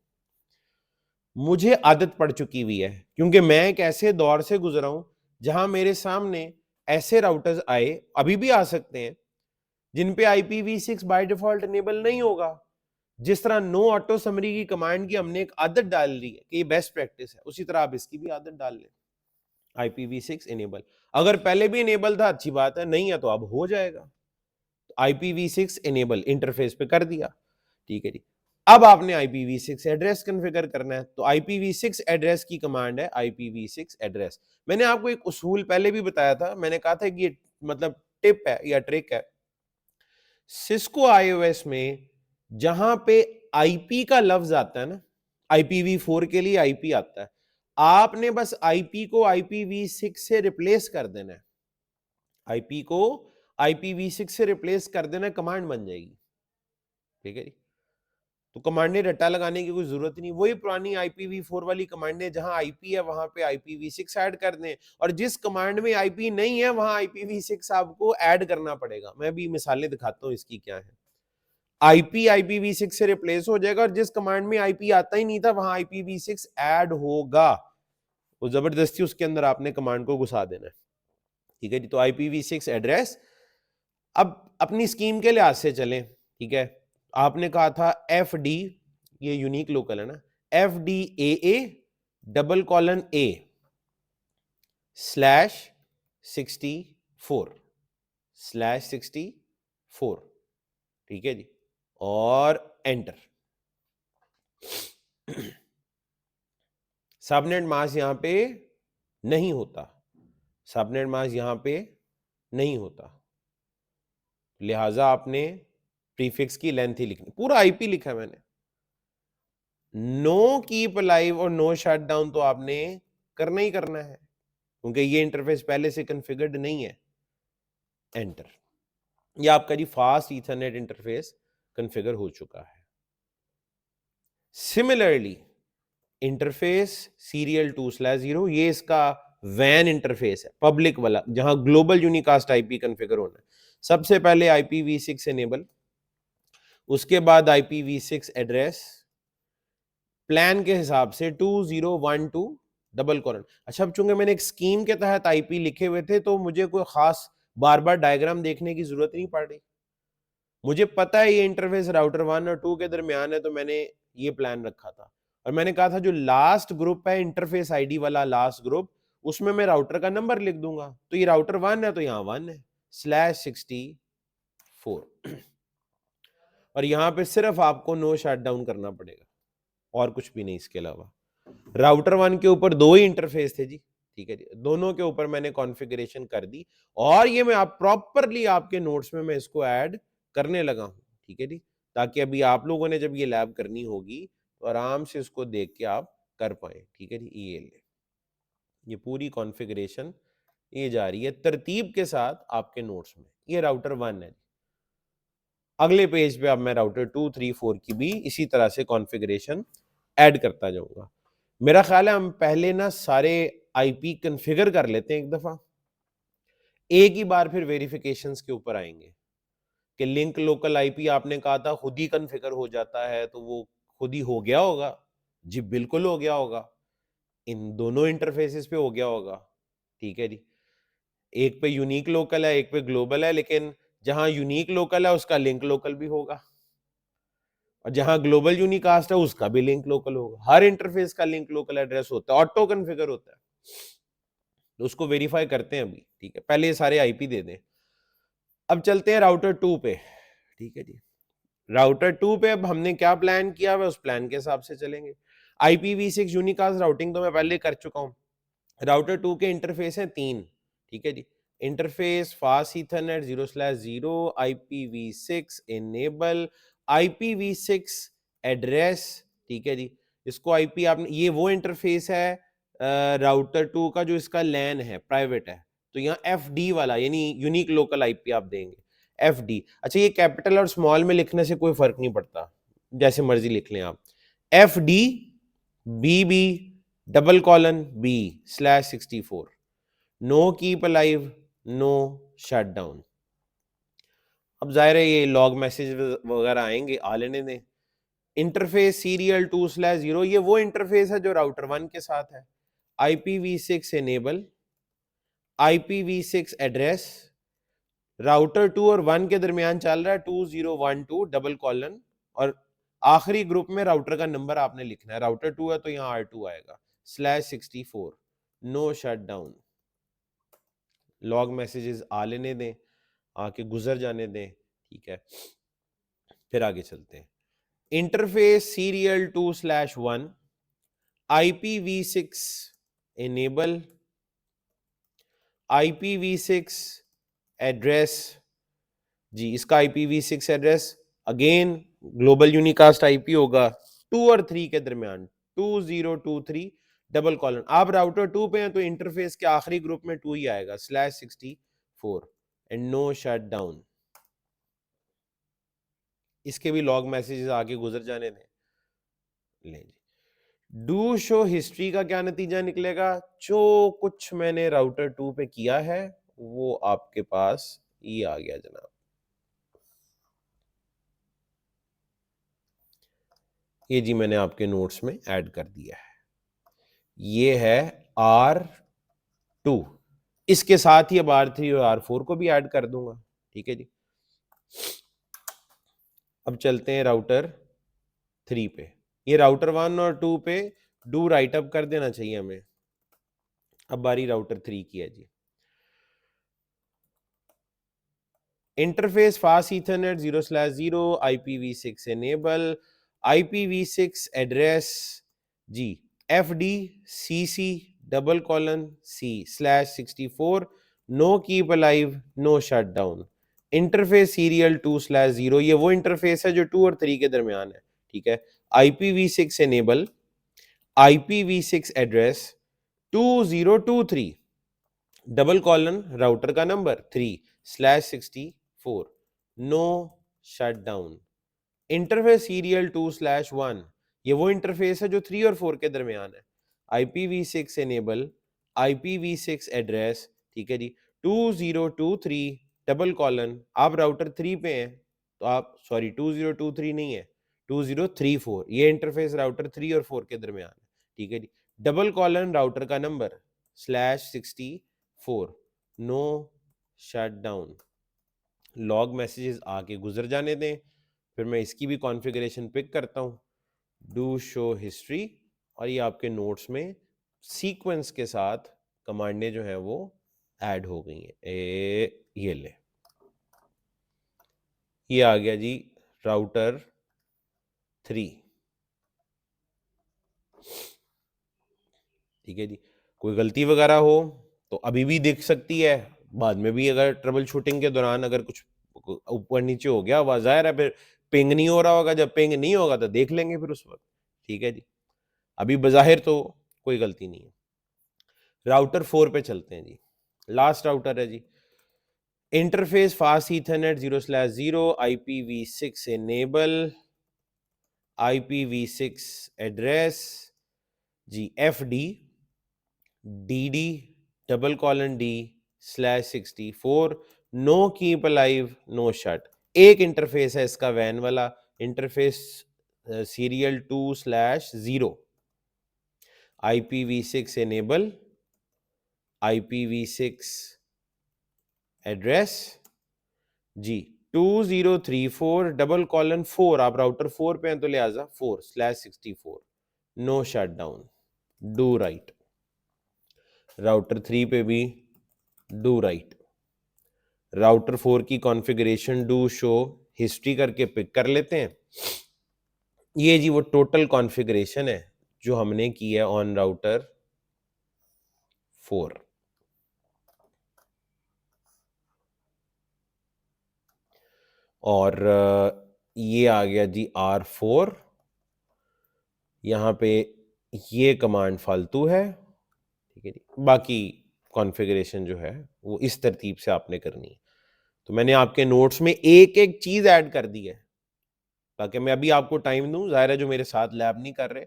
मुझे आदत पड़ चुकी हुई है, क्योंकि मैं एक ऐसे दौर से गुजरा हूं जहां मेरे सामने ऐसे राउटर्स आए, अभी भी आ सकते हैं, जिन पे IPv6 बाय डिफॉल्ट इनेबल नहीं होगा। जिस तरह नो ऑटो समरी की कमांड की हमने एक आदत डाल ली है कि ये बेस्ट प्रैक्टिस है, उसी तरह आप इसकी भी आदत डाल लें, IPv6 इनेबल। अगर पहले भी इनेबल था अच्छी बात है, नहीं है तो अब हो जाएगा। IPv6 इनेबल इंटरफेस पे कर दिया, ठीक है जी। अब आपने IPv6 एड्रेस कॉन्फ़िगर करना है, तो IPv6 एड्रेस की कमांड है IPv6 एड्रेस। मैंने आपको एक उसूल पहले भी बताया था, मैंने कहा था कि ये मतलब टिप है या ट्रिक है। सिस्को iOS में जहां पे IP का लफ्ज आता है ना, IPv4 के लिए IP आता है, आपने बस IP को IPv6 से रिप्लेस कर देना है। IP को IPv6 से रिप्लेस कर देना, कमांड बन जाएगी। ठीक है जी, तो कमांडें रट्टा लगाने की कोई जरूरत नहीं, वही पुरानी IPv4 वाली कमांडें, जहां IP है वहां पे IPv6 ऐड कर दें, और जिस कमांड में IP नहीं है वहां IPv6 आपको ऐड करना पड़ेगा। मैं भी मिसालें दिखाता हूं इसकी क्या है। IP IPv6 से रिप्लेस हो जाएगा, और जिस कमांड में IP आता ही नहीं था वहां IPv6 ऐड होगा। वो जबरदस्ती उसके अंदर आपने कमांड को घुसा देना है। ठीक है जी, तो IPv6 एड्रेस। अब अपनी स्कीम के लिहाज से चलें, ठीक है। आपने कहा था FD, ये यूनिक लोकल है ना, FDAA :A /64 ठीक है जी, और एंटर। सबनेट मास्क यहां पे नहीं होता, सबनेट मास्क यहां पे नहीं होता, लिहाजा आपने प्रीफिक्स की लेंथ ही लिखनी, पूरा IP लिखा है मैंने। नो कीप अलाइव और नो शट डाउन तो आपने करना ही करना है, क्योंकि ये इंटरफेस पहले से कॉन्फ़िगर्ड नहीं है। एंटर, ये आपका जी फास्ट ईथरनेट इंटरफेस कॉन्फ़िगर हो चुका है। सिमिलरली इंटरफेस सीरियल 2/0, ये इसका वैन इंटरफेस है, पब्लिक वाला, जहां ग्लोबल यूनिकास्ट IP कॉन्फ़िगर होना है। सबसे पहले IPv6 इनेबल, उसके बाद IPv6 एड्रेस, प्लान के हिसाब से 2012 : अच्छा, अब चूंकि मैंने एक स्कीम के तहत IP लिखे हुए थे, तो मुझे कोई खास बार बार डायग्राम देखने की जरूरत नहीं पड़ रही। मुझे पता है ये इंटरफेस राउटर 1 और 2 के दरमियान है, तो मैंने ये प्लान रखा था। और मैंने कहा था जो लास्ट ग्रुप है इंटरफेस ID वाला लास्ट ग्रुप, उसमें मैं राउटर का नंबर लिख दूंगा। तो ये राउटर 1 है तो यहाँ 1 है /64, और यहां पे सिर्फ आपको नो शट डाउन करना पड़ेगा और कुछ भी नहीं इसके अलावा। राउटर 1 के ऊपर दो ही इंटरफेस थे जी, ठीक है जी, दोनों के ऊपर मैंने कॉन्फ़िगरेशन कर दी, और ये मैं आप प्रॉपरली आपके नोट्स में मैं इसको ऐड करने लगा हूं। ठीक है जी, ताकि अभी आप लोगों ने जब ये लैब करनी होगी तो आराम से इसको देख के आप कर पाए। ठीक है जी, ये ले, ये पूरी कॉन्फ़िगरेशन ये जा रही है तरतीब के साथ आपके नोट्स में। ये राउटर 1 है। अगले पेज पे अब मैं राउटर 2, 3, 4 की भी इसी तरह से कॉन्फ़िगरेशन ऐड करता जाऊंगा। मेरा ख्याल है हम पहले ना सारे IP कॉन्फ़िगर कर लेते हैं एक दफा, एक ही बार फिर वेरिफिकेशंस के ऊपर आएंगे कि लिंक लोकल IP आपने कहा था खुद ही कॉन्फ़िगर हो जाता है, तो वो खुद ही हो गया होगा जी, बिल्कुल हो गया होगा, इन दोनों इंटरफेसेस पे हो गया होगा। ठीक है जी, एक पे यूनिक लोकल है, एक पे ग्लोबल है, लेकिन जहां यूनिक लोकल है उसका लिंक लोकल भी होगा, और जहां ग्लोबल यूनिकास्ट है उसका भी लिंक लोकल होगा। हर इंटरफेस का लिंक लोकल एड्रेस होता है, ऑटो कन्फिगर होता है, तो उसको वेरीफाई करते हैं अभी। ठीक है, पहले ये सारे आईपी दे दें। अब चलते हैं राउटर 2 पे। ठीक है जी, राउटर 2 पे अब हमने क्या प्लान किया हुआ, उस प्लान के हिसाब से चलेंगे। IPv6 यूनिकास्ट राउटिंग तो मैं पहले कर चुका हूं। राउटर 2 के इंटरफेस हैं 3। ठीक है जी, interface fast Ethernet 0/0, IPv6 enable, IPv6 address. ठीक है जी, इसको आईपी आपने, ये वो इंटरफेस है राउटर 2 का जो इसका लैन है, प्राइवेट है, तो यहाँ FD वाला यानी यूनिक लोकल आईपी आप देंगे, FD। अच्छा, ये कैपिटल और स्मॉल में लिखने से कोई फर्क नहीं पड़ता, जैसे मर्जी लिख लें आप। FD BB :B/64, no keep alive, no shut down. अब जाहिर है ये लॉग मैसेज वगैरह आएंगे, आ लेने दें। इंटरफेस सीरियल 2/0, ये वो इंटरफेस है जो राउटर 1 के साथ है। IPv6 enable, IPv6 address, router 2 और 1 के दरमियान चल रहा है 2012 : और आखिरी ग्रुप में राउटर का नंबर आपने लिखना है। राउटर 2 है तो यहाँ R2 आएगा, /64, no shut down. Log messages आ लेने दें, आके गुजर जाने दें। ठीक है, फिर आगे चलते हैं। Interface serial 2/1, IPv6 enable, IPv6 address. जी, इसका IPv6 address again global unicast IP होगा 2 और 3 के दरमियान, 2023 : आप राउटर 2 पे हैं तो इंटरफेस के आखिरी ग्रुप में 2 ही आएगा, /64 एंड नो शट डाउन। इसके भी लॉग मैसेजेस आगे गुजर जाने दें। ले जी, डू शो हिस्ट्री का क्या नतीजा निकलेगा? जो कुछ मैंने राउटर 2 पे किया है वो आपके पास ये आ गया जनाब। ये जी मैंने आपके नोट्स में ऐड कर दिया है। ये है R2, इसके साथ ही अब R3 और R4 को भी ऐड कर दूंगा। ठीक है जी, अब चलते हैं राउटर 3 पे। ये राउटर 1 और 2 पे डू राइट अप कर देना चाहिए हमें। अब बारी राउटर 3 की है जी। Interface fast Ethernet 0/0, IPv6 enable, IPv6 address जी FD CC :C/64, no keep alive, no shut down. Interface serial 2/0, ये वो इंटरफेस है जो 2 और 3 के दरमियान है। ठीक है, IPv6 enable, IPv6 address 2023 : router का number 3/64, no shut down. Interface serial 2/1, ये वो इंटरफेस है जो 3 और 4 के दरमियान है। IPv6 enable, IPv6 address. ठीक है जी, 2023 : आप राउटर 3 पे हैं तो आप, सॉरी 2023 नहीं है, 2034, ये इंटरफेस राउटर 3 और 4 के दरमियान है। ठीक है जी, राउटर का number /64, no shut down. Log messages आके गुजर जाने दें, फिर मैं इसकी भी कॉन्फ़िगरेशन पिक करता हूँ, डू शो हिस्ट्री, और ये आपके नोट्स में सीक्वेंस के साथ कमांडें जो है वो ऐड हो गई हैं। ये ले, ये आ गया जी राउटर 3। ठीक है जी, कोई गलती वगैरह हो तो अभी भी दिख सकती है, बाद में भी अगर ट्रबल शूटिंग के दौरान अगर कुछ ऊपर नीचे हो गया, वह जाहिर है फिर पिंग नहीं हो रहा होगा, जब पिंग नहीं होगा तो देख लेंगे फिर उस वक्त। ठीक है जी, अभी बजाहिर तो कोई गलती नहीं है। राउटर 4 पे चलते हैं जी, लास्ट राउटर है जी। Interface fast Ethernet 0/0, IPv6 enable, IPv6 address जी FD DD :D/64, no keep alive, no shut. एक इंटरफेस है इसका वैन वाला, interface serial 2/0, IPv6 enable, IPv6 address जी 2034:4 आप राउटर 4 पे हैं तो लिहाजा 4/64 no shut down do write. Router 3 पे भी डू राइट। राउटर 4 की कॉन्फ़िगरेशन डू शो हिस्ट्री करके पिक कर लेते हैं। ये जी वो टोटल कॉन्फ़िगरेशन है जो हमने की है ऑन राउटर 4। और ये आ गया जी R4। यहां पे ये कमांड फालतू है, ठीक है जी। बाकी कॉन्फ़िगरेशन जो है वो इस तरतीब से आपने करनी है। तो मैंने आपके नोट्स में एक एक चीज ऐड कर दी है ताकि मैं अभी आपको टाइम दूं। जाहिर है जो मेरे साथ लैब नहीं कर रहे,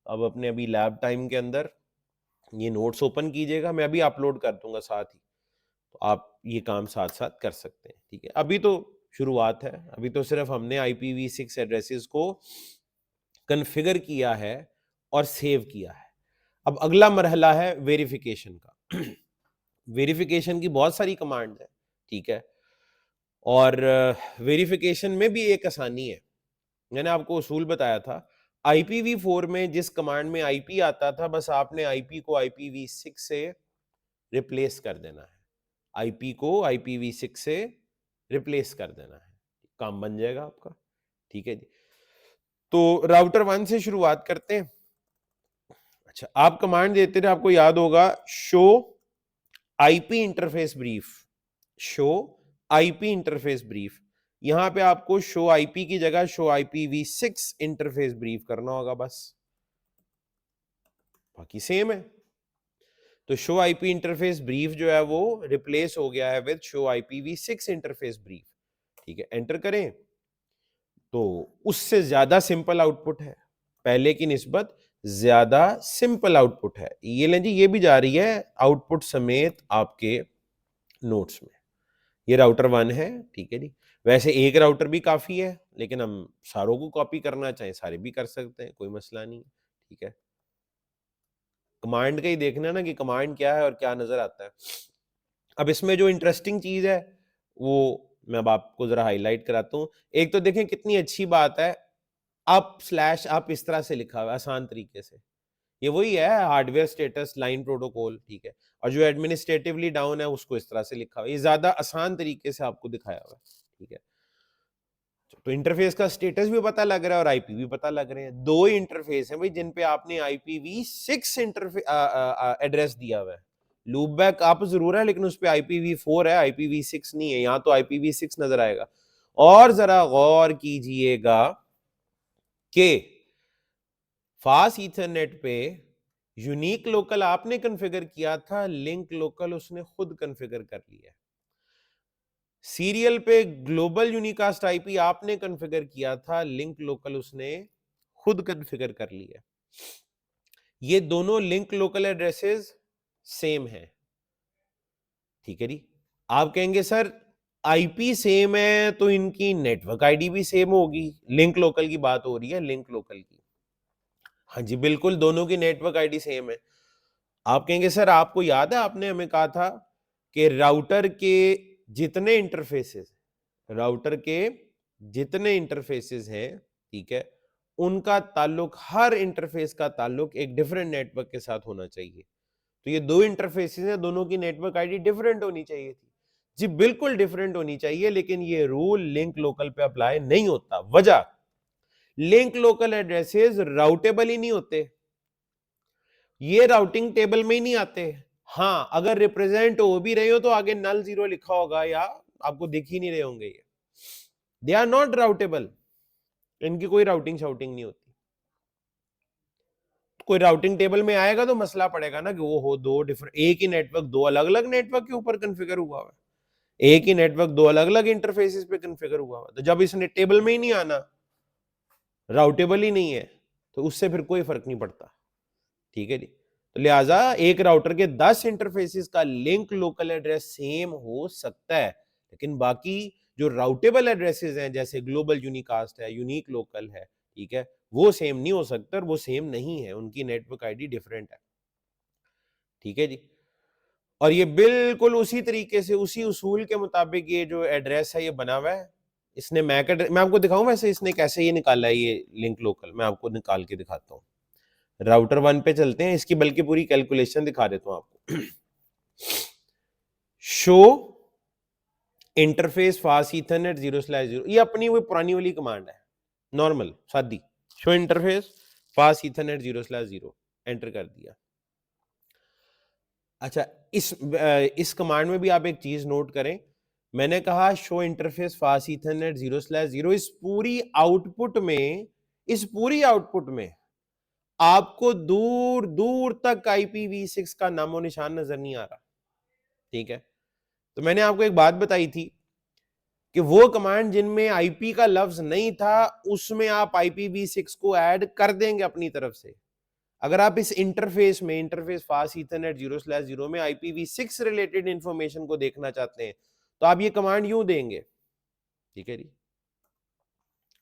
अब अपने अभी लैब टाइम के अंदर ये नोट्स ओपन कीजिएगा, मैं अभी अपलोड कर दूंगा साथ ही, तो आप ये काम साथ साथ कर सकते हैं, ठीक है। अभी तो शुरुआत है, अभी तो सिर्फ हमने IPv6 एड्रेसेस को कन्फिगर किया है और सेव किया है। अब अगला मरहला है वेरिफिकेशन का। वेरिफिकेशन की बहुत सारी कमांड है, ठीक है, और वेरिफिकेशन में भी एक आसानी है। मैंने आपको उसूल बताया था, IPv4 में जिस कमांड में IP आता था, बस आपने IP को IPv6 से रिप्लेस कर देना है। IP को IPv6 से रिप्लेस कर देना है, काम बन जाएगा आपका, ठीक है जी। तो राउटर 1 से शुरुआत करते हैं। अच्छा, आप कमांड देते थे, आपको याद होगा, show IP interface brief. Show IP interface brief. यहां पे आपको शो IP की जगह शो IPv6 इंटरफेस ब्रीफ करना होगा बस, बाकी सेम है। तो शो IP इंटरफेस ब्रीफ जो है वो रिप्लेस हो गया है with show IPv6 interface brief, ठीक है। एंटर करें तो उससे ज्यादा सिंपल आउटपुट है, पहले की निस्बत ज्यादा सिंपल आउटपुट है। ये लें जी, ये भी जा रही है आउटपुट समेत आपके नोट्स में। ये राउटर 1 है, ठीक है जी। वैसे एक राउटर भी काफी है, लेकिन हम सारों को कॉपी करना चाहें सारे भी कर सकते हैं, कोई मसला नहीं, ठीक है। कमांड का ही देखना ना कि कमांड क्या है और क्या नजर आता है। अब इसमें जो इंटरेस्टिंग चीज है वो मैं अब आपको जरा हाईलाइट कराता हूं। एक तो देखें कितनी अच्छी बात है, अप/अप इस तरह से लिखा हुआ है आसान तरीके से। ये वही है हार्डवेयर स्टेटस लाइन प्रोटोकॉल, ठीक है। और जो एडमिनिस्ट्रेटिवली डाउन है उसको इस तरह से लिखा हुआ है, ये ज्यादा आसान तरीके से आपको दिखाया हुआ है, ठीक है। तो इंटरफेस का स्टेटस भी पता लग रहा है और आईपी भी पता लग रहे हैं। दो ही इंटरफेस हैं भाई जिन पे आपने IPv6 एड्रेस दिया हुआ है। लूपबैक आप जरूर है, लेकिन उस पे IPv4 है, IPv6 नहीं है। यहां तो IPv6 नजर आएगा। और जरा गौर कीजिएगा कि फास्ट ईथरनेट पे यूनिक लोकल आपने कॉन्फ़िगर किया था, लिंक लोकल उसने खुद कॉन्फ़िगर कर लिया है। सीरियल पे ग्लोबल यूनिकास्ट आईपी आपने कॉन्फ़िगर किया था, लिंक लोकल उसने खुद कॉन्फ़िगर कर लिया। ये दोनों लिंक लोकल एड्रेसेस सेम है, ठीक है जी। आप कहेंगे सर आईपी सेम है तो इनकी नेटवर्क आईडी भी सेम होगी। लिंक लोकल की बात हो रही है, लिंक लोकल की। हाँ जी बिल्कुल, दोनों की नेटवर्क आईडी सेम है। आप कहेंगे सर आपको याद है आपने हमें कहा था कि राउटर के जितने इंटरफेसेस हैं, ठीक है, उनका ताल्लुक, हर इंटरफेस का ताल्लुक एक डिफरेंट नेटवर्क के साथ होना चाहिए। तो ये दो इंटरफेसेस हैं, दोनों की नेटवर्क आईडी डिफरेंट होनी चाहिए थी जी, बिल्कुल डिफरेंट होनी चाहिए। लेकिन ये रूल लिंक लोकल पे अप्लाई नहीं होता। वजह, लिंक लोकल एड्रेसेस राउटेबल ही नहीं होते, ये राउटिंग टेबल में ही नहीं आते। हाँ, अगर रिप्रेजेंट हो भी रहे हो तो आगे नल जीरो लिखा होगा या आपको दिख ही नहीं रहे होंगे। ये दे आर नॉट राउटेबल, इनकी कोई राउटिंग शाउटिंग नहीं होती। कोई राउटिंग टेबल में आएगा तो मसला पड़ेगा ना कि वो हो दो डिफरेंट, एक ही नेटवर्क दो अलग अलग नेटवर्क के ऊपर कॉन्फ़िगर हुआ हुआ है, एक ही नेटवर्क दो अलग अलग इंटरफेसेस पे कॉन्फ़िगर हुआ हुआ है। तो जब इसने टेबल में ही नहीं आना, राउटेबल ही नहीं है, तो उससे फिर कोई फर्क नहीं पड़ता, ठीक है जी। तो लिहाजा एक राउटर के 10 इंटरफेसेस का लिंक लोकल एड्रेस सेम हो सकता है, लेकिन बाकी जो राउटेबल एड्रेसेस हैं जैसे ग्लोबल यूनिकास्ट है, यूनिक लोकल है, ठीक है, वो सेम नहीं हो सकता और वो सेम नहीं है, उनकी नेटवर्क आईडी डिफरेंट है, ठीक है जी। और ये बिल्कुल उसी तरीके से, उसी उसूल के मुताबिक ये जो एड्रेस है ये बना हुआ है। इसने मैक एड्रेस, मैं आपको दिखाऊं वैसे इसने कैसे ये निकाला है, ये लिंक लोकल मैं आपको निकाल के दिखाता हूँ। राउटर 1 पे चलते हैं, इसकी बल्कि पूरी कैलकुलेशन दिखा देता हूं आपको। शो इंटरफेस फास्ट ईथरनेट 0/0, ये अपनी वो पुरानी वाली कमांड है, नॉर्मल सादी। Show interface fast Ethernet 0/0 enter कर दिया। अच्छा, इस कमांड में भी आप एक चीज नोट करें, मैंने कहा शो इंटरफेस फास्ट ईथरनेट 0/0, इस पूरी आउटपुट में आपको दूर दूर तक IPv6 का नामो निशान नजर नहीं आ रहा। ठीक है, तो मैंने आपको एक बात बताई थी कि वो कमांड जिनमें आईपी का लफ्ज नहीं था उसमें आप IPv6 को ऐड कर देंगे अपनी तरफ से। अगर आप इस इंटरफेस फास्ट ईथरनेट 0/0 में IPv6 रिलेटेड इंफॉर्मेशन को देखना चाहते हैं तो आप ये कमांड यूं देंगे। ठीक है जी,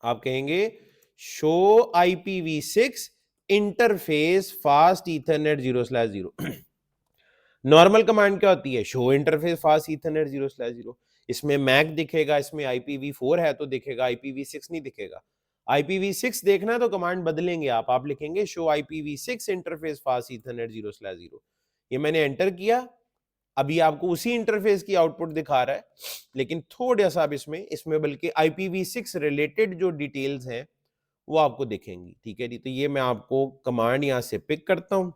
आप कहेंगे show IPv6 interface fast Ethernet 0/0। Normal command क्या होती है? Show interface fast Ethernet 0/0। इसमें मैक दिखेगा, इसमें IPv4 है तो दिखेगा, IPv6 नहीं दिखेगा। IPv6 देखना है तो कमांड बदलेंगे, आप लिखेंगे show IPv6 interface fast Ethernet 0/0। ये मैंने एंटर किया, अभी आपको उसी इंटरफेस की आउटपुट दिखा रहा है, लेकिन थोड़ा सा आप इसमें बल्कि IPv6 रिलेटेड जो डिटेल्स हैं वो आपको दिखेंगी। ठीक है जी, तो ये मैं आपको कमांड यहां से पिक करता हूं,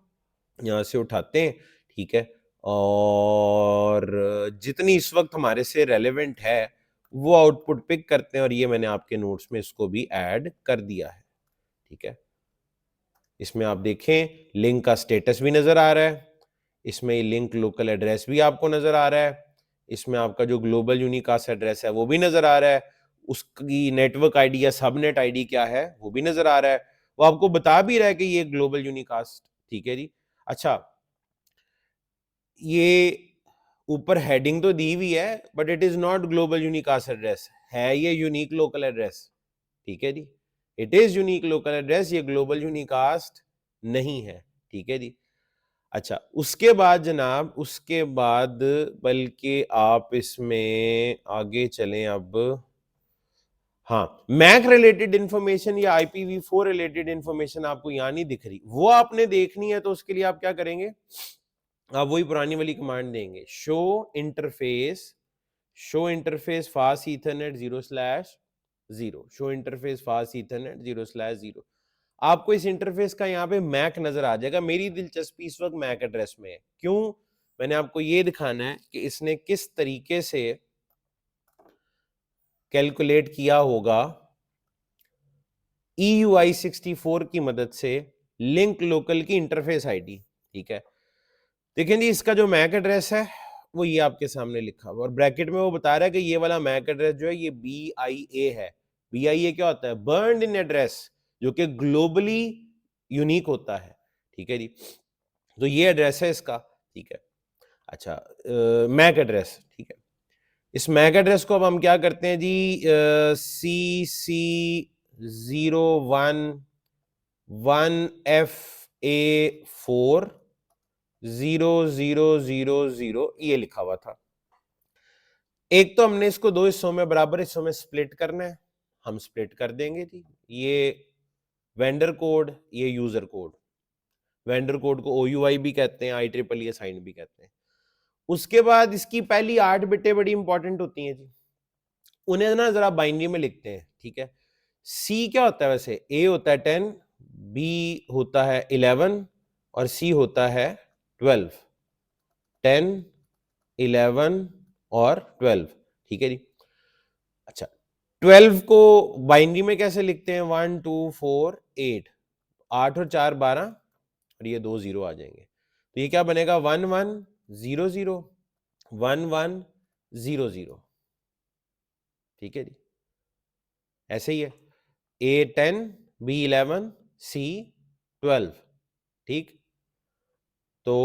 यहां से उठाते हैं। ठीक है, और जितनी इस वक्त हमारे से रेलेवेंट है वो आउटपुट पिक करते हैं, और ये मैंने आपके नोट्स में इसको भी ऐड कर दिया है। ठीक है, इसमें आप देखें लिंक का स्टेटस भी नजर आ रहा है, इसमें लिंक लोकल एड्रेस भी आपको नजर आ रहा है, इसमें आपका जो ग्लोबल यूनिकास्ट एड्रेस है वो भी नजर आ रहा है, उसकी नेटवर्क आईडी या सबनेट आईडी क्या है वो भी नजर आ रहा है, वो आपको बता भी रहा है कि ये ग्लोबल यूनिकास्ट। ठीक है जी, अच्छा, ये ऊपर हेडिंग तो दी हुई है but it is not global unicast address, है ये यूनिक लोकल एड्रेस। ठीक है जी, it is unique local address, ये ग्लोबल यूनिकास्ट नहीं है। ठीक है जी, अच्छा, उसके बाद जनाब, उसके बाद बल्कि आप इसमें आगे चलें अब। हाँ, मैक रिलेटेड इंफॉर्मेशन या IPv4 रिलेटेड इंफॉर्मेशन आपको यहां नहीं दिख रही, वो आपने देखनी है, तो उसके लिए आप क्या करेंगे, आप वही पुरानी वाली कमांड देंगे, show interface fast Ethernet 0/0, show interface fast Ethernet 0/0। आपको इस इंटरफेस का यहाँ पे मैक नजर आ जाएगा। मेरी दिलचस्पी इस वक्त मैक एड्रेस में है, क्यों? मैंने आपको ये दिखाना है कि इसने किस तरीके से कैलकुलेट किया होगा EUI64 की मदद से लिंक लोकल की इंटरफेस आईडी। ठीक है, देखें जी, इसका जो मैक एड्रेस है वो ये आपके सामने लिखा हुआ, और ब्रैकेट में वो बता रहा है कि ये वाला मैक एड्रेस जो है ये BIA है। BIA क्या होता है? बर्न्ड इन एड्रेस, जो कि ग्लोबली यूनिक होता है। ठीक है जी, तो ये एड्रेस है इसका। ठीक है, अच्छा, मैक एड्रेस। ठीक है, इस मैक एड्रेस को अब हम क्या करते हैं जी, CC01FA40000 ये लिखा हुआ था। एक तो हमने इसको दो हिस्सों में, बराबर हिस्सों में स्प्लिट करना है, हम स्प्लिट कर देंगे जी। ये वेंडर कोड, ये यूजर कोड। वेंडर कोड को OUI भी कहते हैं, IEEE असाइंड भी कहते हैं। उसके बाद इसकी पहली 8 बिटें बड़ी इंपॉर्टेंट होती हैं जी, उन्हें ना जरा बाइनरी में लिखते हैं। ठीक है, C क्या होता है वैसे? A होता है 10, B होता है 11 और C होता है 12। 10, 11 और 12। ठीक है जी, अच्छा, 12 को बाइनरी में कैसे लिखते हैं? 1 2 4 8, 8 और 4 12, और ये 2 0 आ जाएंगे, तो ये क्या बनेगा? 1 1 0 0 1 1 0 0। ठीक है जी, ऐसे ही है, A 10, B 11, C 12। ठीक, तो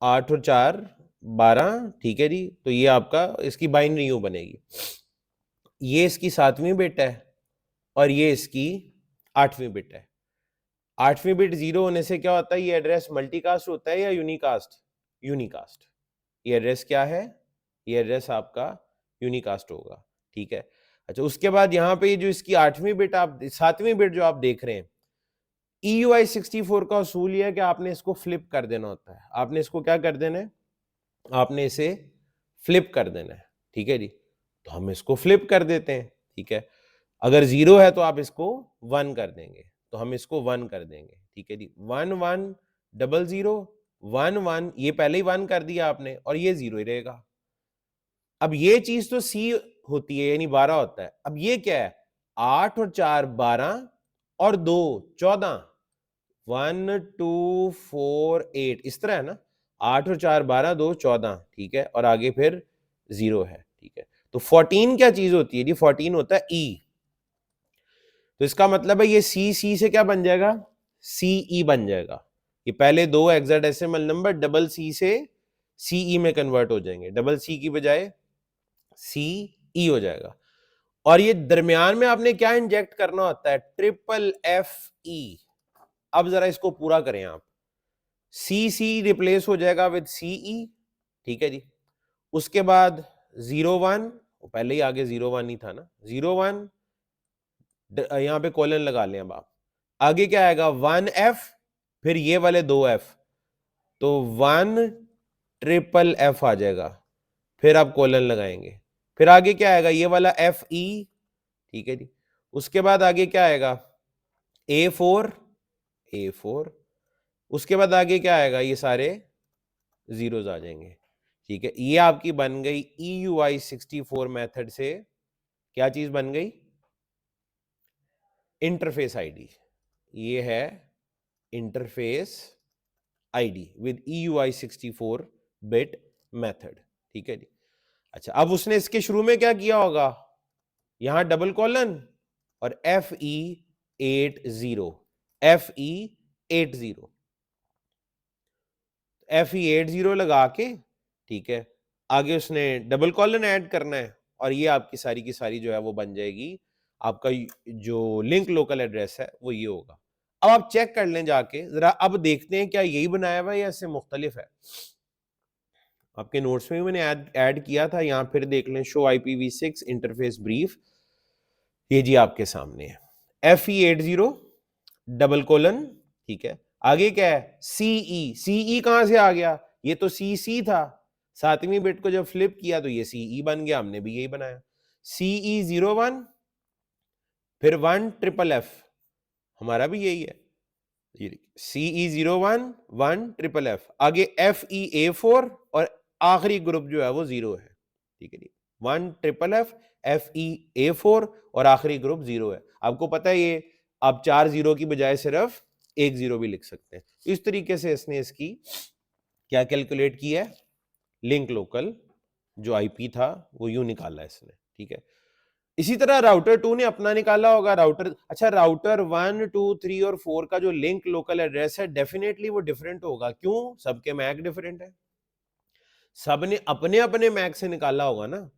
8 और 4 12। ठीक है जी, तो ये आपका इसकी बाइनरी यूं बनेगी, ये इसकी 7वीं बिट है और ये इसकी 8वीं बिट है। 8वीं बिट 0 होने से क्या होता है? ये एड्रेस मल्टीकास्ट होता है या यूनिकास्ट? यूनिकास्ट। ये एड्रेस क्या है? ये एड्रेस आपका यूनिकास्ट होगा। ठीक है। अच्छा, उसके बाद यहाँ पे जो इसकी 8वीं बिट आप 7वीं बिट जो आप देख रहे हैं, EUI 64 का उसूल यह है कि आपने इसको फ्लिप कर देना होता है। आपने इसको क्या कर देना है, आपने इसे फ्लिप कर देना है, ठीक है जी। तो हम इसको फ्लिप कर देते हैं, ठीक है। अगर 0 है तो आप इसको 1 कर देंगे, तो हम इसको 1 कर देंगे, ठीक है जी। 1 1 0 1 1, ये पहले ही 1 कर दिया आपने, और ये 0 ही रहेगा। अब ये चीज तो C होती है, यानी 12 होता है। अब ये क्या है, 8 और 4 12 और 2 14, 1 2 4 8, इस तरह है ना। 8 और 4 12, 2 14, ठीक है, और आगे फिर 0 है, ठीक है। तो 14 क्या चीज होती है जी, 14 होता है E। तो इसका मतलब है ये C से क्या बन जाएगा, CE बन जाएगा। ये पहले दो हेक्साडेसिमल नंबर डबल C से CE में कन्वर्ट हो जाएंगे, डबल C की बजाय CE हो जाएगा। और ये दरमियान में आपने क्या इंजेक्ट करना होता है, ट्रिपल FE। अब जरा इसको पूरा करें आप, CC रिप्लेस हो जाएगा विद CE, ठीक है जी। उसके बाद 0 1, पहले ही आगे 0 1 ही था ना, 0 1, यहां पे कॉलन लगा लें। अब आप आगे क्या आएगा, 1F, फिर ये वाले 2F, तो 1 ट्रिपल F आ जाएगा। फिर आप कॉलन लगाएंगे, फिर आगे क्या आएगा, ये वाला FE, ठीक है जी। उसके बाद आगे क्या आएगा, A4 A4। उसके बाद आगे क्या आएगा, ये सारे जीरोस आ जाएंगे, ठीक है। ये आपकी बन गई EUI 64 मेथड से क्या चीज बन गई, इंटरफेस आईडी। ये है interface ID with EUI 64 bit method, ठीक है जी। अच्छा, अब उसने इसके शुरू में क्या किया होगा, यहां डबल कॉलन और FE80 FE80 FE80 लगा के, ठीक है, आगे उसने डबल कॉलन ऐड करना है, और ये आपकी सारी की सारी जो है वो बन जाएगी, आपका जो लिंक लोकल एड्रेस है वो ये होगा। अब आप चेक कर लें जाके जरा, अब देखते हैं क्या यही बनाया हुआ है या इससे मुख्तलिफ है। आपके नोट्स में मैंने ऐड किया था, यहां फिर देख लें, शो IPv6 इंटरफेस ब्रीफ, ये जी आपके सामने है, FE80 डबल कोलन, ठीक है। आगे क्या है, CE कहां से आ गया, ये तो CC था, 7वीं बिट को जब फ्लिप किया तो ये CE बन गया, हमने भी यही बनाया। CE01, फिर 1 ट्रिपल F, हमारा भी यही है, CE01 1 ट्रिपल F, आगे FEA4, और आखिरी ग्रुप जो है वो 0 है, ठीक है जी। 1 ट्रिपल F FEA4 और आखिरी ग्रुप 0 है। आपको पता है ये आप 4 0 की बजाय सिर्फ 1 0 भी लिख सकते हैं। इस तरीके से इसने इसकी क्या कैलकुलेट की है, लिंक लोकल जो आईपी था वो यूं निकाला है इसने, ठीक है। इसी तरह राउटर 2 ने अपना निकाला होगा, राउटर, अच्छा राउटर 1 2 3 और 4 का जो लिंक लोकल एड्रेस है डेफिनेटली वो डिफरेंट होगा। क्यों, सबके मैक डिफरेंट है, सबने अपने अपने मैक से निकाला होगा ना।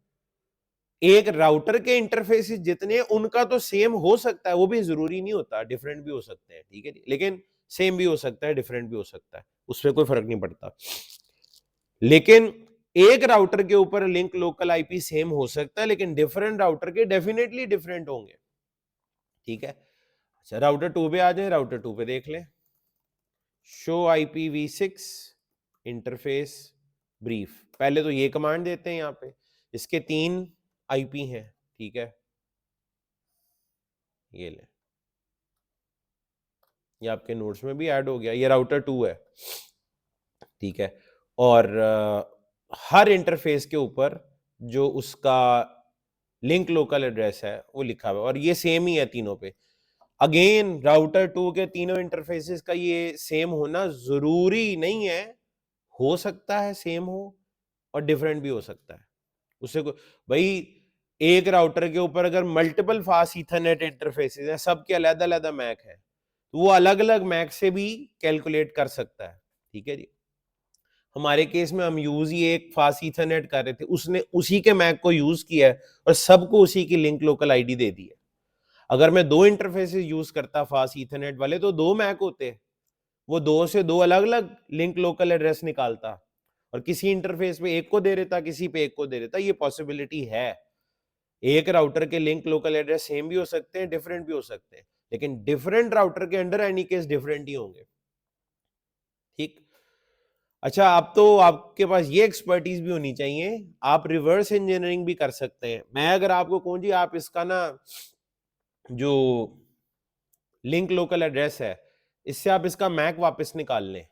एक राउटर के इंटरफेसेस जितने, उनका तो सेम हो सकता है, वो भी जरूरी नहीं होता, डिफरेंट भी हो सकते हैं, ठीक है, लेकिन सेम भी हो सकता है, डिफरेंट भी हो सकता है, उसमें कोई फर्क नहीं पड़ता। लेकिन एक राउटर के ऊपर लिंक लोकल आईपी सेम हो सकता है, लेकिन डिफरेंट राउटर के डेफिनेटली डिफरेंट होंगे, ठीक है। अच्छा, राउटर 2 पे आ जाए, राउटर 2 पे देख लें, शो IPv6 इंटरफेस ब्रीफ। पहले तो ये कमांड देते हैं, यहां पे इसके 3 आईपी हैं, ठीक है, ये ले, ये आपके नोट्स में भी ऐड हो गया, ये राउटर 2 है, ठीक है। और हर इंटरफेस के ऊपर जो उसका लिंक लोकल एड्रेस है वो लिखा हुआ है, और ये सेम ही है तीनों पे। अगेन राउटर 2 के तीनों इंटरफेसेस का ये सेम होना जरूरी नहीं है, हो सकता है सेम हो और डिफरेंट भी हो सकता है, उससे भाई एक राउटर के ऊपर अगर मल्टीपल फास्ट ईथरनेट इंटरफेसेस हैं, सबके अलग अलग मैक है, तो वो अलग अलग मैक से भी कैलकुलेट कर सकता है, ठीक है जी। हमारे केस में हम यूज ही एक फास्ट ईथरनेट कर रहे थे, उसने उसी के मैक को यूज किया है और सबको उसी की लिंक लोकल आईडी दे दी है। अगर मैं 2 इंटरफेसेस यूज करता फास्ट ईथरनेट वाले, तो 2 मैक होते, वो 2 से 2 अलग अलग लिंक लोकल एड्रेस निकालता, और किसी इंटरफेस पे एक को दे देता, किसी पे एक को दे देता, ये पॉसिबिलिटी है। एक राउटर के लिंक लोकल एड्रेस सेम भी हो सकते हैं, डिफरेंट भी हो सकते हैं, लेकिन डिफरेंट राउटर के अंडर एनी केस डिफरेंट ही होंगे। ठीक। अच्छा, अब तो आपके पास ये एक्सपर्टीज भी होनी चाहिए, आप रिवर्स इंजीनियरिंग भी कर सकते हैं। मैं अगर आपको कहूं जी आप इसका ना जो लिंक लोकल एड्रेस है, इससे आप इसका मैक वापस निकाल लें,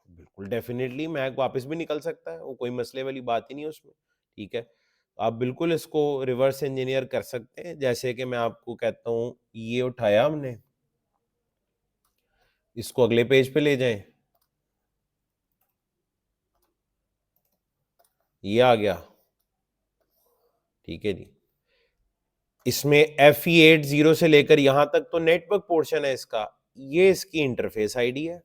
बिल्कुल डेफिनेटली मैक वापस भी निकल सकता है, वो कोई मसले वाली बात ही नहीं है उसमें। ठीक है, आप बिल्कुल इसको रिवर्स इंजीनियर कर सकते हैं। जैसे कि मैं आपको कहता हूं, ये उठाया हमने, इसको अगले पेज पे ले जाएं, ये आ गया। ठीक है जी, इसमें FE80 से लेकर यहां तक तो नेटवर्क पोर्शन है इसका, ये इसकी इंटरफेस आईडी है।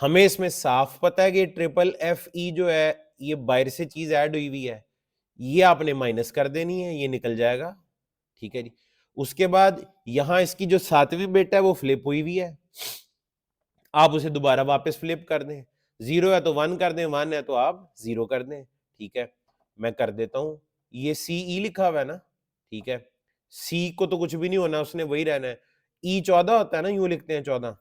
हमें इसमें साफ पता है कि FFE जो है ये बाहर से चीज ऐड हुई हुई है, ये आपने माइनस कर देनी है, ये निकल जाएगा। ठीक है जी, उसके बाद यहां इसकी जो 7वीं बिट है वो फ्लिप हुई हुई है, आप उसे दोबारा वापस फ्लिप कर दें, 0 है तो 1 कर दें, 1 है तो आप 0 कर दें। ठीक है, मैं कर देता हूं, ये CE लिखा हुआ है ना, ठीक है, C को तो कुछ भी नहीं होना, उसने वही रहना है। E14 होता है ना, यूं लिखते हैं 14,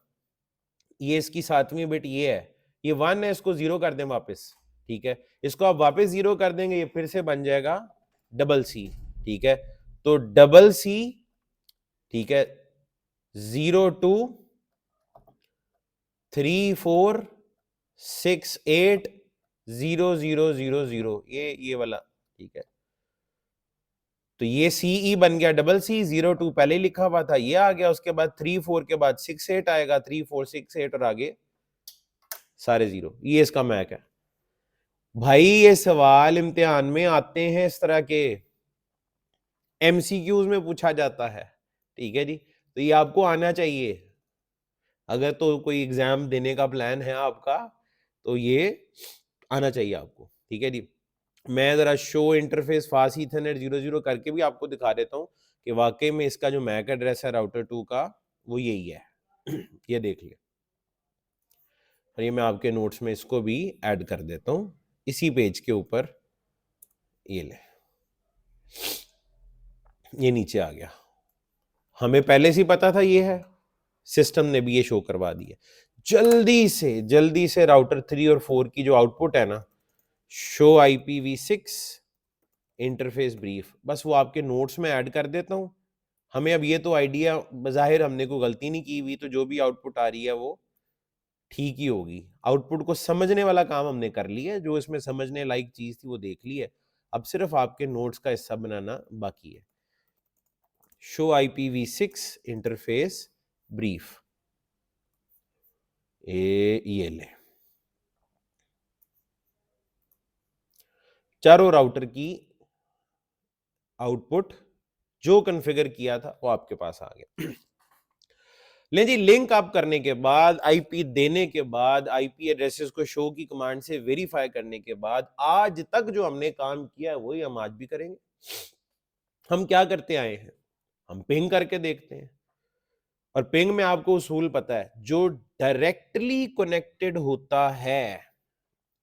ये इसकी 7वीं बिट ये है, ये 1 है, इसको 0 कर दें वापस। ठीक है, इसको आप वापस 0 कर देंगे, ये फिर से बन जाएगा CC। ठीक है, तो CC, ठीक है, 0234680000, ये वाला। ठीक है, तो ये CE बन गया CC, 02 पहले ही लिखा हुआ था, ये आ गया। उसके बाद 34 के बाद 68 आएगा, 3468 और आगे सारे 0, ये इसका मैक है। भाई ये सवाल इम्तिहान में आते हैं इस तरह के, MCQs में पूछा जाता है। ठीक है जी, तो ये आपको आना चाहिए, अगर तो कोई एग्जाम देने का प्लान है आपका तो ये आना चाहिए आपको। ठीक है जी, मैं जरा शो इंटरफेस फास्ट ईथरनेट 00 करके भी आपको दिखा देता हूं कि वाकई में इसका जो मैक एड्रेस है राउटर 2 का वो यही है। ये देख लिया, और ये मैं आपके नोट्स में इसको भी ऐड कर देता हूं इसी पेज के ऊपर, ये ले, ये नीचे आ गया। हमें पहले से पता था ये है, सिस्टम ने भी ये शो करवा दिया। जल्दी से राउटर 3 और 4 की जो आउटपुट है ना, शो IPv6 इंटरफेस ब्रीफ, बस वो आपके नोट्स में ऐड कर देता हूं। हमें अब ये तो आइडिया, बज़ाहिर हमने कोई गलती नहीं की हुई, तो जो भी आउटपुट आ रही है वो ठीक ही होगी। आउटपुट को समझने वाला काम हमने कर लिया है, जो इसमें समझने लायक चीज थी वो देख ली है, अब सिर्फ आपके नोट्स का हिस्सा बनाना बाकी है। शो IPv6 इंटरफेस ब्रीफ, ये ले, चारों राउटर की आउटपुट जो कॉन्फ़िगर किया था वो आपके पास आ गया। ले जी, लिंक अप करने के बाद, आईपी देने के बाद, आईपी एड्रेसेस को शो की कमांड से वेरीफाई करने के बाद, आज तक जो हमने काम किया है वही हम आज भी करेंगे। हम क्या करते आए हैं, हम पिंग करके देखते हैं, और पिंग में आपको उसूल पता है, जो डायरेक्टली कनेक्टेड होता है,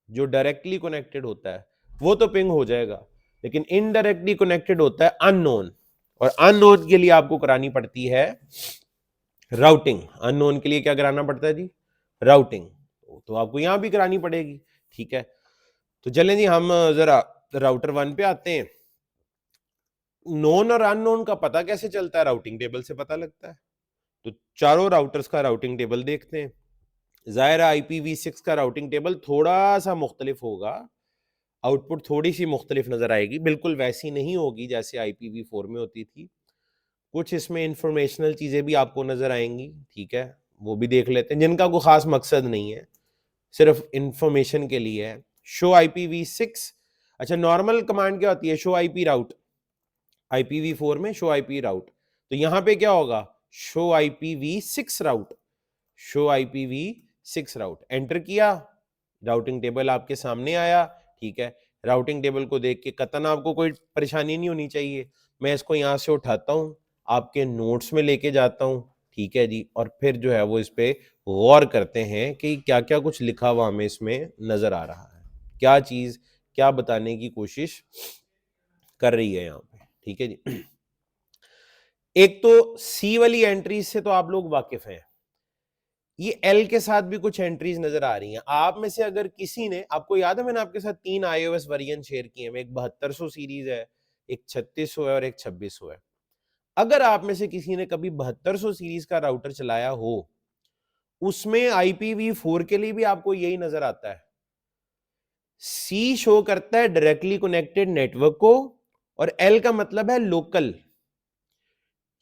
जो डायरेक्टली कनेक्टेड होता है वो तो पिंग हो जाएगा, लेकिन इनडायरेक्टली कनेक्टेड होता है अननोन, और अननोन के लिए आपको करानी पड़ती है राउटिंग। अननोन के लिए क्या कराना पड़ता है जी, राउटिंग, तो आपको यहां भी करानी पड़ेगी। ठीक है, तो चलें जी, हम जरा राउटर 1 पे आते हैं। नोन और अननोन का पता कैसे चलता है, राउटिंग टेबल से पता लगता है। तो चारों राउटर्स का राउटिंग टेबल देखते हैं। जाहिर है IPv6 का राउटिंग टेबल थोड़ा सा मुख्तलिफ होगा, आउटपुट थोड़ी सी मुख्तलिफ नजर आएगी, बिल्कुल वैसी नहीं होगी जैसे IPv4 में होती थी। कुछ इसमें इंफॉर्मेशनल चीजें भी आपको नजर आएंगी, ठीक है, वो भी देख लेते हैं, जिनका कोई खास मकसद नहीं है, सिर्फ इंफॉर्मेशन के लिए है। शो IPv6, अच्छा नॉर्मल कमांड क्या होती है, शो IP राउट, IPv4 में शो IP राउट, तो यहां पे क्या होगा, शो IPv6 राउट, शो IPv6 राउट, एंटर किया, राउटिंग टेबल आपके सामने आया। ठीक है, राउटिंग टेबल को देख के कतन आपको कोई परेशानी नहीं होनी चाहिए। मैं इसको यहां से उठाता हूं, आपके नोट्स में लेके जाता हूं, ठीक है जी, और फिर जो है वो इस पे गौर करते हैं कि क्या क्या कुछ लिखा हुआ हमें इसमें नजर आ रहा है, क्या चीज क्या बताने की कोशिश कर रही है यहाँ पे। ठीक है जी। एक तो सी वाली एंट्रीज से तो आप लोग वाकिफ हैं, ये एल के साथ भी कुछ एंट्रीज नजर आ रही हैं। आप में से अगर किसी ने, आपको याद है मैंने आपके साथ 3 iOS वेरिएंट शेयर किए हैं, एक 7200 सीरीज है, एक 3600 है और एक 2600 है। अगर आप में से किसी ने कभी 7200 सीरीज का राउटर चलाया हो, उसमें IPv4 के लिए भी आपको यही नजर आता है। सी शो करता है डायरेक्टली कनेक्टेड नेटवर्क को, और एल का मतलब है लोकल,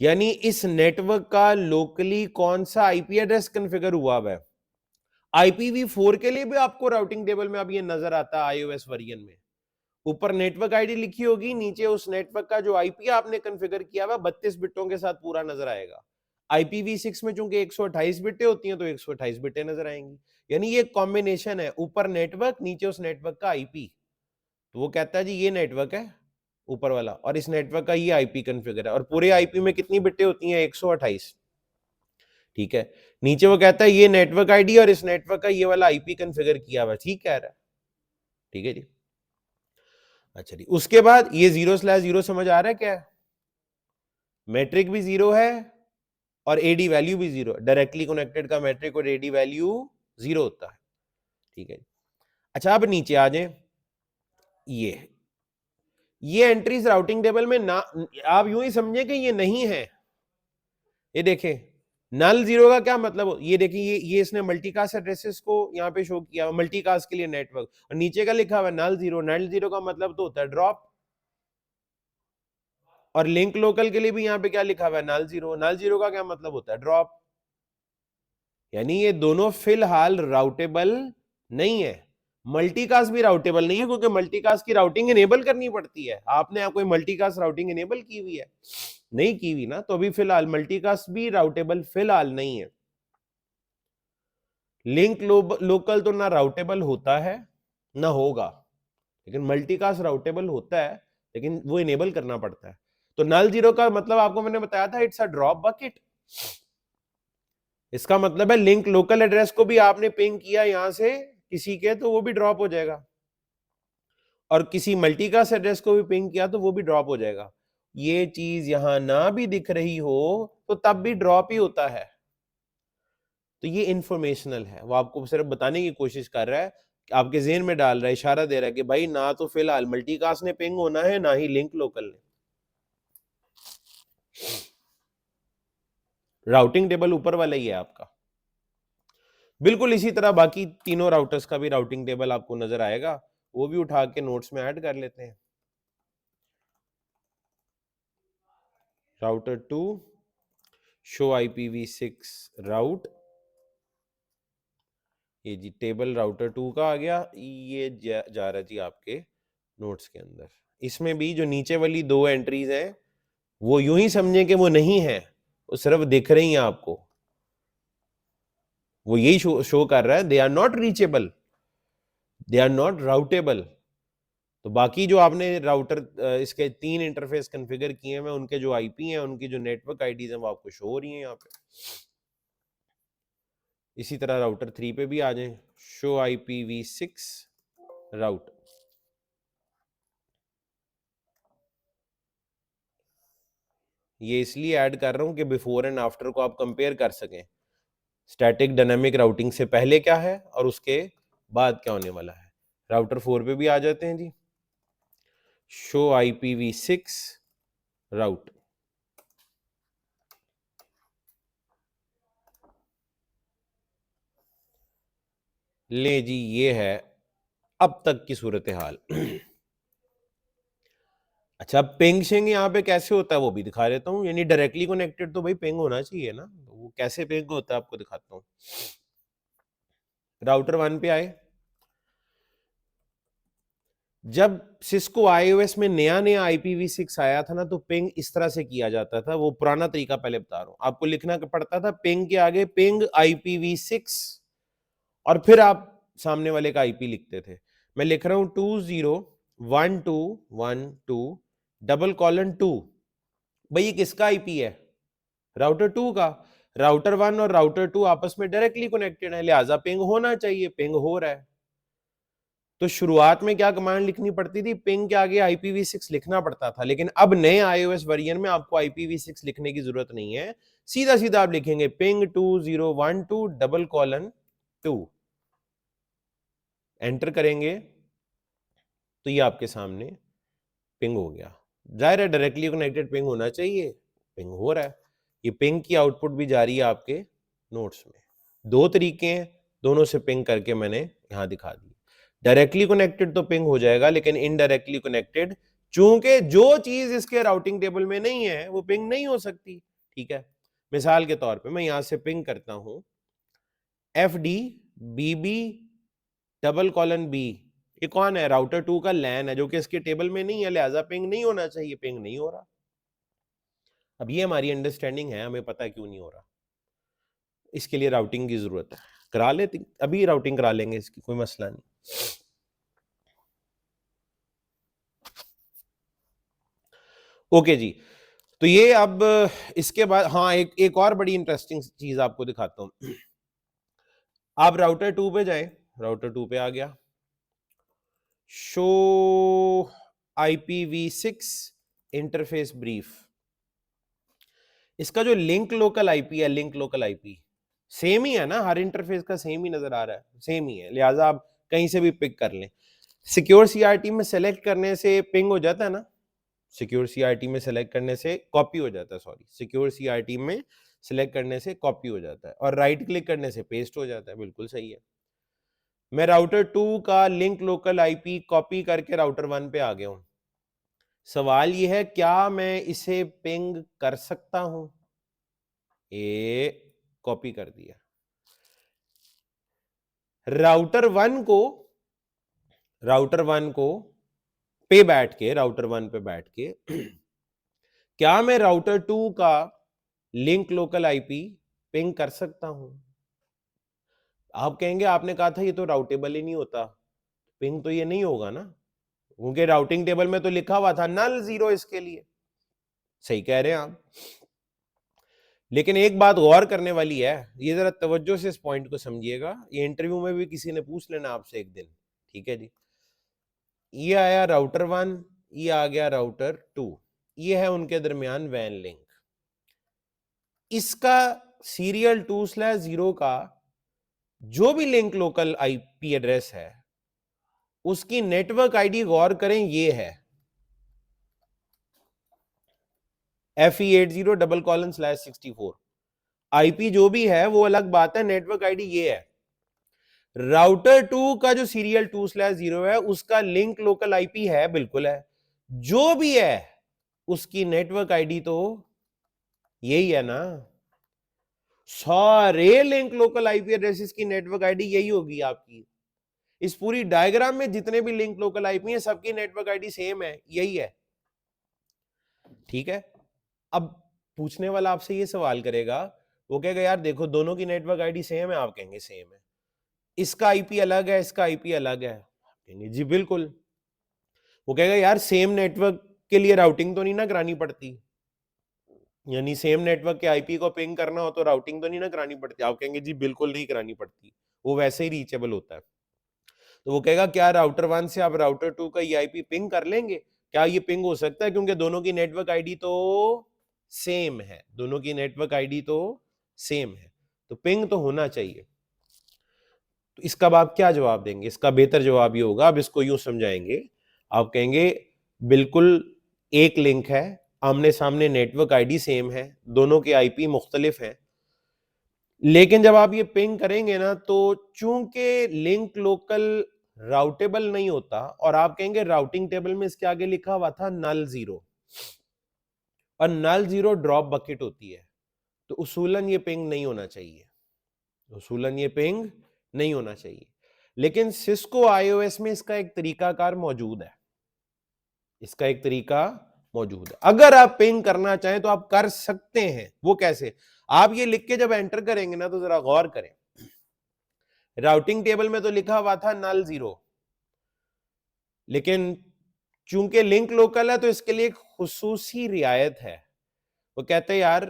यानी इस नेटवर्क का लोकली कौन सा आईपी एड्रेस कॉन्फ़िगर हुआ है। IPv4 के लिए भी आपको राउटिंग टेबल में अब ये नजर आता है iOS वर्जन में। ऊपर नेटवर्क आईडी लिखी होगी, नीचे उस नेटवर्क का जो आईपी आपने कॉन्फ़िगर किया हुआ 32 बिटों के साथ पूरा नजर आएगा। IPv6 में चूंकि 128 बिटें होती हैं तो 128 बिटें नजर आएंगी। यानी ये कॉम्बिनेशन है, ऊपर नेटवर्क, नीचे उस नेटवर्क का आईपी। तो वो कहता है जी ये नेटवर्क है ऊपर वाला, और इस नेटवर्क का ये आईपी कॉन्फ़िगर है, और पूरे आईपी में कितनी बिटें होती हैं? 128। ठीक है, नीचे वो कहता है ये नेटवर्क आईडी और इस नेटवर्क का ये वाला आईपी कॉन्फ़िगर किया हुआ। ठीक कह रहा है, ठीक है जी। अच्छा जी, उसके बाद ये 0/0 समझ आ रहा है क्या? मैट्रिक भी 0 है और एडी वैल्यू भी 0। डायरेक्टली कनेक्टेड का मैट्रिक और एडी वैल्यू 0 होता है। ठीक है, अच्छा अब नीचे आ जाए। ये एंट्रीज राउटिंग टेबल में ना, आप यूं ही समझे कि ये नहीं है। ये देखें, नल जीरो का क्या मतलब? ये देखिए, ये इसने मल्टीकास्ट एड्रेसेस को यहां पे शो किया, मल्टीकास्ट के लिए नेटवर्क, और नीचे का लिखा हुआ है नल जीरो। नल जीरो का मतलब तो होता है ड्रॉप, और लिंक लोकल के लिए भी यहां पे क्या लिखा हुआ है? नल जीरो। नल जीरो का क्या मतलब होता है? ड्रॉप। यानी ये दोनों फिलहाल राउटेबल नहीं है। मल्टीकास्ट भी राउटेबल नहीं है, क्योंकि मल्टीकास्ट की राउटिंग इनेबल करनी पड़ती है। आपने कोई मल्टीकास्ट राउटिंग इनेबल की हुई है? नहीं की हुई ना, तो अभी फिलहाल मल्टीकास्ट भी राउटेबल फिलहाल नहीं है। लिंक लोकल तो ना राउटेबल होता है ना होगा, लेकिन मल्टीकास्ट राउटेबल होता है, लेकिन वो इनेबल करना पड़ता है। तो नल जीरो का मतलब आपको मैंने बताया था, इट्स अ ड्रॉप बकेट। इसका मतलब है लिंक लोकल एड्रेस को भी आपने पिंग किया यहां से किसी के, तो वो भी ड्रॉप हो जाएगा, और किसी मल्टीकास्ट एड्रेस को भी पिंग किया तो वो भी ड्रॉप हो जाएगा। ये चीज यहां ना भी दिख रही हो तो तब भी ड्रॉप ही होता है। तो ये इंफॉर्मेशनल है, वो आपको सिर्फ बताने की कोशिश कर रहा है, आपके जेहन में डाल रहा है, इशारा दे रहा है कि भाई ना तो फिलहाल मल्टीकास्ट ने पिंग होना है, ना ही लिंक लोकल ने। राउटिंग टेबल ऊपर वाला ही है आपका। बिल्कुल इसी तरह बाकी तीनों राउटर्स का भी राउटिंग टेबल आपको नजर आएगा, वो भी उठा के नोट्स में ऐड कर लेते हैं। राउटर 2 शो IPv6 राउट, ये जी टेबल राउटर 2 का आ गया, ये जा रहा जी आपके नोट्स के अंदर। इसमें भी जो नीचे वाली 2 एंट्रीज हैं, वो यूं ही समझे कि वो नहीं है, वो सिर्फ दिख रही हैं आपको। वो यही शो कर रहा है, they are not reachable, they are not routable. तो बाकी जो आपने राउटर इसके 3 इंटरफेस कॉन्फ़िगर किए हैं, उनके जो आईपी हैं, उनकी जो नेटवर्क आईडीज हैं, वो आपको शो हो रही हैं यहाँ पे। इसी तरह राउटर 3 पे भी आ जाएं, शो IPv6 राउट। ये इसलिए ऐड कर रहा हूं कि बिफोर एंड आफ्टर को आप कंपेयर कर सकें, स्टैटिक डायनामिक राउटिंग से पहले क्या है और उसके बाद क्या होने वाला है। राउटर 4 पे भी आ जाते हैं जी, शो IPv6 राउट। ले जी, ये है अब तक की सूरत हाल। अच्छा, पिंग शिंग यहाँ पे कैसे होता है वो भी दिखा देता हूँ। यानी डायरेक्टली कनेक्टेड तो भाई पिंग होना चाहिए ना, तो वो कैसे पिंग होता है आपको दिखाता हूँ। राउटर 1 पे आए, जब सिस्को iOS में नया नया IPv6 आया था ना, तो पिंग इस तरह से किया जाता था। वो पुराना तरीका पहले बता रहा हूं आपको, लिखना पड़ता था पिंग के आगे पिंग IPv6, और फिर आप सामने वाले का आईपी लिखते थे। मैं लिख रहा हूं 201212 $2। भाई ये किसका आईपी है? राउटर 2 का। राउटर 1 और राउटर 2 आपस में डायरेक्टली कनेक्टेड है, लिहाजा पिंग होना चाहिए, पिंग हो रहा है। तो शुरुआत में क्या कमांड लिखनी पड़ती थी, पिंग के आगे IPv6 लिखना पड़ता था, लेकिन अब नए iOS वर्जन में आपको IPv6 लिखने की जरूरत नहीं है, सीधा सीधा आप लिखेंगे पिंग 2012:2 एंटर करेंगे तो ये आपके सामने पिंग हो गया। जाहिर है डायरेक्टली कनेक्टेड पिंग होना चाहिए, पिंग हो रहा है। ये पिंग की आउटपुट भी जा रही है आपके नोट्स में। दो तरीके हैं, दोनों से पिंग करके मैंने यहां दिखा दी। डायरेक्टली कनेक्टेड तो पिंग हो जाएगा, लेकिन इनडायरेक्टली कनेक्टेड चूंकि जो चीज इसके राउटिंग टेबल में नहीं है वो पिंग नहीं हो सकती। ठीक है, मिसाल के तौर पे मैं यहां से पिंग करता हूं FD:BB:B। ये कौन है, राउटर 2 का लैन है, जो कि इसके टेबल में नहीं है, लिहाजा पिंग नहीं होना चाहिए, पिंग नहीं हो रहा। अब ये हमारी अंडरस्टैंडिंग है, हमें पता है क्यों नहीं हो रहा। इसके लिए राउटिंग की जरूरत है, करा लेते, अभी राउटिंग करा लेंगे, इसकी कोई मसला नहीं। ओके जी, तो ये अब इसके बाद हाँ एक और बड़ी इंटरेस्टिंग चीज आपको दिखाता हूं। आप राउटर 2 पे जाएं, राउटर 2 पे आ गया, शो IPv6 इंटरफेस ब्रीफ। इसका जो लिंक लोकल आईपी है, लिंक लोकल आईपी सेम ही है ना, हर इंटरफेस का सेम ही नजर आ रहा है, सेम ही है, लिहाजा आप कहीं से भी पिक कर लें। सिक्योर सीआरटी में सेलेक्ट करने से पिंग हो जाता है ना, सिक्योर सीआरटी में सेलेक्ट करने से कॉपी हो जाता है, सॉरी, सिक्योर सीआरटी में सेलेक्ट करने से कॉपी हो जाता है, और राइट क्लिक करने से पेस्ट हो जाता है, बिल्कुल सही है। मैं राउटर 2 का लिंक लोकल आईपी कॉपी करके राउटर 1 पे आ गया हूं। सवाल यह है, क्या मैं इसे पिंग कर सकता हूं? ये कॉपी कर दिया। राउटर 1 को पे बैठ के, राउटर 1 पे बैठ के क्या मैं राउटर 2 का लिंक लोकल आईपी पिंग कर सकता हूं? आप कहेंगे आपने कहा था ये तो राउटेबल ही नहीं होता, पिंग तो ये नहीं होगा ना, क्योंकि राउटिंग टेबल में तो लिखा हुआ था नल 0 इसके लिए। सही कह रहे हैं आप, लेकिन एक बात गौर करने वाली है, ये जरा तवज्जो से इस पॉइंट को समझिएगा, ये इंटरव्यू में भी किसी ने पूछ लेना आपसे एक दिन। ठीक है जी, ये आया राउटर 1, ये आ गया राउटर 2, ये है उनके दरमियान वैन लिंक। इसका सीरियल 2/0 का जो भी लिंक लोकल आईपी एड्रेस है, उसकी नेटवर्क आईडी गौर करें, ये है FE80:/64। आईपी जो भी है वो अलग बात है, नेटवर्क आईडी ये है। राउटर 2 का जो सीरियल 2/0 है, उसका लिंक लोकल आईपी है, बिल्कुल है, जो भी है उसकी नेटवर्क आईडी तो यही है ना। सारे लिंक लोकल आईपी एड्रेसेस की नेटवर्क आईडी यही होगी आपकी। इस पूरी डायग्राम में जितने भी लिंक लोकल आईपी हैं, सबकी नेटवर्क आईडी सेम है, यही है। ठीक है, अब पूछने वाला आपसे ये सवाल करेगा, वो कहेगा यार देखो दोनों की नेटवर्क आईडी सेम है, आप कहेंगे सेम है, इसका आईपी अलग है, इसका आईपी अलग है, कहेंगे जी बिल्कुल। वो कहेगा यार सेम नेटवर्क के लिए राउटिंग तो नहीं ना करानी पड़ती, यानी सेम नेटवर्क के आईपी को पिंग करना हो तो राउटिंग तो नहीं ना करानी पड़ती, आप कहेंगे जी बिल्कुल नहीं करानी पड़ती, वो वैसे ही रीचेबल होता है। तो वो कहेगा क्या राउटर 1 से आप राउटर 2 का ये आईपी पिंग कर लेंगे? क्या ये पिंग हो सकता है? क्योंकि दोनों की नेटवर्क आईडी तो सेम है, दोनों की नेटवर्क आईडी तो सेम है, तो पिंग तो होना चाहिए। तो इसका आप क्या जवाब देंगे? इसका बेहतर जवाब ये होगा, अब इसको यूं समझाएंगे, आप कहेंगे बिल्कुल एक लिंक है, आमने सामने नेटवर्क आईडी सेम है, दोनों के आईपी मुख्तलिफ हैं, लेकिन जब आप ये पिंग करेंगे ना, तो चूंकि लिंक लोकल राउटेबल नहीं होता, और आप कहेंगे राउटिंग टेबल में इसके आगे लिखा हुआ था नल 0, और नल 0 ड्रॉप बकेट होती है, तो उसूलन ये पिंग नहीं होना चाहिए, उसूलन ये पिंग नहीं होना चाहिए। लेकिन सिस्को आईओएस में इसका एक तरीकाकार मौजूद है, इसका एक तरीका मौजूद है, अगर आप पिंग करना चाहें तो आप कर सकते हैं। वो कैसे? आप ये लिख के जब एंटर करेंगे ना, तो जरा गौर करें, राउटिंग टेबल में तो लिखा हुआ था नल 0, लेकिन चूंकि लिंक लोकल है तो इसके लिए एक खुसूसी रियायत है। वो कहते हैं यार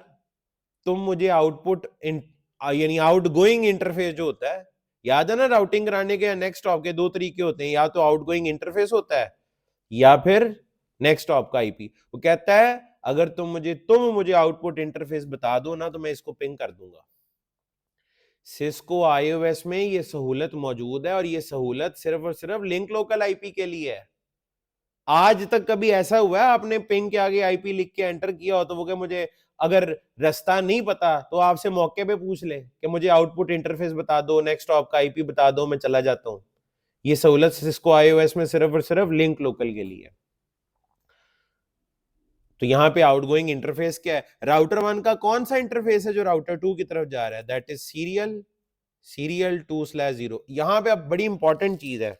तुम मुझे आउटपुट यानी आउटगोइंग इंटरफेस जो होता है याद है ना, राउटिंग कराने के या नेक्स्ट हॉप के दो तरीके होते हैं, या तो आउटगोइंग इंटरफेस होता है या फिर नेक्स्ट हॉप का आईपी। वो कहता है अगर तुम मुझे आउटपुट इंटरफेस बता दो ना तो मैं इसको पिंग कर दूंगा। सिस्को आईओएस में ये सहूलत मौजूद है और ये सहूलत सिर्फ और सिर्फ लिंक लोकल आईपी के लिए है। आज तक कभी ऐसा हुआ है आपने पिंग के आगे आईपी लिख के एंटर किया हो तो वो कि मुझे अगर रास्ता नहीं पता तो आपसे मौके पे पूछ ले कि मुझे आउटपुट इंटरफेस बता दो, नेक्स्ट हॉप का आईपी बता दो, मैं चला जाता हूं। ये सहूलत सिस्को आईओएस में सिर्फ और सिर्फ लिंक लोकल के लिए है। तो यहां पे आउटगोइंग इंटरफेस क्या है, राउटर 1 का कौन सा इंटरफेस है जो राउटर 2 की तरफ जा रहा है, दैट इज सीरियल 2/0। यहां पे अब बड़ी इंपॉर्टेंट चीज है,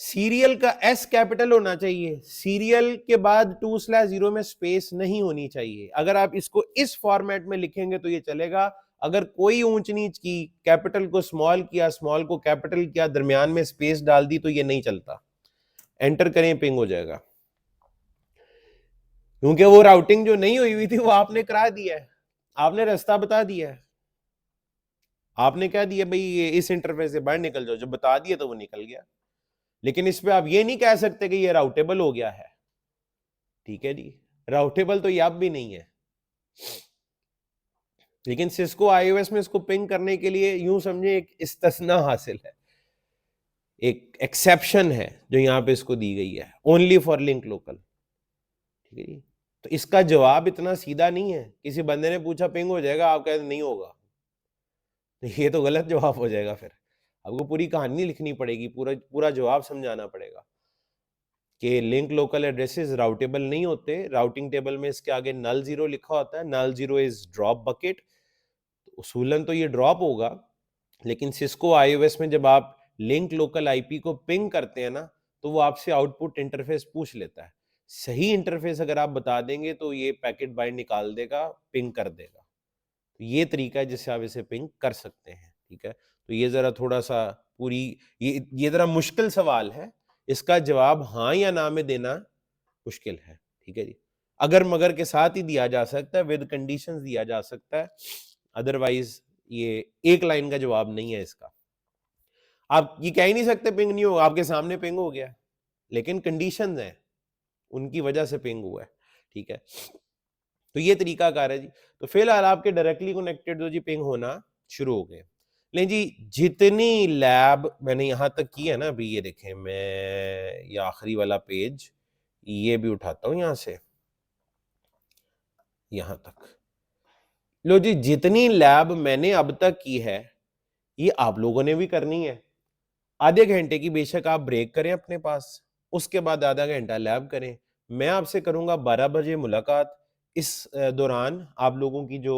सीरियल का एस कैपिटल होना चाहिए, सीरियल के बाद 2/0 में स्पेस नहीं होनी चाहिए। अगर आप इसको इस फॉर्मेट में लिखेंगे तो ये चलेगा, अगर कोई ऊंच नीच की, कैपिटल को स्मॉल किया, स्मॉल को कैपिटल किया, दरमियान में स्पेस डाल दी तो ये नहीं चलता। एंटर करें, पिंग हो जाएगा, क्योंकि वो राउटिंग जो नहीं हुई थी वो आपने करा दिया है, आपने रास्ता बता दिया है, आपने कह दिया भाई ये इस इंटरफेस से बाहर निकल जाओ, जब बता दिया तो वो निकल गया। लेकिन इस पे आप ये नहीं कह सकते कि ये राउटेबल हो गया है, ठीक है जी, राउटेबल तो ये अब भी नहीं है। लेकिन सिस्को आईओएस में इसको पिंग करने के लिए यूं समझे एक इस्तिस्ना हासिल है, एक एक्सेप्शन है जो यहां पे इसको दी गई है, ओनली फॉर लिंक लोकल, ठीक है जी। तो इसका जवाब इतना सीधा नहीं है, किसी बंदे ने पूछा पिंग हो जाएगा, आप कहते नहीं होगा, ये तो गलत जवाब हो जाएगा, फिर आपको पूरी कहानी लिखनी पड़ेगी, पूरा पूरा जवाब समझाना पड़ेगा कि लिंक लोकल एड्रेसेस राउटेबल नहीं होते। राउटिंग टेबल में इसके आगे नल जीरो लिखा होता है, नल जीरो इज ड्रॉप बकेट, उसूलन तो ये ड्रॉप होगा, लेकिन सिस्को आईओएस में जब आप लिंक लोकल आईपी को पिंग करते हैं ना तो वो आपसे आउटपुट इंटरफेस पूछ लेता है, सही इंटरफेस अगर आप बता देंगे तो ये पैकेट बाइट निकाल देगा, पिंग कर देगा। तो ये तरीका है जिससे आप इसे पिंग कर सकते हैं, ठीक है। तो ये जरा थोड़ा सा पूरी ये जरा मुश्किल सवाल है, इसका जवाब हाँ या ना में देना मुश्किल है, ठीक है जी। अगर मगर के साथ ही दिया जा सकता है, विद कंडीशंस दिया जा सकता है, अदरवाइज ये एक लाइन का जवाब नहीं है इसका। आप ये कह ही नहीं सकते पिंग नहीं होगा, आपके सामने पिंग हो गया, लेकिन कंडीशंस हैं, उनकी वजह से पिंग हुआ है, ठीक है। तो ये तरीका कार है जी। तो फिलहाल आपके डायरेक्टली कनेक्टेड जो जी पिंग होना शुरू हो गए। लेकिन जी जितनी लैब मैंने यहां तक की है ना, अभी ये देखें, मैं ये आखिरी वाला पेज ये भी उठाता हूं यहां से यहां तक, लो जी, जितनी लैब मैंने अब तक की है ये आप लोगों ने भी करनी है। आधे घंटे की बेशक आप ब्रेक करें अपने पास, उसके बाद आधा घंटा लैब करें। मैं आपसे करूंगा 12 बजे मुलाकात। इस दौरान आप लोगों की जो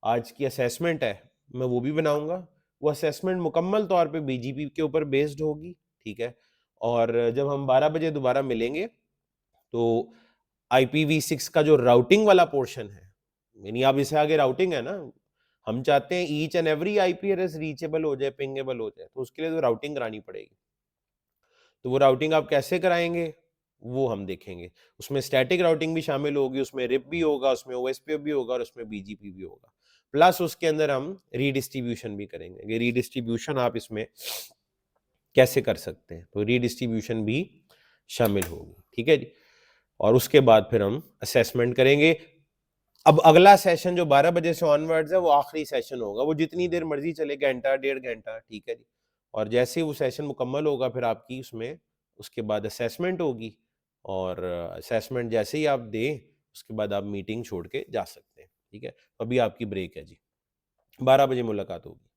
आज की असेसमेंट है मैं वो भी बनाऊंगा। वो असेसमेंट मुकम्मल तौर पे बीजीपी के ऊपर बेस्ड होगी, ठीक है। और जब हम 12 बजे दोबारा मिलेंगे तो IPv6 का जो राउटिंग वाला पोर्शन है, यानी अब इससे आगे राउटिंग है ना, हम चाहते हैं each and every IP address reachable हो जाए, पिंगेबल हो जाए, तो उसके लिए तो राउटिंग करानी पड़ेगी। तो वो राउटिंग आप कैसे कराएंगे वो हम देखेंगे। उसमें स्टैटिक राउटिंग भी शामिल होगी, उसमें रिप भी होगा, उसमें ओएसपीएफ भी होगा और उसमें बीजीपी भी होगा, प्लस उसके अंदर हम रीडिस्ट्रीब्यूशन भी करेंगे। ये रीडिस्ट्रीब्यूशन आप इसमें कैसे कर सकते हैं, तो रीडिस्ट्रीब्यूशन भी शामिल होगी, ठीक है जी। और उसके बाद फिर हम असेसमेंट करेंगे। अब अगला सेशन जो 12 बजे से ऑनवर्ड्स है वो आखिरी सेशन होगा, वो जितनी देर मर्जी चले, घंटा 1.5 घंटा, ठीक है जी। और जैसे ही वो सेशन मुकम्मल होगा फिर आपकी उसमें उसके बाद असेसमेंट होगी, और असेसमेंट जैसे ही आप दें उसके बाद आप मीटिंग छोड़ के जा सकते हैं, ठीक है। अभी आपकी ब्रेक है जी, 12 बजे मुलाकात होगी।